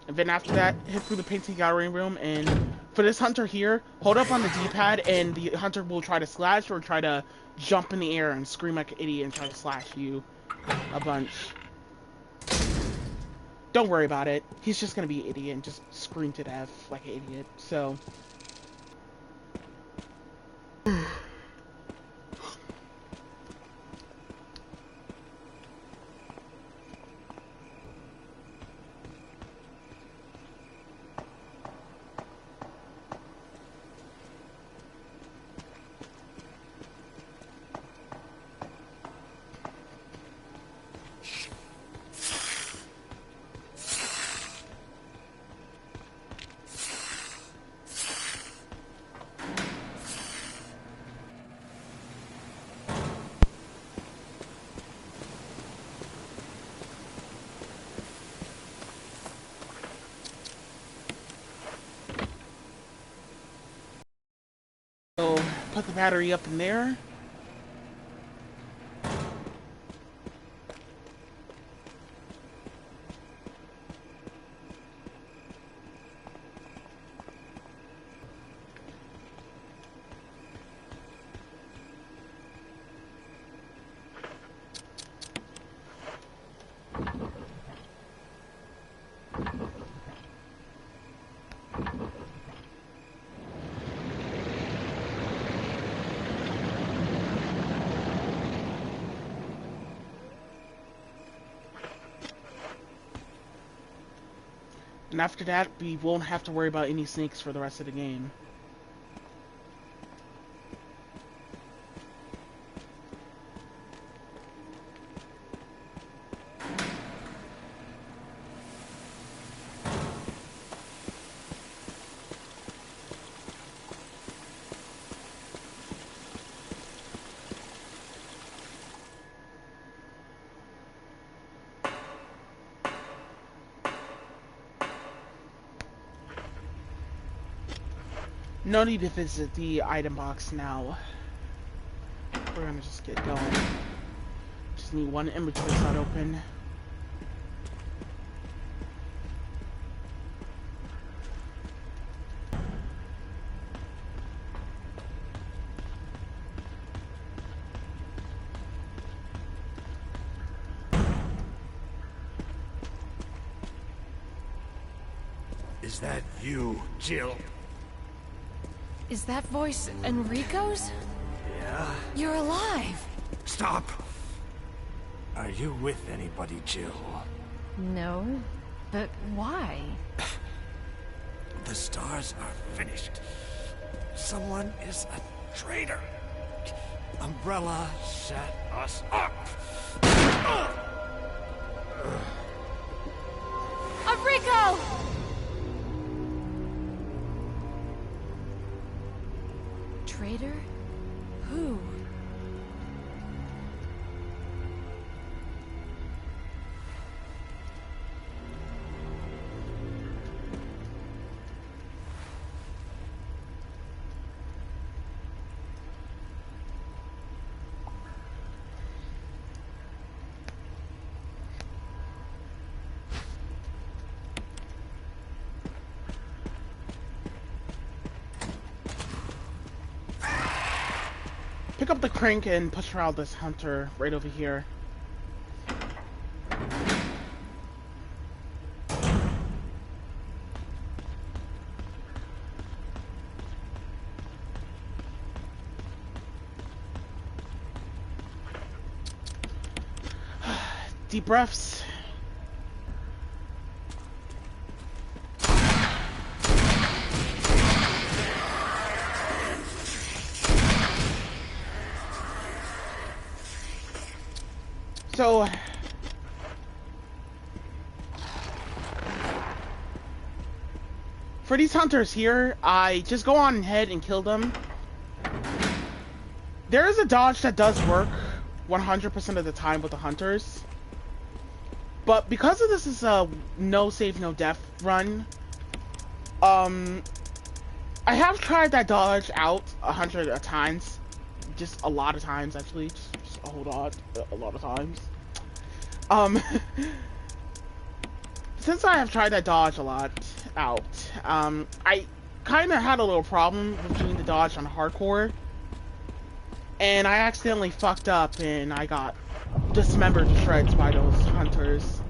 And then after that, hit through the painting gallery room, and for this hunter here, hold up on the D-pad, and the hunter will try to slash or try to jump in the air and scream like an idiot and try to slash you a bunch. Don't worry about it. He's just gonna be an idiot and just scream to death like an idiot, so... So, put the battery up in there. And after that, we won't have to worry about any sneaks for the rest of the game. No need to visit the item box now. We're gonna just get going. Just need one inventory slot open. Is that you, Jill? Is that voice Enrico's? Yeah? You're alive! Stop! Are you with anybody, Jill? No, but why? The stars are finished. Someone is a traitor. Umbrella set us up. Enrico! Traitor? Who? Pick up the crank and push around this hunter right over here. Deep breaths. So, for these hunters here, I just go on ahead and kill them. There is a dodge that does work 100% of the time with the hunters. But because of this is a no save, no death run, I have tried that dodge out 100 times. Just a lot of times, actually. Just a whole lot. A lot of times. Since I have tried that dodge a lot out, I kind of had a little problem with doing the dodge on hardcore. And I accidentally fucked up and I got dismembered to shreds by those hunters.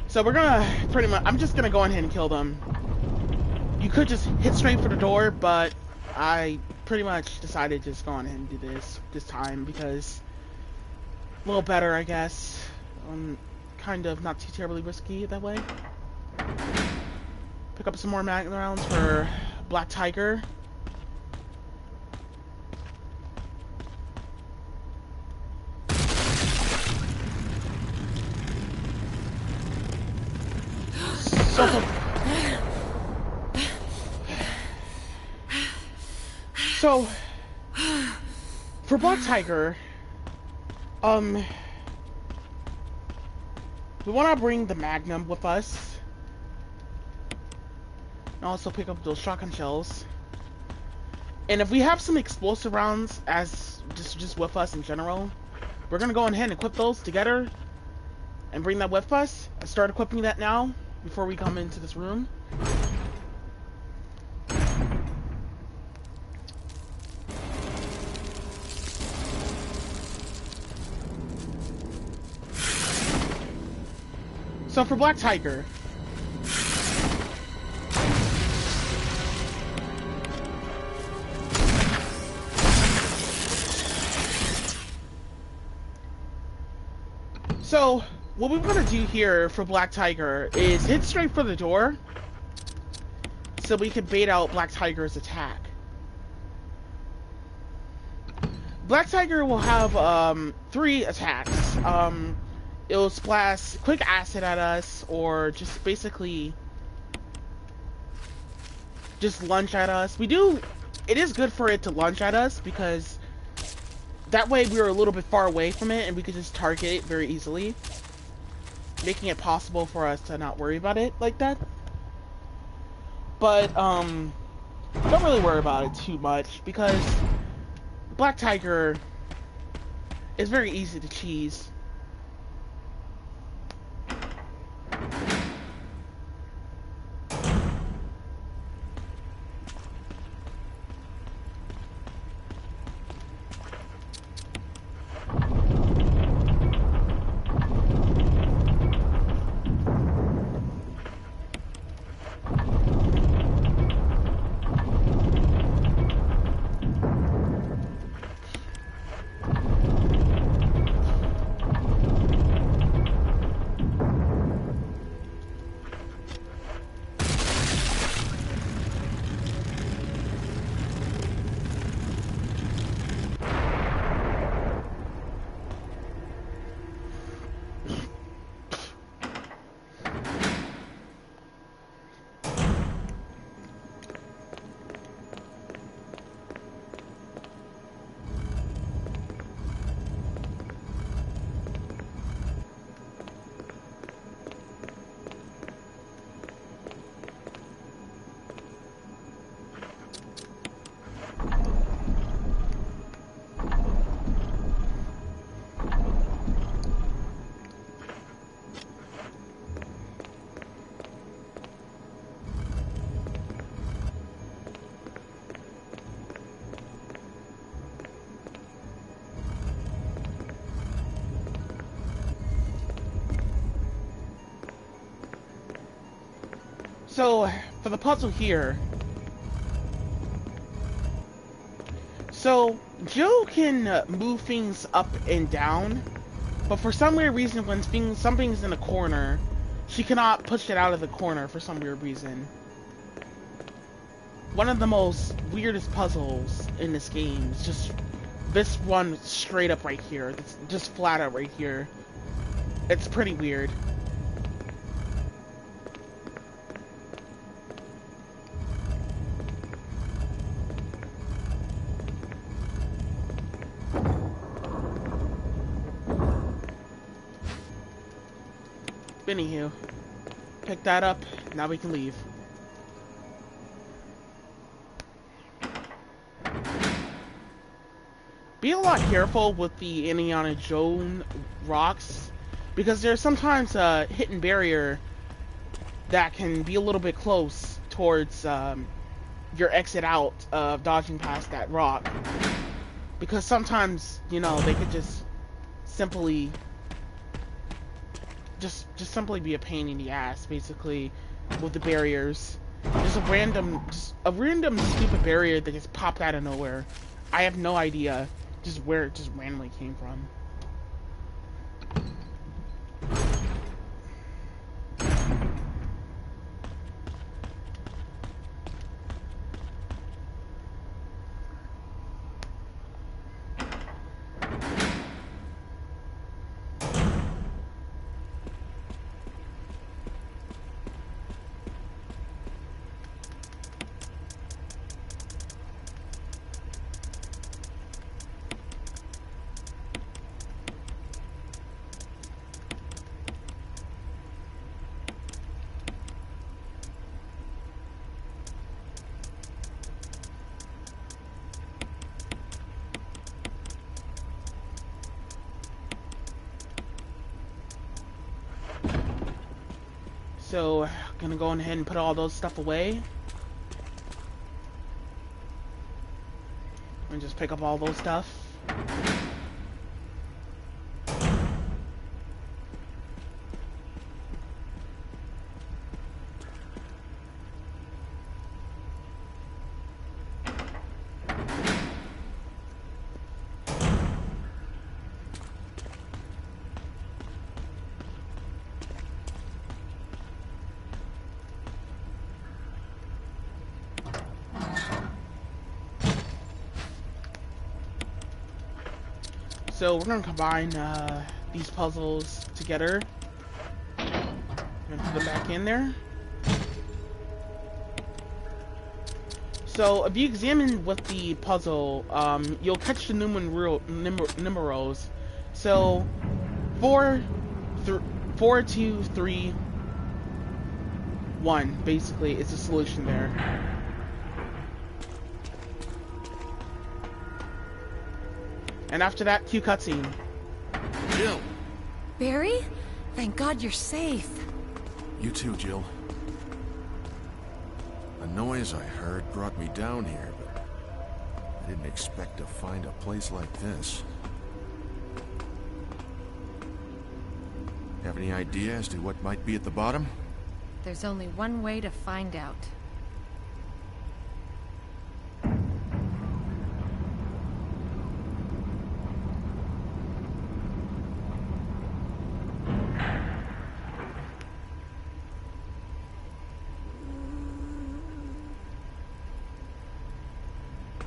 So we're gonna pretty much, I'm just gonna go ahead and kill them. You could just hit straight for the door, but I pretty much decided to just go on ahead and do this time because a little better, I guess. Kind of not too terribly risky that way. Pick up some more mag rounds for Black Tiger. So, for Black Tiger, we want to bring the Magnum with us, and also pick up those shotgun shells. And if we have some explosive rounds as just with us in general, we're gonna go ahead and equip those together and bring that with us. I start equipping that now before we come into this room. So for Black Tiger, so what we want to do here for Black Tiger is hit straight for the door so we can bait out Black Tiger's attack. Black Tiger will have 3 attacks. It'll splash quick acid at us, or just basically just lunge at us. It is good for it to lunge at us because that way we're a little bit far away from it and we can just target it very easily, making it possible for us to not worry about it like that. But don't really worry about it too much because Black Tiger is very easy to cheese. So, for the puzzle here, so Jill can move things up and down, but for some weird reason, when something's in a corner, she cannot push it out of the corner for some weird reason. One of the most weirdest puzzles in this game is just this one straight up right here. It's just flat out right here. It's pretty weird. Anywho, pick that up, now we can leave. Be a lot careful with the Indiana Jones rocks, because there's sometimes a hidden barrier that can be a little bit close towards your exit out of dodging past that rock. Because sometimes, you know, they could just simply simply be a pain in the ass, basically, with the barriers. Just a random stupid barrier that just popped out of nowhere. I have no idea just where it just randomly came from. So, gonna go ahead and put all those stuff away. And just pick up all those stuff. So we're gonna combine these puzzles together. I'm gonna put them back in there. So if you examine with the puzzle, you'll catch the numerals. So 4, 2, 3, 1 basically is the solution there. And after that, cue cutscene. Jill! Barry? Thank God you're safe. You too, Jill. A noise I heard brought me down here, but I didn't expect to find a place like this. Have any idea as to what might be at the bottom? There's only one way to find out.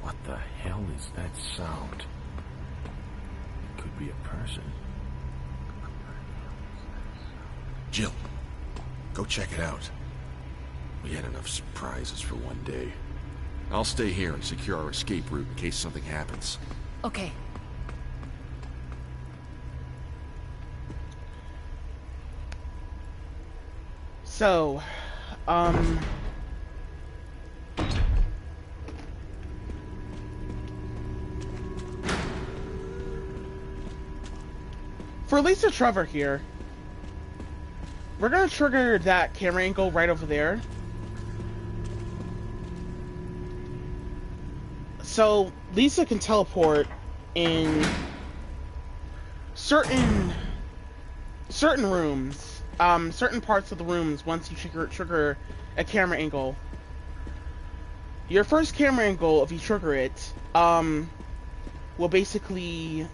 What the hell is that sound? It could be a person. Jill, go check it out. We had enough surprises for one day. I'll stay here and secure our escape route in case something happens. Okay. So, for Lisa Trevor here, we're gonna trigger that camera angle right over there. So Lisa can teleport in certain rooms certain parts of the rooms once you trigger a camera angle. Your first camera angle, if you trigger it, will basically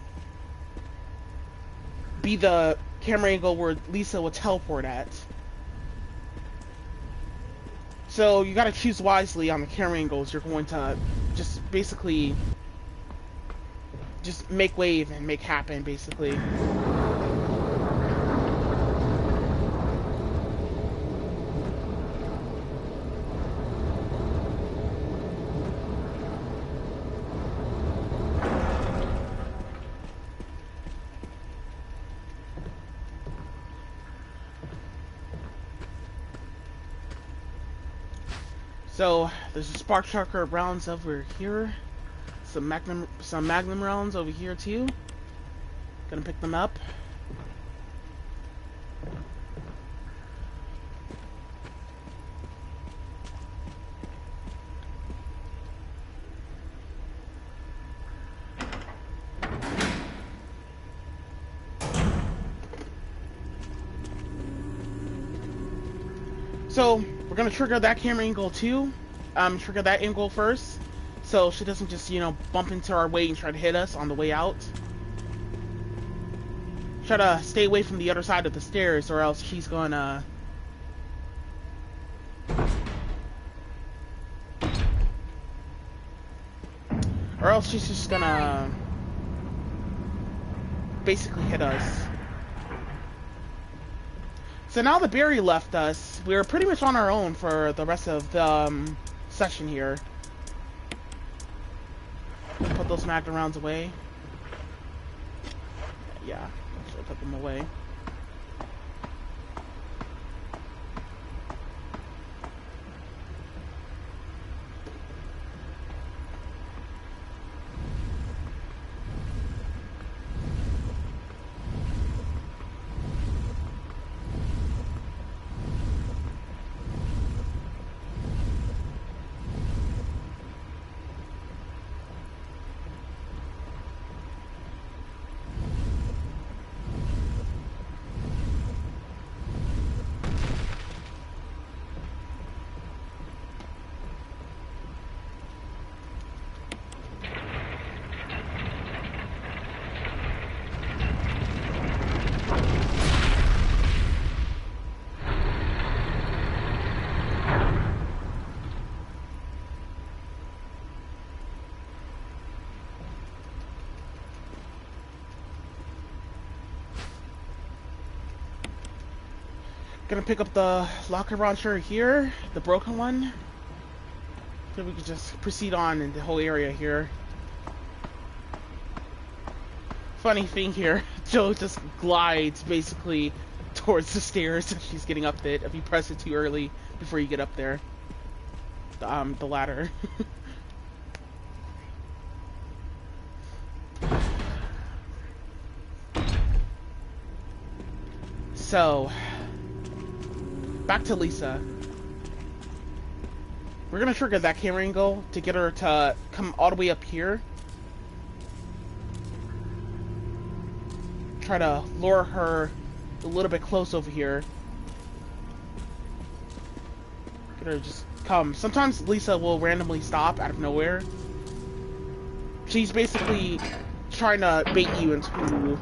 be the camera angle where Lisa will teleport at. So you gotta choose wisely on the camera angles you're going to just basically just make wave and make happen, basically. So there's a spark tracker rounds over here. Some magnum rounds over here too. Gonna pick them up. So we're gonna trigger that camera angle too. Trigger that angle first, so she doesn't just, you know, bump into our way and try to hit us on the way out. Try to stay away from the other side of the stairs, or else she's gonna... Or else she's just gonna basically hit us. So now that Barry left us, we're pretty much on our own for the rest of the session here. Put those magnum rounds away. Yeah, should put them away. Gonna pick up the locker launcher here, the broken one. So we can just proceed on in the whole area here. Funny thing here, Joe just glides basically towards the stairs as she's getting up it if you press it too early before you get up there. The ladder. So, back to Lisa. We're gonna trigger that camera angle to get her to come all the way up here. Try to lure her a little bit close over here. Get her to just come. Sometimes Lisa will randomly stop out of nowhere. She's basically trying to bait you into...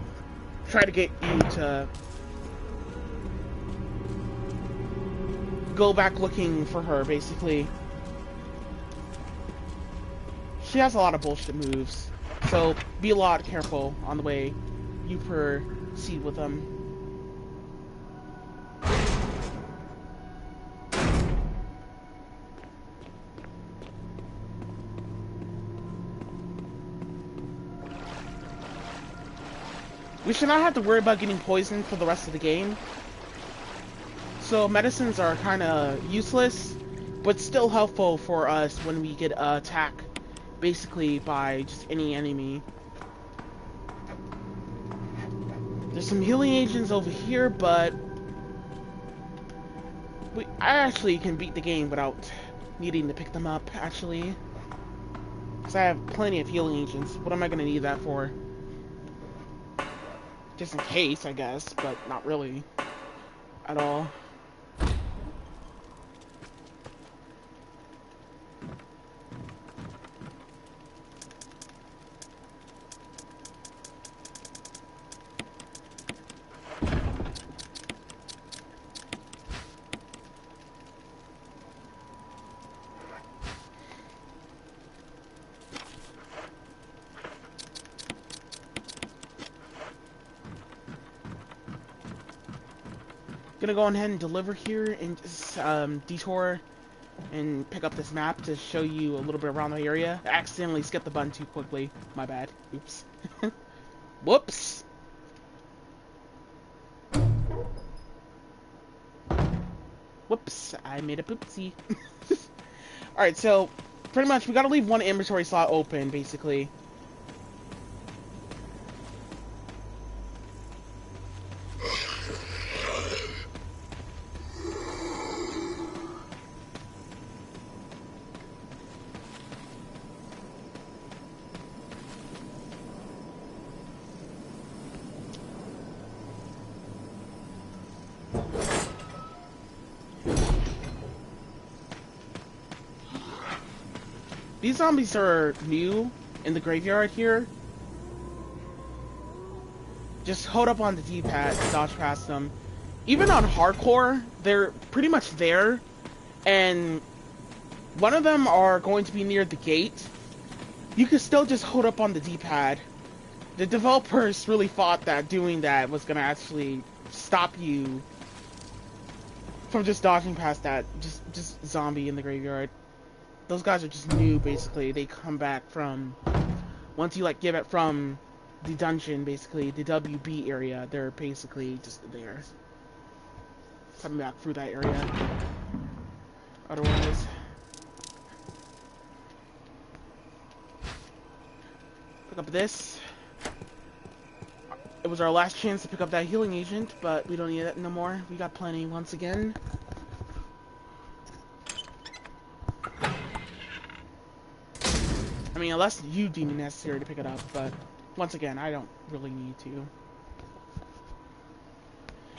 try to get you to... go back looking for her, basically. She has a lot of bullshit moves, so be a lot careful on the way you proceed with them. We should not have to worry about getting poisoned for the rest of the game. So medicines are kind of useless, but still helpful for us when we get attacked, basically by just any enemy. There's some healing agents over here, but I actually can beat the game without needing to pick them up, actually. Because I have plenty of healing agents. What am I going to need that for? Just in case, I guess, but not really. at all. Gonna go ahead and deliver here and just detour and pick up this map to show you a little bit around the area. I accidentally skipped the button too quickly. My bad. Oops. Whoops. Whoops. I made a poopsie. Alright, so pretty much we gotta leave one inventory slot open, basically. These zombies are new in the graveyard here. Just hold up on the D-pad to dodge past them. Even on hardcore, they're pretty much there. And one of them are going to be near the gate. You can still just hold up on the D-pad. The developers really thought that doing that was going to actually stop you from just dodging past that just zombie in the graveyard. Those guys are just new, basically. They come back from... Once you, like, give it from the dungeon, basically, the WB area, they're basically just there. Coming back through that area. Otherwise... Pick up this. It was our last chance to pick up that healing agent, but we don't need that no more. We got plenty once again. I mean, unless you deem it necessary to pick it up, but once again, I don't really need to.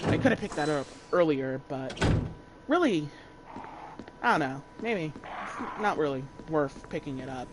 I could have picked that up earlier, but really, I don't know, maybe it's not really worth picking it up.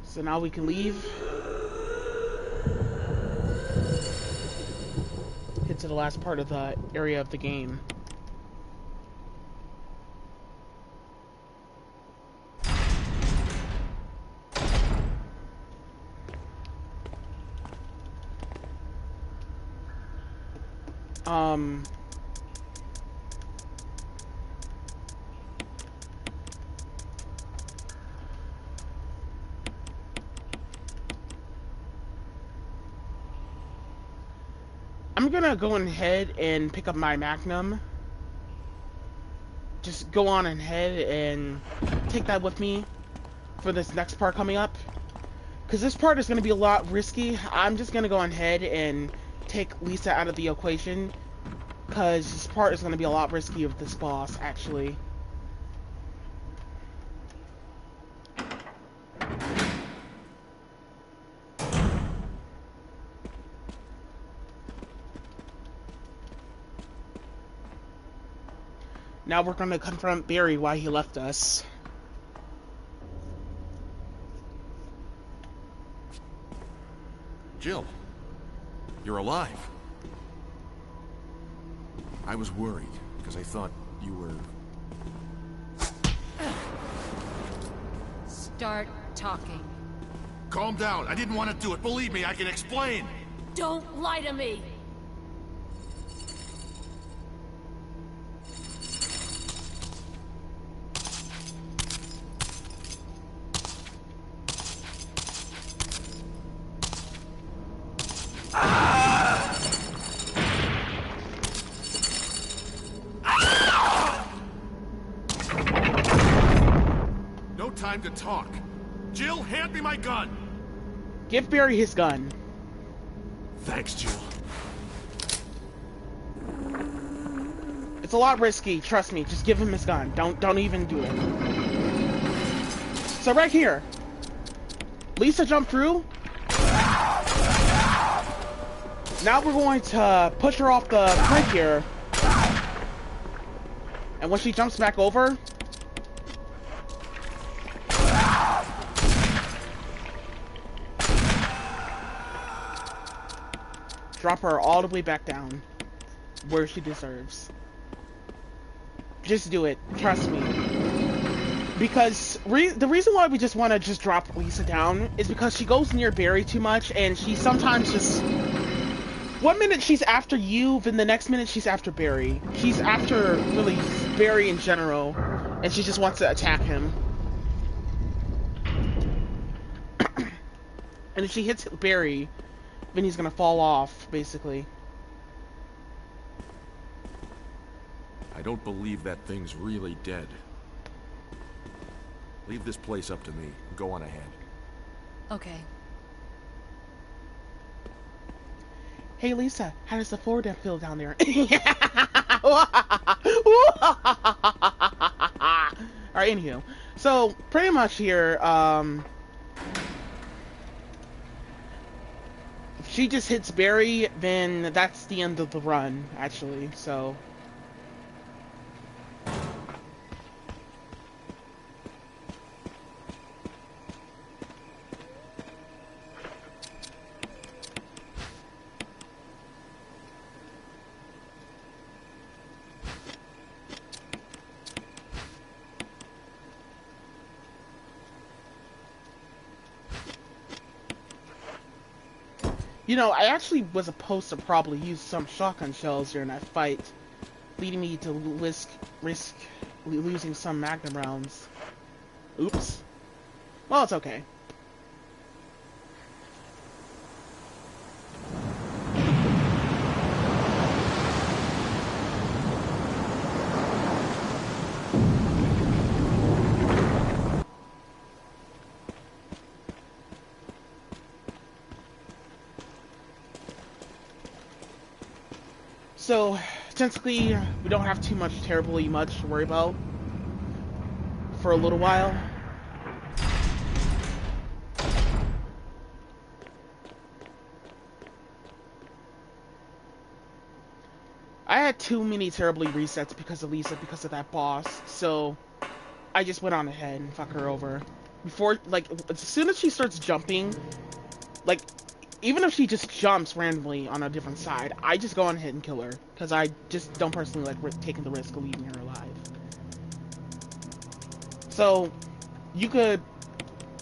So now we can leave. Head to the last part of the area of the game. I'm gonna go ahead and pick up my Magnum. Just go on ahead and take that with me for this next part coming up. Because this part is gonna be a lot risky. I'm just gonna go ahead and take Lisa out of the equation. Because this part is gonna be a lot risky with this boss, actually. Now we're gonna confront Barry why he left us. Jill, you're alive. I was worried, because I thought you were... Start talking. Calm down, I didn't want to do it. Believe me, I can explain. Don't lie to me! talk. Jill, hand me my gun! Give Barry his gun. Thanks, Jill. It's a lot risky, trust me. Just give him his gun. Don't even do it. So right here. Lisa jumped through. Now we're going to push her off the cliff here. And when she jumps back over, drop her all the way back down where she deserves. Just do it. Trust me. Because the reason why we just want to just drop Lisa down is because she goes near Barry too much, and she sometimes just... One minute she's after you, then the next minute she's after Barry. She's after, really, Barry in general, and she just wants to attack him. And if she hits Barry, then he's gonna fall off, basically. I don't believe that thing's really dead. Leave this place up to me. Go on ahead. Okay. Hey Lisa, how does the floor feel down there? Alright, anywho. So, pretty much here, if she just hits Barry, then that's the end of the run, actually, so... You know, I actually was supposed to probably use some shotgun shells during that fight, leading me to risk losing some magnum rounds. Oops. Well, it's okay. So, technically, we don't have too terribly much to worry about for a little while. I had too many terribly resets because of Lisa, because of that boss, so I just went on ahead and fuck her over. Before, like, as soon as she starts jumping, like, even if she just jumps randomly on a different side, I just go on ahead and kill her. Because I just don't personally like taking the risk of leaving her alive. So, you could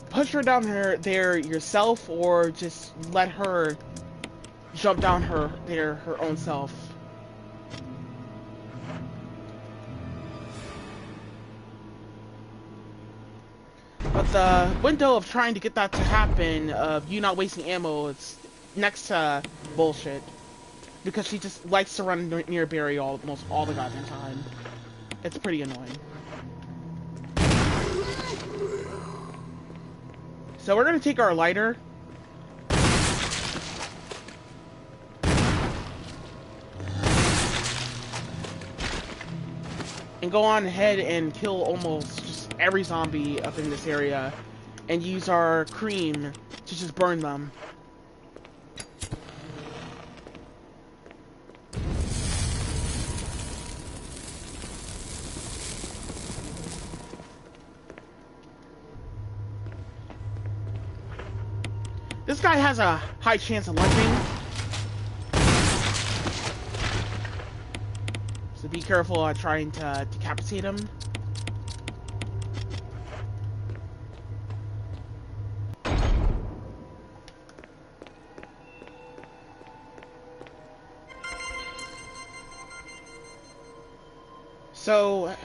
push her down there yourself, or just let her jump down her own self. But the window of trying to get that to happen, of you not wasting ammo, it's next to bullshit. Because she just likes to run near Barry almost all the goddamn time. It's pretty annoying. So we're gonna take our lighter. And go on ahead and kill almost just every zombie up in this area. And use our cream to just burn them. This guy has a high chance of lunging. So be careful trying to decapitate him. So...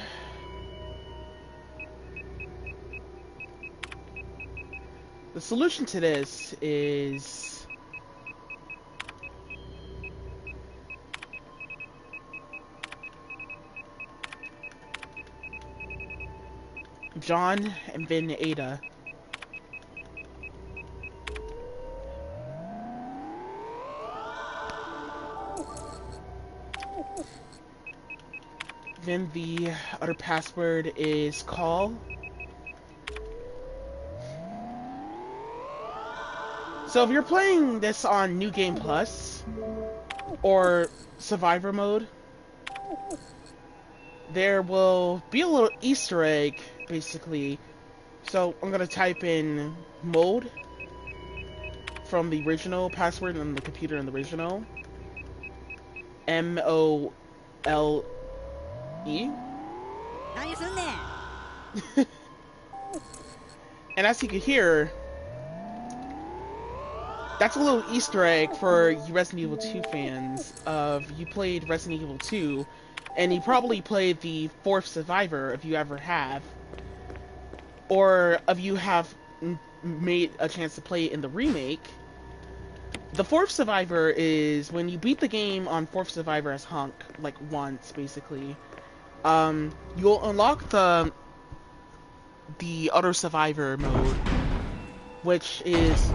the solution to this is... John, and then Ada. Then the other password is call. So if you're playing this on New Game Plus or Survivor mode, there will be a little Easter egg, basically. So I'm gonna type in mode from the original password on the computer in the original. MOLE. And as you can hear, that's a little Easter egg for you Resident Evil 2 fans. You played Resident Evil 2, and you probably played the 4th Survivor if you ever have. Or if you have made a chance to play it in the remake. The 4th Survivor is when you beat the game on 4th Survivor as Hunk, like once, basically. You'll unlock the other Survivor mode, which is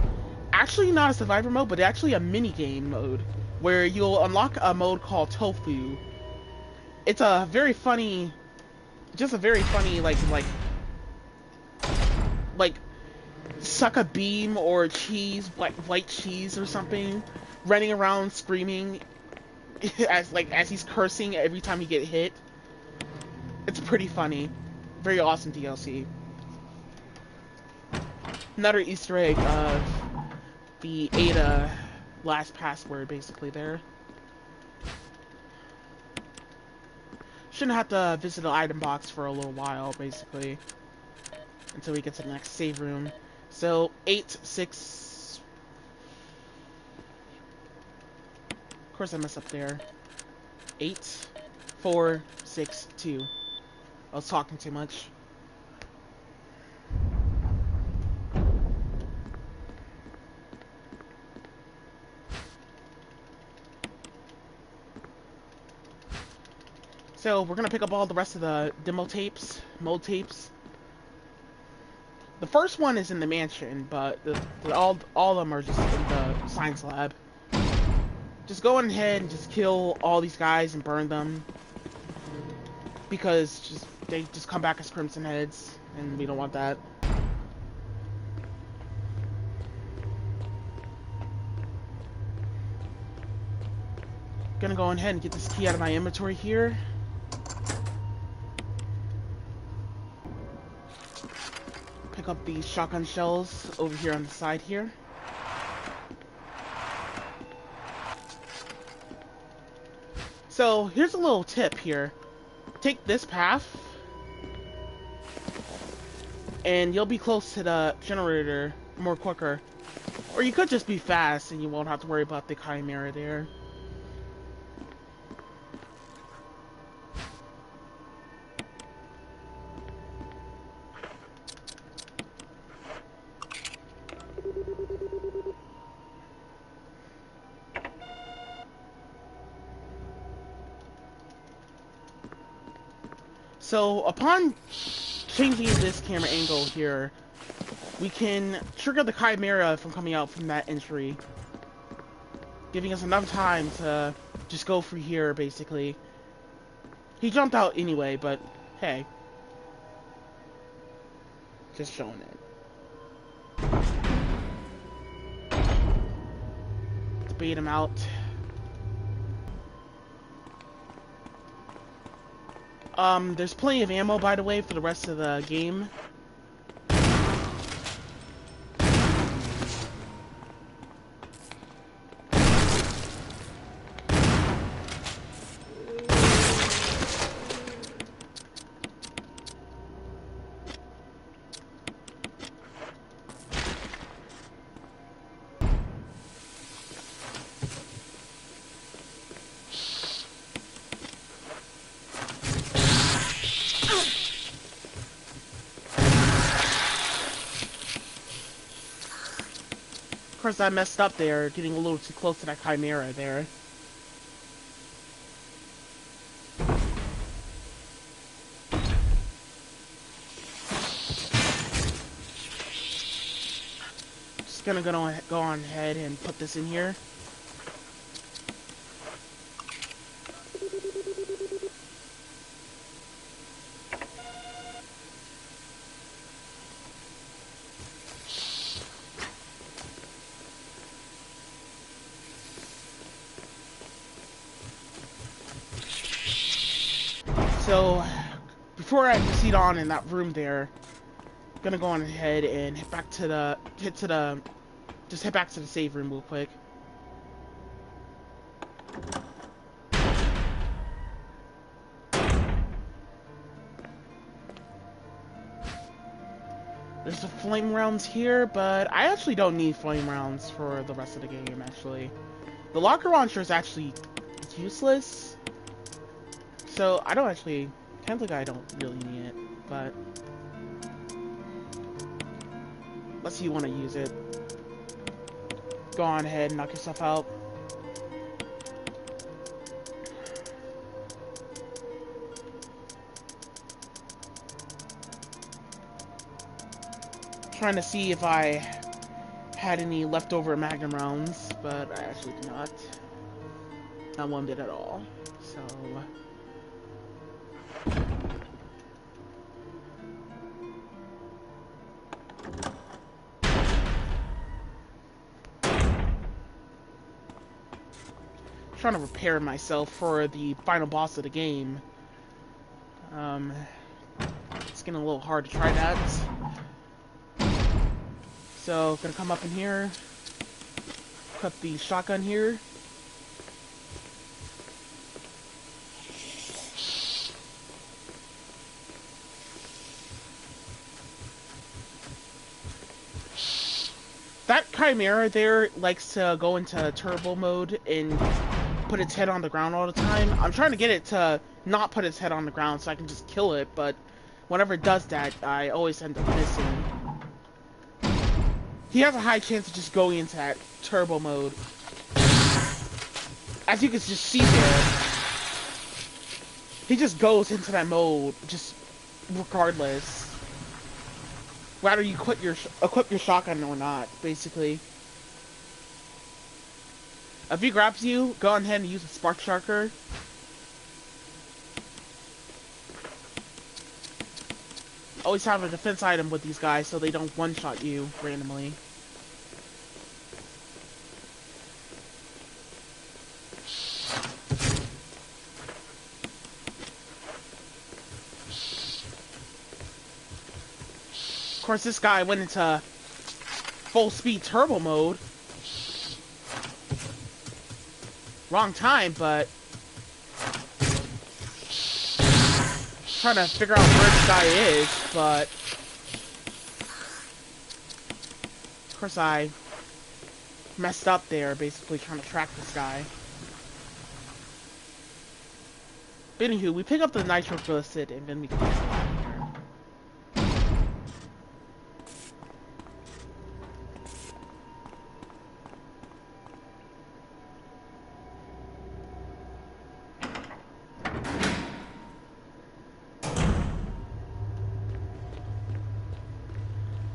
actually not a Survivor mode, but actually a mini-game mode, where you'll unlock a mode called Tofu. It's a very funny, just a very funny, like suck a beam or cheese, white cheese or something, running around screaming as he's cursing every time you get hit. It's pretty funny. Very awesome DLC. Another Easter egg of the Ada last password, basically, there. Shouldn't have to visit the item box for a little while, basically, until we get to the next save room. So, 8, 6... Of course I messed up there. 8, 4, 6, 2. I was talking too much. So, we're gonna pick up all the rest of the demo tapes, mode tapes. The first one is in the mansion, but all of them are just in the science lab. Just go ahead and just kill all these guys and burn them. Because they just come back as Crimson Heads, and we don't want that. Gonna go ahead and get this key out of my inventory here. Pick up these shotgun shells over here on the side here. So, here's a little tip here. Take this path, and you'll be close to the generator more quicker. Or you could just be fast, and you won't have to worry about the Chimera there. So, upon changing this camera angle here, we can trigger the Chimera from coming out from that entry, giving us enough time to just go through here, basically. He jumped out anyway, but hey. Just showing it. Let's bait him out. There's plenty of ammo, by the way, for the rest of the game. Of course, I messed up there, getting a little too close to that Chimera there. gonna go on ahead and put this in here. So, before I proceed on in that room there, I'm gonna go on ahead and head back to the save room real quick. There's the flame rounds here, but I actually don't need flame rounds for the rest of the game, actually. The locker launcher is actually useless, so I don't really need it, but unless you want to use it, go on ahead and knock yourself out. Trying to see if I had any leftover Magnum rounds, but I actually did not. Not one bit at all. So trying to prepare myself for the final boss of the game. It's getting a little hard to try that. So, gonna come up in here, put the shotgun here. That Chimera there likes to go into turbo mode and put its head on the ground all the time. I'm trying to get it to not put its head on the ground so I can just kill it, but whenever it does that, I always end up missing. He has a high chance of just going into that turbo mode. As you can just see there, he just goes into that mode, just regardless. Whether you equip your shotgun or not, basically. If he grabs you, go ahead and use a spark sharker. Always have a defense item with these guys so they don't one-shot you randomly. Of course, this guy went into full speed turbo mode. Wrong time, but trying to figure out where this guy is, but of course I messed up there, basically trying to track this guy. But anywho, we pick up the nitroglycid and then we can get out of here.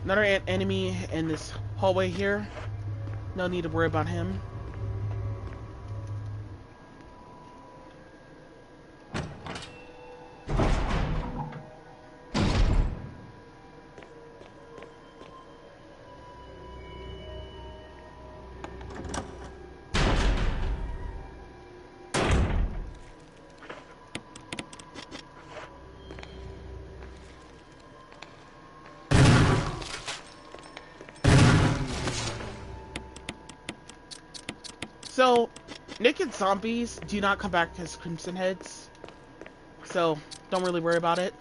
Another enemy in this hallway here. No need to worry about him. So, naked zombies do not come back as Crimson Heads, so don't really worry about it.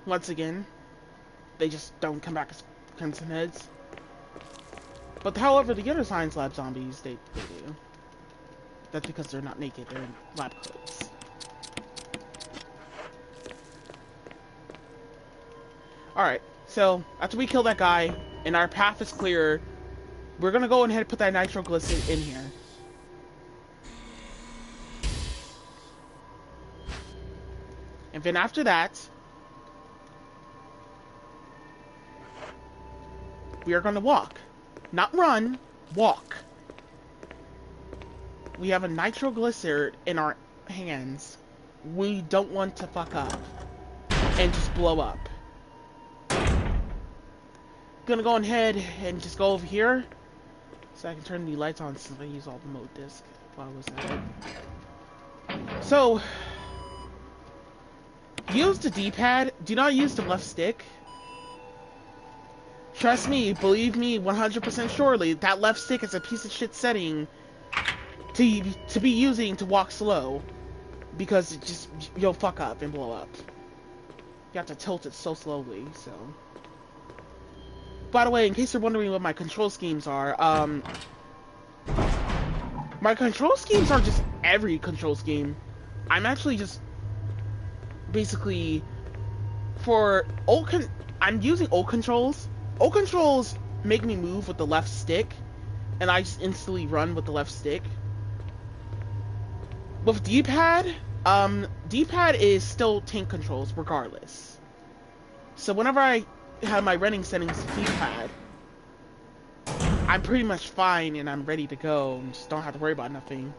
Once again, they just don't come back as Crimson Heads. But however, the other Science Lab zombies, they do. That's because they're not naked, they're in lab clothes. Alright, so after we kill that guy and our path is clear, we're gonna go ahead and put that nitroglycerin in here. And then after that, we are going to walk. Not run, walk. We have a nitroglycerin in our hands. We don't want to fuck up and just blow up. Gonna go ahead and just go over here so I can turn the lights on since I use all the mode disc while I was at it. So, use the D-pad. Do not use the left stick. Trust me, believe me, 100% surely, that left stick is a piece of shit setting to be using to walk slow, because it just, you'll fuck up and blow up. You have to tilt it so slowly, so. By the way, in case you're wondering what my control schemes are, my control schemes are just every control scheme. I'm actually just, basically, I'm using old controls. Old controls make me move with the left stick, and I just instantly run with the left stick. With D-pad, D-pad is still tank controls regardless. So whenever I have my running settings D-pad, I'm pretty much fine and I'm ready to go and just don't have to worry about nothing.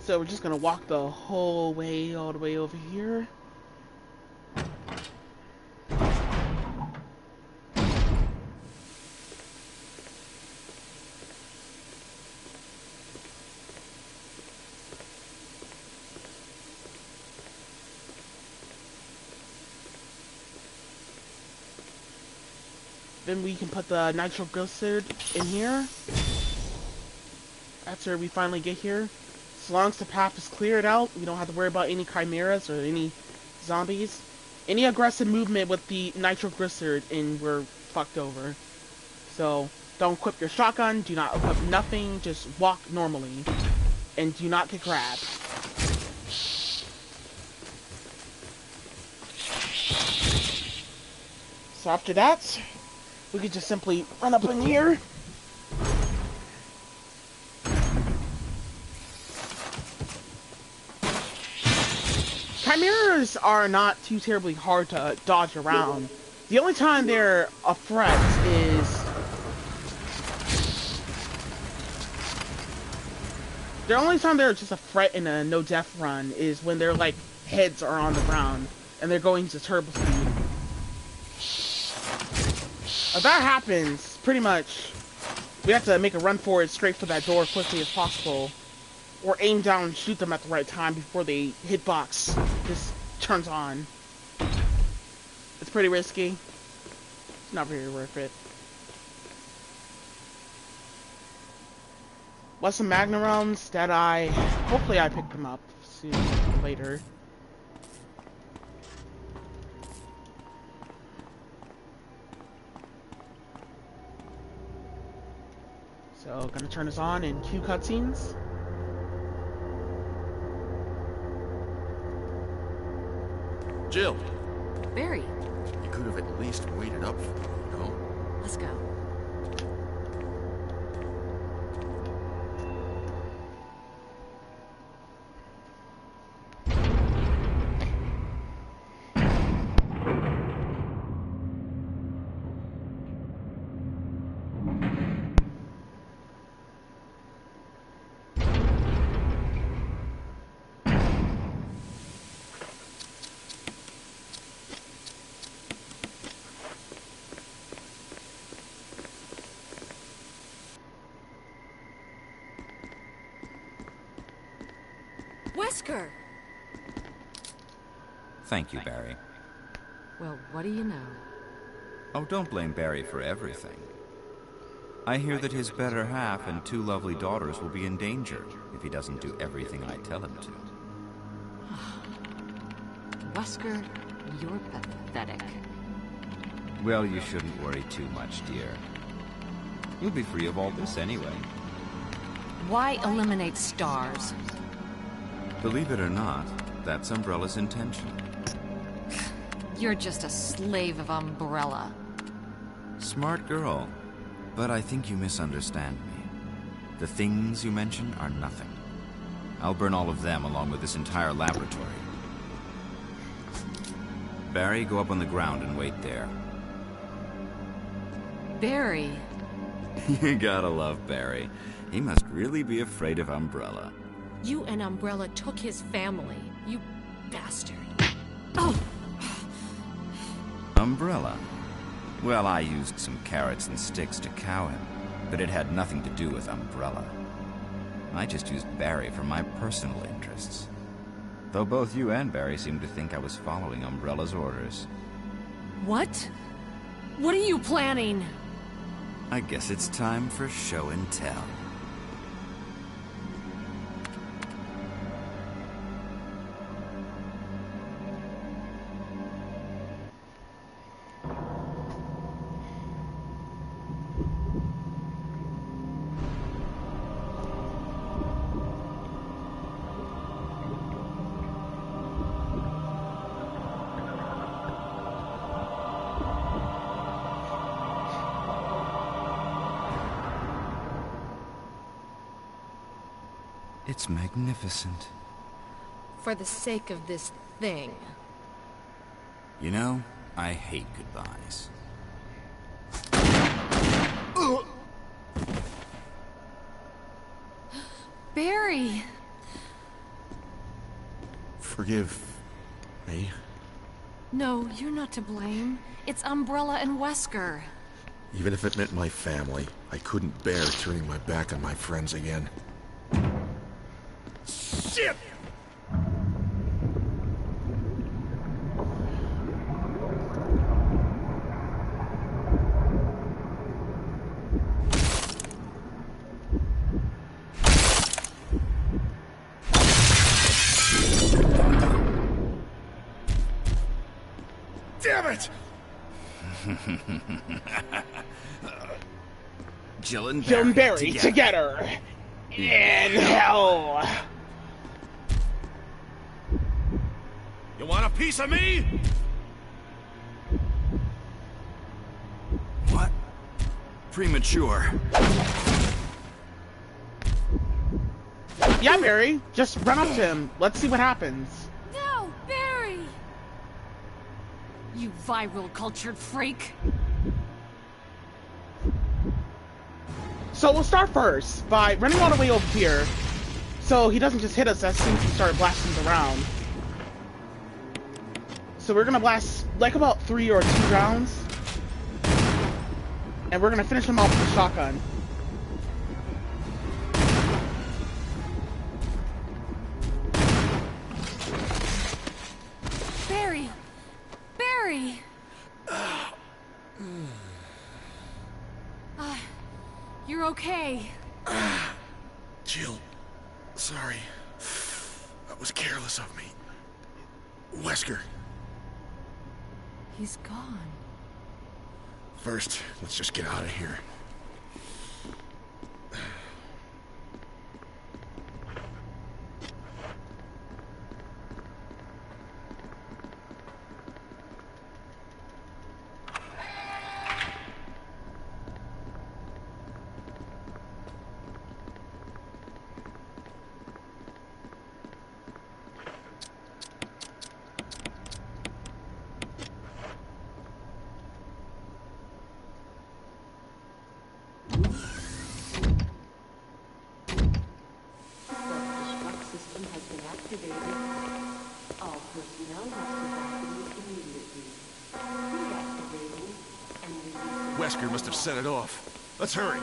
So we're just gonna walk the whole way, all the way over here. Then we can put the nitroglycerin in here. After we finally get here. As long as the path is cleared out, we don't have to worry about any chimeras or any zombies. Any aggressive movement with the nitroglycerin and we're fucked over. So, don't equip your shotgun, do not equip nothing, just walk normally. And do not get grabbed. So after that, we could just simply run up in here. Chimeras are not too terribly hard to dodge around. The only time they're a threat is... The only time they're just a threat in a no-death run is when their, like, heads are on the ground and they're going to turbo speed. If that happens, pretty much, we have to make a run for it straight for that door as quickly as possible. Or aim down and shoot them at the right time before the hitbox just turns on. It's pretty risky. It's not very worth it. What's some Magnum rounds that hopefully I pick them up sooner or later. So, gonna turn this on and cue cutscenes. Jill! Barry, You could have at least waited up for me, you know? let's go. Wesker! Thank you, Barry. Well, what do you know? Oh, don't blame Barry for everything. I hear that his better half and 2 lovely daughters will be in danger if he doesn't do everything I tell him to. Wesker, you're pathetic. Well, you shouldn't worry too much, dear. You'll be free of all this anyway. Why eliminate stars? Believe it or not, that's Umbrella's intention. You're just a slave of Umbrella. Smart girl. But I think you misunderstand me. The things you mention are nothing. I'll burn all of them along with this entire laboratory. Barry, go up on the ground and wait there. Barry. You gotta love Barry. He must really be afraid of Umbrella. You and Umbrella took his family, you bastard. Oh! Umbrella? Well, I used some carrots and sticks to cow him, but it had nothing to do with Umbrella. I just used Barry for my personal interests. Though both you and Barry seem to think I was following Umbrella's orders. What? What are you planning? I guess it's time for show and tell. It's magnificent. For the sake of this thing. You know, I hate goodbyes. Barry! Forgive me. No, you're not to blame. It's Umbrella and Wesker. Even if it meant my family, I couldn't bear turning my back on my friends again. Shit! Damn it! Jill and Barry together. In hell. You want a piece of me? What? Premature. Yeah, Barry. Just run up to him. Let's see what happens. No, Barry! You viral cultured freak. So we'll start first by running all the way over here, so he doesn't just hit us as soon as we start blasting around. So we're gonna blast like about 3 or 2 rounds, and we're gonna finish him off with a shotgun. Barry! Barry! You're okay. Jill, sorry. That was careless of me. Wesker. He's gone. First, let's just get out of here. Wesker must have set it off. Let's hurry.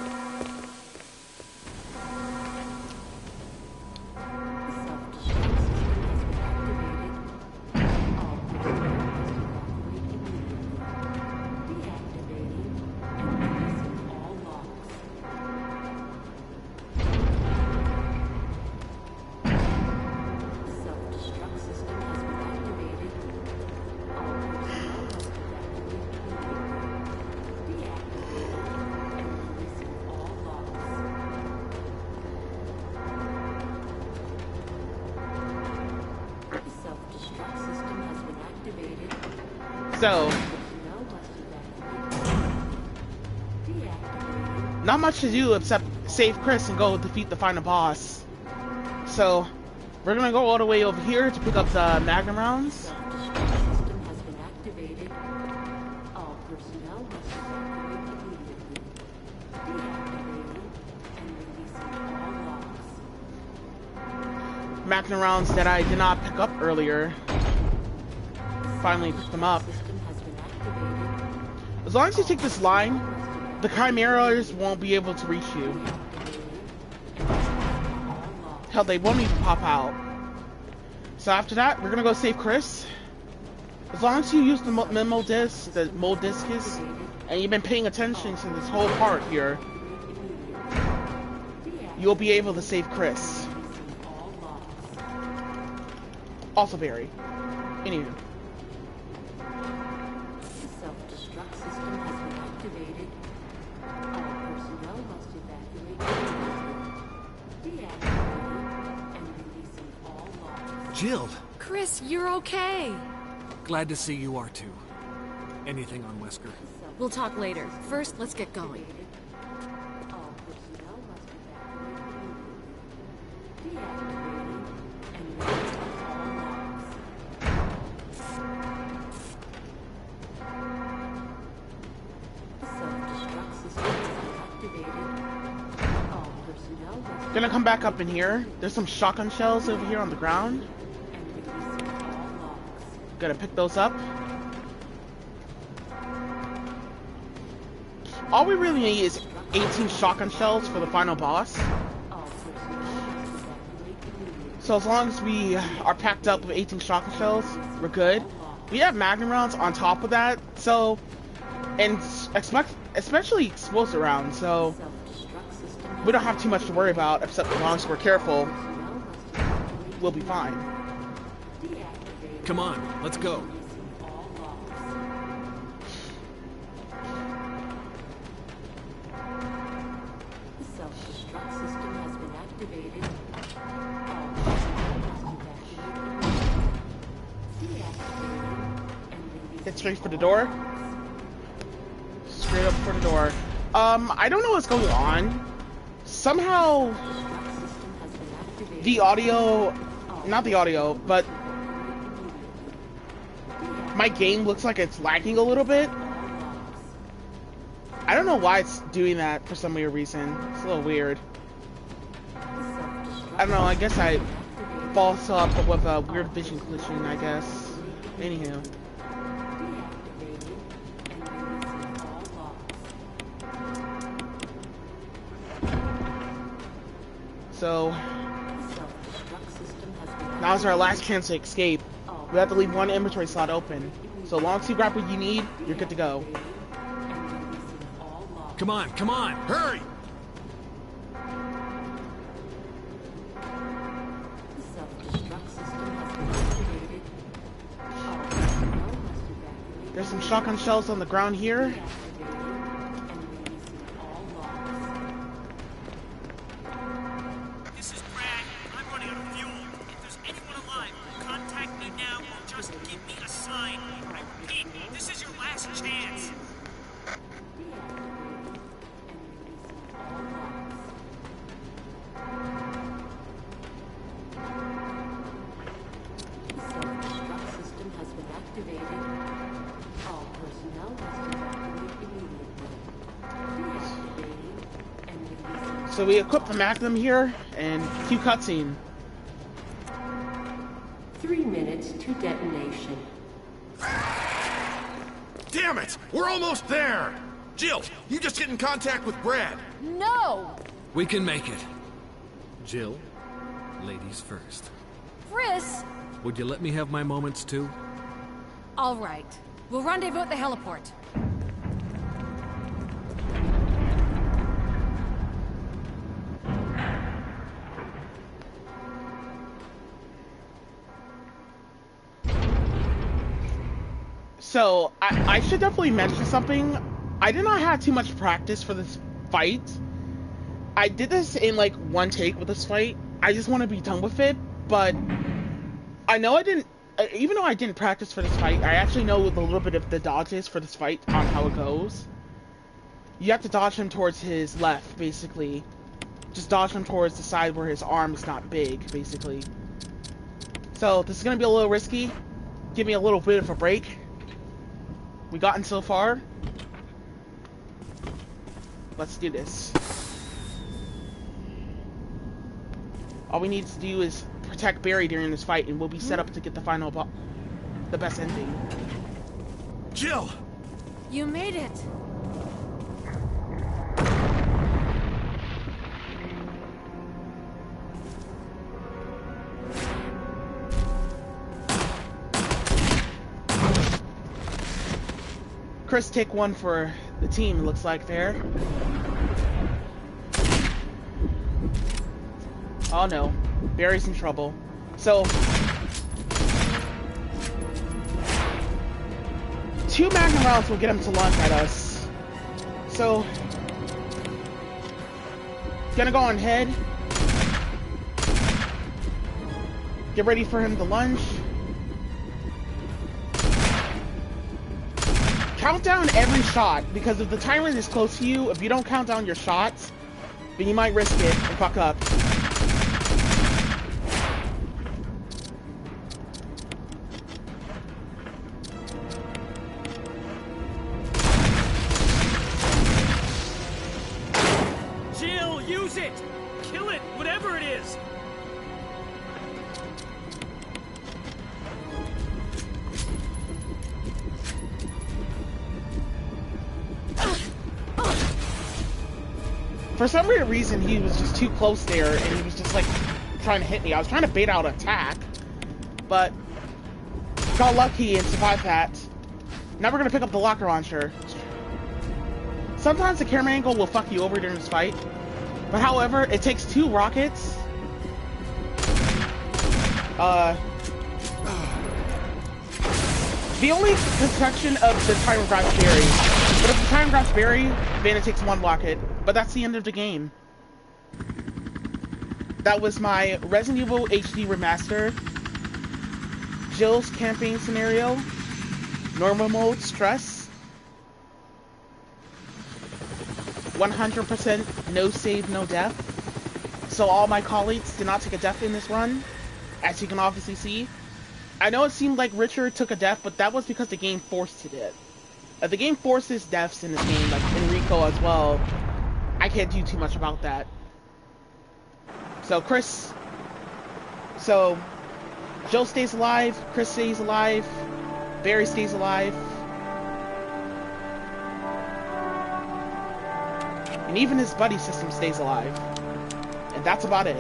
So not much to do except save Chris and go defeat the final boss. So, we're gonna go all the way over here to pick up the Magnum rounds. System has been activated. All personnel must evacuate immediately. Deactivating and releasing all logs. Magnum rounds that I did not pick up earlier. Finally picked them up. System has been activated. As long as you take this line, the chimeras won't be able to reach you. Hell, they won't even pop out. So after that, we're gonna go save Chris. As long as you use the memo disc, the mode discus, and you've been paying attention to this whole part here, you'll be able to save Chris. Also Barry. Anywho. Self-destruct system has been activated. All personnel must evacuate immediately. Deactivating and releasing all logs. Jill! Chris, you're okay. Glad to see you are too. Anything on Wesker? We'll talk later. First, let's get going. All personnel must evacuate immediately. Deactivating and releasing all logs. Self-destruct system has been activated. All personnel must Gonna come back up in here. There's some shotgun shells over here on the ground. and releasing all logs. Gonna pick those up. All we really need is 18 shotgun shells for the final boss. All personnel must evacuate immediately. So as long as we are packed up with 18 shotgun shells, we're good. We have magnum rounds on top of that, so, and especially explosive rounds, so Self-destruct system we don't have too much to worry about, except as long as we're careful, personnel must evacuate we'll be fine. deactivating Come on, let's go. all logs. The self-destruct system has been activated. All personnel must evacuate immediately. Deactivating and releasing Get straight for the all door. logs. Straight up for the door. I don't know what's going on. Somehow, Self-destruct system has been activated. the audio, not the audio, but my game looks like it's lagging a little bit. I don't know why it's doing that for some weird reason. It's a little weird. I don't know, I guess I false up with a weird vision glitching, I guess. Anywho. Deactivating and releasing all logs. So, The self-destruct system has been now's our last chance to escape. We have to leave one inventory slot open. So long as you grab what you need, you're good to go. and releasing all logs. Come on, come on! Hurry! The self-destruct system has been activated. All personnel must evacuate. There's some shotgun shells on the ground here. Deactivating and releasing all logs. This is Brad. I'm running out of fuel. If there's anyone alive, contact me now or just give me a sign. I repeat, this is your last chance. Deactivating and releasing all logs. The self-destruct system has been activated. All personnel must evacuate immediately. Deactivating and releasing. So we equip the Magnum here, and cue cutscene. 3 minutes to detonation. Damn it! We're almost there! Jill, you just get in contact with Brad. No! We can make it. Jill, ladies first. Chris! Would you let me have my moments too? All right. We'll rendezvous at the heliport. So, I should definitely mention something. I did not have too much practice for this fight. I did this in like one take with this fight. I just want to be done with it, but I know I didn't, even though I didn't practice for this fight, I actually know a little bit of the dodges for this fight on how it goes. You have to dodge him towards his left, basically. Just dodge him towards the side where his arm is not big, basically. So, this is going to be a little risky. Give me a little bit of a break. We gotten so far. Let's do this. All we need to do is protect Barry during this fight, and we'll be set up to get the the best ending. Jill! You made it! Chris, take one for the team, it looks like there. Oh no, Barry's in trouble. So, 2 magnum rounds will get him to lunge at us. So, gonna go on head. Get ready for him to lunge. Count down every shot, because if the timer is close to you, if you don't count down your shots, then you might risk it and fuck up. Jill, use it! Kill it, whatever it is! For some weird reason, he was just too close there, and he was just, like, trying to hit me. I was trying to bait out an attack, but got lucky and survived that. Now we're gonna pick up the locker launcher. Sometimes the camera angle will fuck you over during this fight, but however, it takes 2 rockets. The only protection of the timer grabs Barry, but if the timer grabs Barry, then it takes 1 rocket. But that's the end of the game. That was my Resident Evil HD remaster. Jill's campaign scenario. Normal mode, stress. 100% no save, no death. So all my colleagues did not take a death in this run, as you can obviously see. I know it seemed like Richard took a death, but that was because the game forced it. The game forces deaths in this game, like Enrico as well. I can't do too much about that. So Jill stays alive, Chris stays alive, Barry stays alive. And even his buddy system stays alive. And that's about it.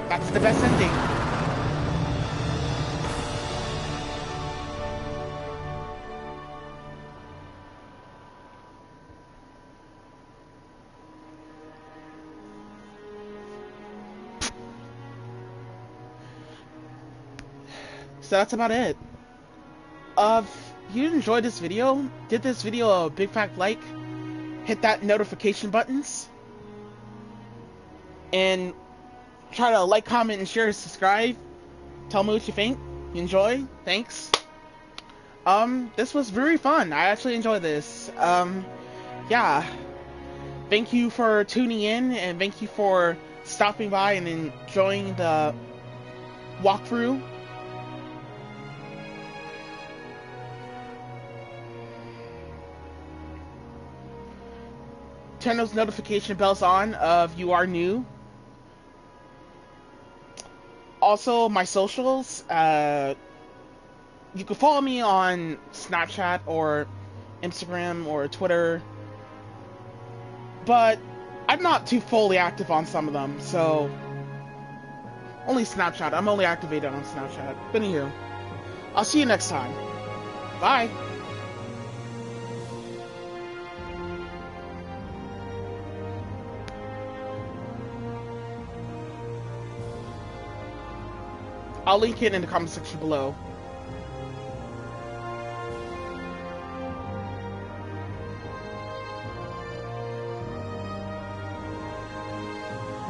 That's the best ending. So that's about it. If you enjoyed this video, give this video a big fat like, hit that notification buttons, and try to like, comment, and share, subscribe. Tell me what you think. You enjoy? Thanks. This was very fun. I actually enjoyed this. Yeah. Thank you for tuning in, and thank you for stopping by and enjoying the walkthrough. Turn those notification bells on if you are new. Also, my socials, you can follow me on Snapchat or Instagram or Twitter, but I'm not too fully active on some of them, so only Snapchat. I'm only activated on Snapchat. But anywho, I'll see you next time. Bye. I'll link it in the comment section below.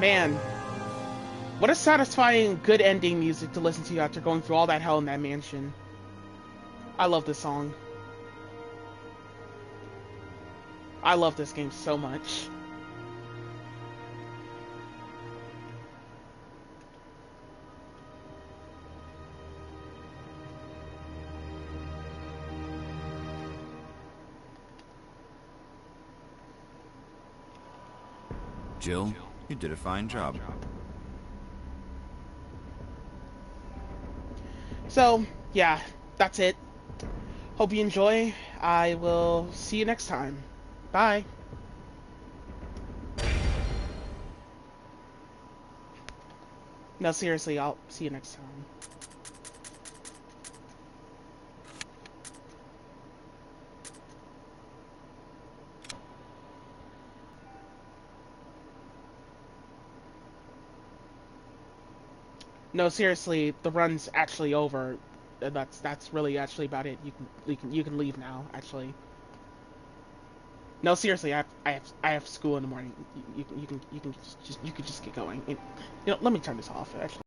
Man, what a satisfying, good ending music to listen to after going through all that hell in that mansion. I love this song. I love this game so much. Jill, you did a fine job. So, yeah, that's it. Hope you enjoy. I will see you next time. Bye. No, seriously, I'll see you next time. No, seriously, the run's actually over. That's really actually about it. You can leave now. Actually, no, seriously, I have school in the morning. You can just get going. Let me turn this off. Actually.